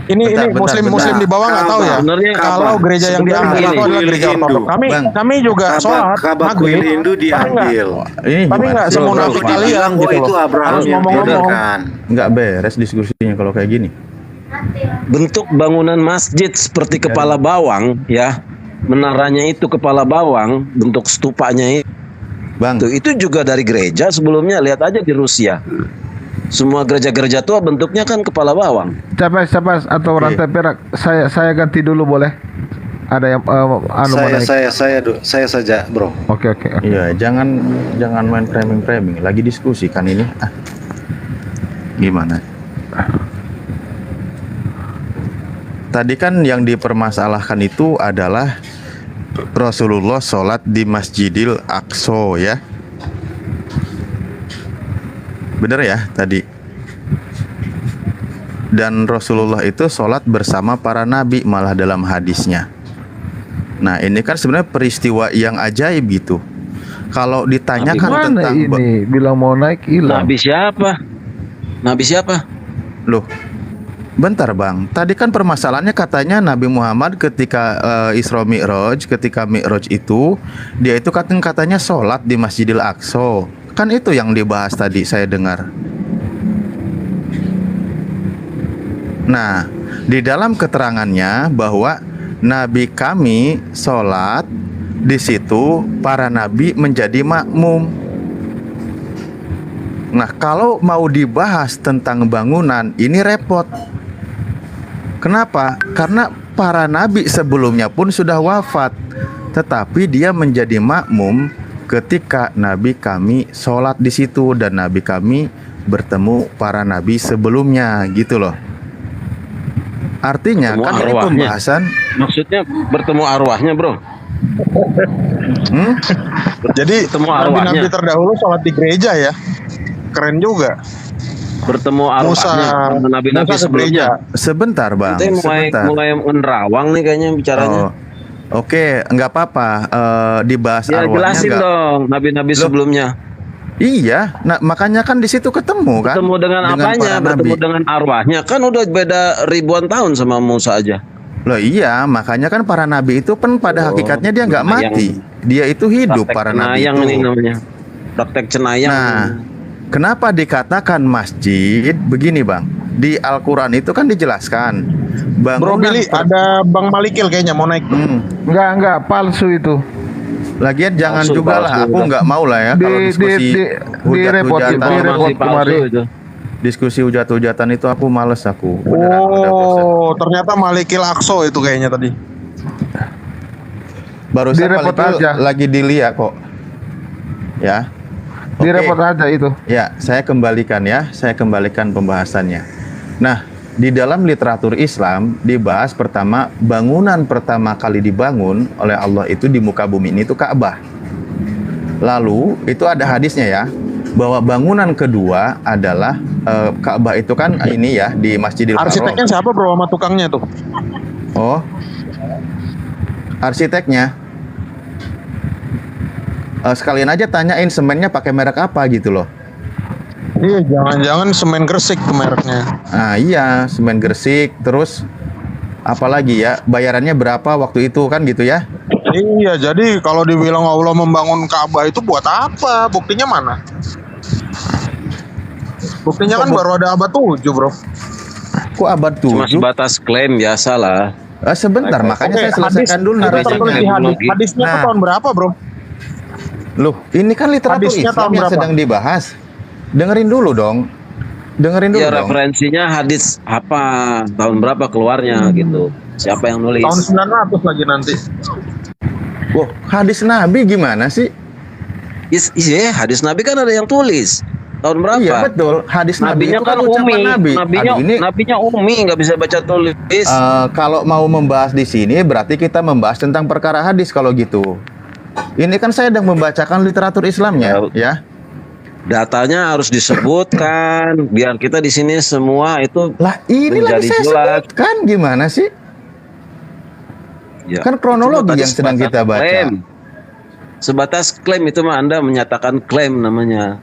Speaker 7: Ini muslim di bawah nggak tahu ya.
Speaker 11: Sebenarnya
Speaker 7: kalau gereja yang diambil
Speaker 11: sebenarnya
Speaker 7: itu adalah gereja
Speaker 3: Hindu.
Speaker 7: Ortodoks. Kami juga sholat
Speaker 3: Kaabah kuil
Speaker 7: maghrib.
Speaker 3: Hindu diambil.
Speaker 12: Ini
Speaker 7: Tapi nggak
Speaker 12: gimana?
Speaker 7: semunafik
Speaker 3: Itu
Speaker 7: kalian
Speaker 3: dibilang
Speaker 7: gitu
Speaker 3: itu
Speaker 7: loh.
Speaker 3: Abraham
Speaker 7: Harus
Speaker 3: yang
Speaker 7: ngomong-ngomong.
Speaker 3: biarkan.
Speaker 12: Nggak beres diskusinya kalau kayak gini.
Speaker 11: Bentuk bangunan masjid seperti kepala bawang, ya. Menaranya itu kepala bawang, bentuk stupanya
Speaker 12: Bang,
Speaker 11: itu juga dari gereja sebelumnya. Lihat aja di Rusia. Semua gereja-gereja tua bentuknya kan kepala bawang.
Speaker 6: Capas atau rantai perak. Saya ganti dulu boleh? Ada yang mau naik.
Speaker 3: Saya saja, Bro.
Speaker 6: Oke.
Speaker 12: iya jangan main framing. Lagi diskusi kan ini. Gimana? Tadi kan yang dipermasalahkan itu adalah Rasulullah sholat di Masjidil Aqsa ya. Bener ya tadi. Dan Rasulullah itu sholat bersama para nabi malah dalam hadisnya. Nah ini kan sebenarnya peristiwa yang ajaib gitu. Kalau ditanyakan
Speaker 6: Mana
Speaker 12: tentang
Speaker 6: ini bilang mau naik hilang.
Speaker 11: Nabi siapa? Nabi siapa?
Speaker 12: Loh, bentar bang. Tadi kan permasalahannya katanya Nabi Muhammad ketika Isra Mi'raj, ketika Mi'raj itu dia itu katanya sholat di Masjidil Aqsa. Kan itu yang dibahas tadi saya dengar. Nah, di dalam keterangannya bahwa Nabi kami sholat di situ, para nabi menjadi makmum. Nah, kalau mau dibahas tentang bangunan, ini repot. Kenapa? Karena para nabi sebelumnya pun sudah wafat, tetapi dia menjadi makmum ketika nabi kami sholat di situ dan nabi kami bertemu para nabi sebelumnya, gitu loh. Artinya
Speaker 11: Bertemu
Speaker 12: kan ini
Speaker 11: arwahnya.
Speaker 12: pembahasan.
Speaker 11: Maksudnya bertemu arwahnya, bro.
Speaker 7: Jadi
Speaker 11: Bertemu arwahnya.
Speaker 7: nabi-nabi terdahulu sholat di gereja ya. Keren juga.
Speaker 11: Bertemu arwahnya. Nabi-nabi
Speaker 7: Musa ke
Speaker 11: sebelumnya.
Speaker 12: Sebentar bang,
Speaker 11: Kita
Speaker 12: sebentar.
Speaker 11: mulai menerawang nih kayaknya bicaranya.
Speaker 12: Oh, oke, nggak apa-apa. Dibahas
Speaker 11: Ya
Speaker 12: arwahnya
Speaker 11: jelasin
Speaker 12: nggak?
Speaker 11: dong nabi-nabi
Speaker 12: Loh,
Speaker 11: sebelumnya.
Speaker 12: Iya, nah makanya kan di situ ketemu kan?
Speaker 11: Bertemu dengan apanya?
Speaker 12: para
Speaker 11: Bertemu
Speaker 12: nabi.
Speaker 11: dengan arwahnya. Kan udah beda ribuan tahun sama Musa aja.
Speaker 12: Loh iya, makanya kan para nabi itu kan pada hakikatnya dia nggak
Speaker 11: cenayang.
Speaker 12: mati, dia itu hidup
Speaker 11: Praktek
Speaker 12: para nabi
Speaker 11: cenayang
Speaker 12: itu.
Speaker 11: ini namanya. Praktek cenayang.
Speaker 12: Nah, kenapa dikatakan masjid? Begini bang, di Al-Quran itu kan dijelaskan
Speaker 7: Bro
Speaker 12: bangunan
Speaker 7: Billy, ada Bang Malikil kayaknya mau naik.
Speaker 6: Enggak, palsu itu.
Speaker 12: Lagian jangan
Speaker 11: Palsu,
Speaker 12: juga lah,
Speaker 11: palsu.
Speaker 12: aku nggak mau lah ya kalau diskusi
Speaker 6: direpot
Speaker 11: Informasi
Speaker 6: kemari.
Speaker 11: palsu itu.
Speaker 12: diskusi hujat-hujatan itu aku males aku. Beneran, udah bosen.
Speaker 7: Oh, ternyata Malikil Aqsa itu kayaknya tadi.
Speaker 12: Barusan
Speaker 6: direpot
Speaker 12: Malikil
Speaker 6: aja.
Speaker 12: lagi dilihat kok. ya.
Speaker 6: Direpot aja itu.
Speaker 12: Ya, saya kembalikan pembahasannya. Nah, di dalam literatur Islam dibahas pertama, bangunan pertama kali dibangun oleh Allah itu di muka bumi ini itu Ka'bah. Lalu itu ada hadisnya ya, bahwa bangunan kedua adalah Ka'bah itu kan ini ya di Masjidil Haram.
Speaker 7: Arsiteknya siapa bro sama tukangnya tuh?
Speaker 12: Oh, arsiteknya. Sekalian aja tanyain semennya pakai merek apa gitu loh.
Speaker 7: Iya, jangan-jangan semen Gresik tuh mereknya.
Speaker 12: Nah iya, semen Gresik. Terus apalagi ya, bayarannya berapa waktu itu kan gitu ya.
Speaker 7: Iya, jadi kalau dibilang Allah membangun Ka'bah itu buat apa? Buktinya mana? Buktinya kan baru ada abad 7 bro.
Speaker 12: Kok abad 7?
Speaker 11: Cuma sebatas klaim biasa lah.
Speaker 12: Sebentar, makanya saya selesaikan dulu narasinya.
Speaker 7: Hadisnya tuh tahun berapa bro?
Speaker 12: Loh, ini kan literatur
Speaker 7: Hadisnya
Speaker 12: Islam
Speaker 7: tahun
Speaker 12: yang
Speaker 7: berapa?
Speaker 12: sedang dibahas. Dengerin dulu dong. Dengerin dulu
Speaker 11: Ya
Speaker 12: dong.
Speaker 11: referensinya hadis apa, tahun berapa keluarnya gitu. Siapa yang nulis?
Speaker 7: Tahun 900 lagi nanti.
Speaker 12: Wah, hadis Nabi gimana sih?
Speaker 11: Iya, hadis Nabi kan ada yang tulis. Tahun berapa?
Speaker 12: Iya betul. Hadis Nabi
Speaker 11: Nabinya
Speaker 12: itu
Speaker 11: kan
Speaker 12: ucapan
Speaker 11: umi.
Speaker 12: Nabi. Aduh, ini
Speaker 11: Nabinya umi, nggak bisa baca tulis.
Speaker 12: kalau mau membahas di sini berarti kita membahas tentang perkara hadis kalau gitu. Ini kan saya sedang membacakan literatur Islamnya, ya.
Speaker 11: Datanya harus disebutkan biar kita di sini semua itu
Speaker 12: Lah, ini lagi saya sebutkan gimana sih?
Speaker 11: Ya,
Speaker 12: Kan kronologi
Speaker 11: itu
Speaker 12: yang sedang
Speaker 11: sebatas
Speaker 12: kita baca.
Speaker 11: klaim. Sebatas klaim itu mah Anda menyatakan klaim namanya.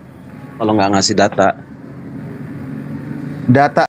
Speaker 11: Kalau nggak ngasih data.
Speaker 12: Data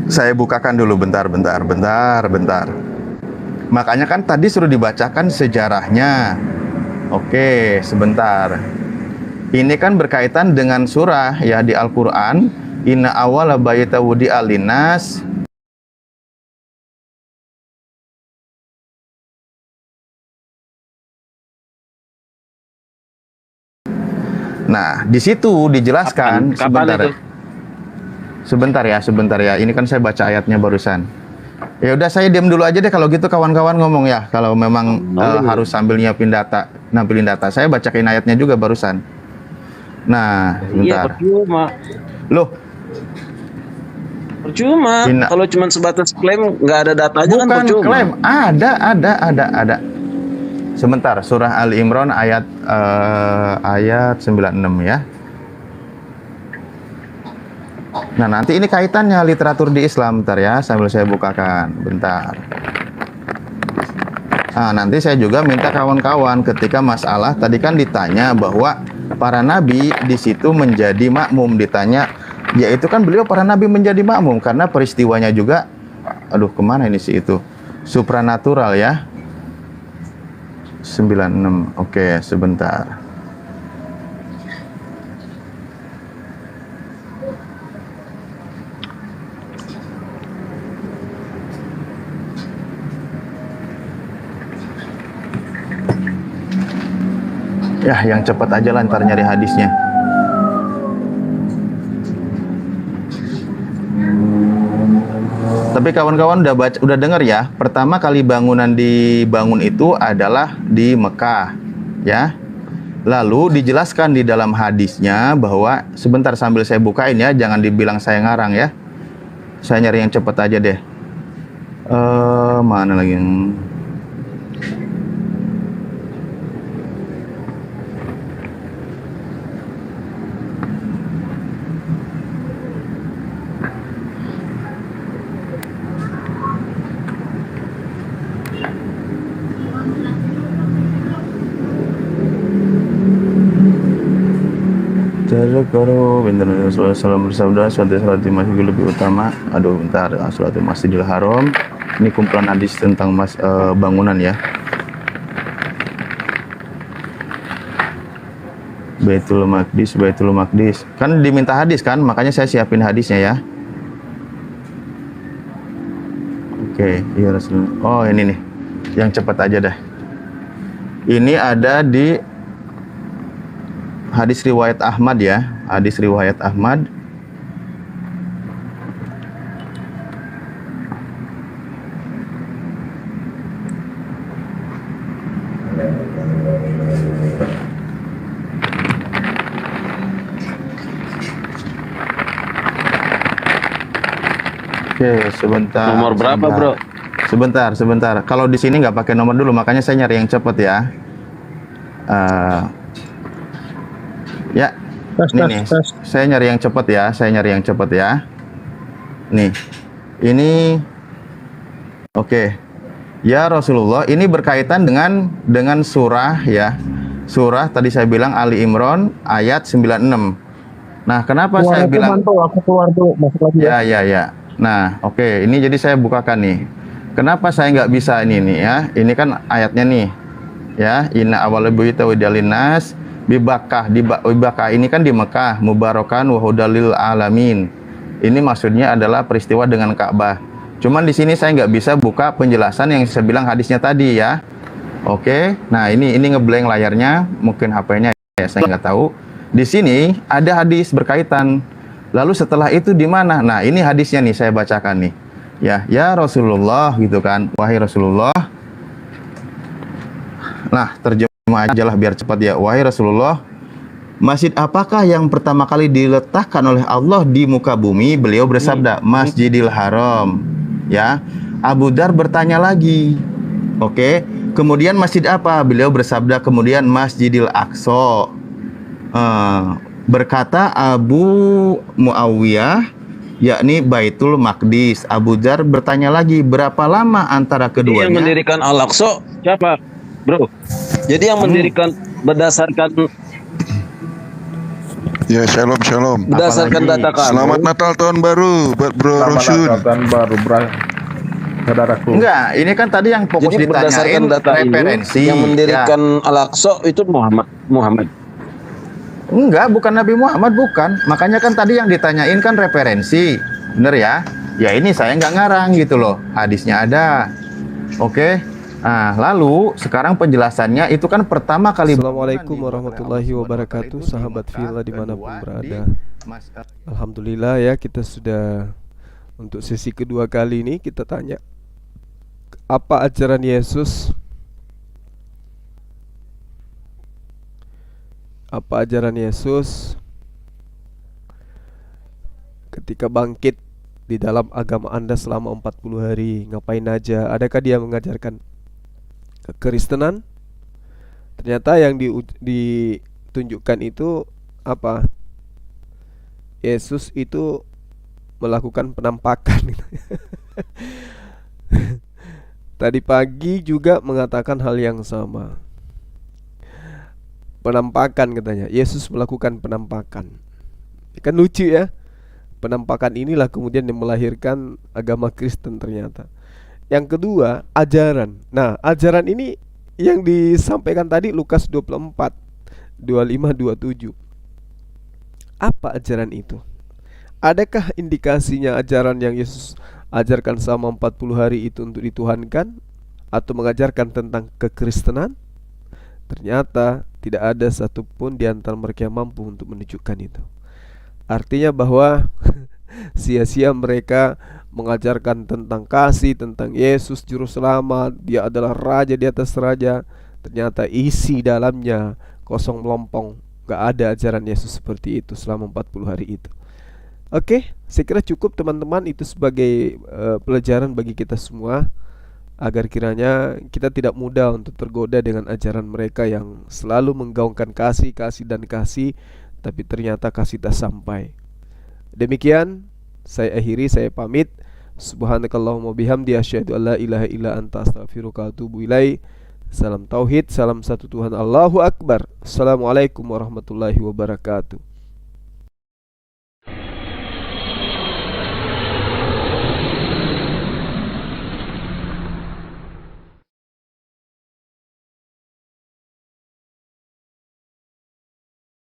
Speaker 12: saya bukakan dulu bentar. Makanya kan tadi suruh dibacakan sejarahnya. Oke, sebentar. Ini kan berkaitan dengan surah ya di Al-Qur'an, inna awwala baita wudi'a linnas. Nah, di situ dijelaskan Sebentar ya. Ini kan saya baca ayatnya barusan. Ya udah saya diam dulu aja deh kalau gitu kawan-kawan ngomong ya. Kalau memang harus sambil nampilin data. Saya bacain ayatnya juga barusan. Nah,
Speaker 11: Iya,
Speaker 12: sebentar.
Speaker 11: percuma.
Speaker 12: Loh,
Speaker 11: Percuma. Kalau cuma sebatas klaim nggak ada datanya kan
Speaker 12: bukan
Speaker 11: percuma.
Speaker 12: klaim. Ada. Sebentar, surah Ali Imran ayat 96 ya. Nah, nanti ini kaitannya literatur di Islam, bentar ya, sambil saya bukakan, bentar. Nah, nanti saya juga minta kawan-kawan ketika masalah tadi kan ditanya bahwa para nabi di situ menjadi makmum, ditanya, yaitu kan beliau para nabi menjadi makmum karena peristiwanya juga, aduh kemana ini sih itu, supranatural ya. 96, oke, sebentar. Ya, yang cepat aja lah ntar nyari hadisnya. Tapi kawan-kawan udah dengar ya, pertama kali bangunan dibangun itu adalah di Mekah, ya. Lalu dijelaskan di dalam hadisnya bahwa sebentar sambil saya bukain ya, jangan dibilang saya ngarang ya. Saya nyari yang cepat aja deh. Mana lagi? Tadzakkuru bentar Rasulullah SAW bersabda sholat masjid lebih utama. Aduh bentar, sholat Masjidil Haram. Ini kumpulan hadis tentang bangunan ya. Baitul Maqdis. Kan diminta hadis kan, makanya saya siapin hadisnya ya. Oke, iya Rasulullah. Oh ini nih, yang cepat aja dah. Ini ada di hadis riwayat Ahmad ya, hadis riwayat Ahmad. Oke, sebentar.
Speaker 11: Nomor berapa, Bro?
Speaker 12: Sebentar. Kalau di sini nggak pakai nomor dulu, makanya saya nyari yang cepet ya. Ya, ini nih. Saya nyari yang cepet ya. Nih, ini. Oke. Ya Rasulullah, ini berkaitan dengan surah ya. Surah tadi saya bilang Ali Imran ayat 96. Nah, kenapa saya bilang
Speaker 7: aku keluar tuh, masuk lagi
Speaker 12: ya. Nah, oke, ini jadi saya bukakan nih. Kenapa saya nggak bisa ini nih ya? Ini kan ayatnya nih, ya. Inna awwala buyuta widalin nas bibakah bibakah ini kan di Mekah, mubarakan wa hudalil alamin. Ini maksudnya adalah peristiwa dengan Ka'bah. Cuman di sini saya nggak bisa buka penjelasan yang saya bilang hadisnya tadi ya. Oke, nah ini ngeblank layarnya, mungkin HP-nya ya, saya nggak tahu. Di sini ada hadis berkaitan. Lalu setelah itu di mana? Nah, ini hadisnya nih saya bacakan nih. Ya Rasulullah gitu kan. Wahai Rasulullah. Nah, terjemah aja lah biar cepat ya. Wahai Rasulullah, masjid apakah yang pertama kali diletakkan oleh Allah di muka bumi? Beliau bersabda, Masjidil Haram. Ya. Abu Dar bertanya lagi. Oke. Kemudian masjid apa? Beliau bersabda kemudian Masjidil Aqsa. Berkata Abu Muawiyah, yakni Baitul Maqdis. Abu Dzar bertanya lagi, berapa lama antara keduanya?
Speaker 11: Yang mendirikan Al-Aqsa siapa, Bro? Jadi yang mendirikan berdasarkan
Speaker 13: ya, shalom.
Speaker 11: Berdasarkan data kami.
Speaker 13: Selamat Natal tahun baru buat Bro Rosyun.
Speaker 6: Selamat Natal tahun baru, saudaraku.
Speaker 12: Enggak, ini kan tadi yang fokus
Speaker 11: Jadi
Speaker 12: ditanyain
Speaker 11: data
Speaker 12: referensi.
Speaker 11: yang mendirikan Al-Aqsa itu Muhammad.
Speaker 12: Enggak, bukan Nabi Muhammad, bukan. Makanya kan tadi yang ditanyain kan referensi. Bener ya? Ya ini saya nggak ngarang gitu loh. Hadisnya ada. Oke. Nah, lalu sekarang penjelasannya itu kan pertama kali.
Speaker 4: Assalamualaikum warahmatullahi wabarakatuh, sahabat Villa dimanapun berada. Alhamdulillah ya, kita sudah untuk sesi kedua kali ini kita tanya apa ajaran Yesus. Apa ajaran Yesus ketika bangkit di dalam agama Anda selama 40 hari? Ngapain aja? Adakah dia mengajarkan kekristenan? Ternyata yang ditunjukkan itu apa? Yesus itu melakukan penampakan. Tadi pagi juga mengatakan hal yang sama. Penampakan katanya, Yesus melakukan penampakan. Kan lucu ya. Penampakan inilah kemudian yang melahirkan agama Kristen ternyata. Yang kedua, ajaran. Nah, ajaran ini yang disampaikan tadi Lukas 24 25-27. Apa ajaran itu? Adakah indikasinya ajaran yang Yesus ajarkan selama 40 hari itu untuk dituhankan atau mengajarkan tentang kekristenan? Ternyata tidak ada satupun di antara mereka yang mampu untuk menunjukkan itu. Artinya bahwa sia-sia mereka mengajarkan tentang kasih, tentang Yesus Juru Selamat, Dia adalah Raja di atas Raja. Ternyata isi dalamnya kosong melompong. Gak ada ajaran Yesus seperti itu selama 40 hari itu. Oke, saya kira cukup teman-teman. Itu sebagai pelajaran bagi kita semua, agar kiranya kita tidak mudah untuk tergoda dengan ajaran mereka yang selalu menggaungkan kasih, tapi ternyata kasih tak sampai. Demikian saya akhiri, saya pamit. Subhanakallahumma bihamdi asyhadu an la ilaha illa anta astaghfiruka wa atubu ilaik. Salam tauhid, salam satu Tuhan, Allahu Akbar. Assalamualaikum warahmatullahi wabarakatuh.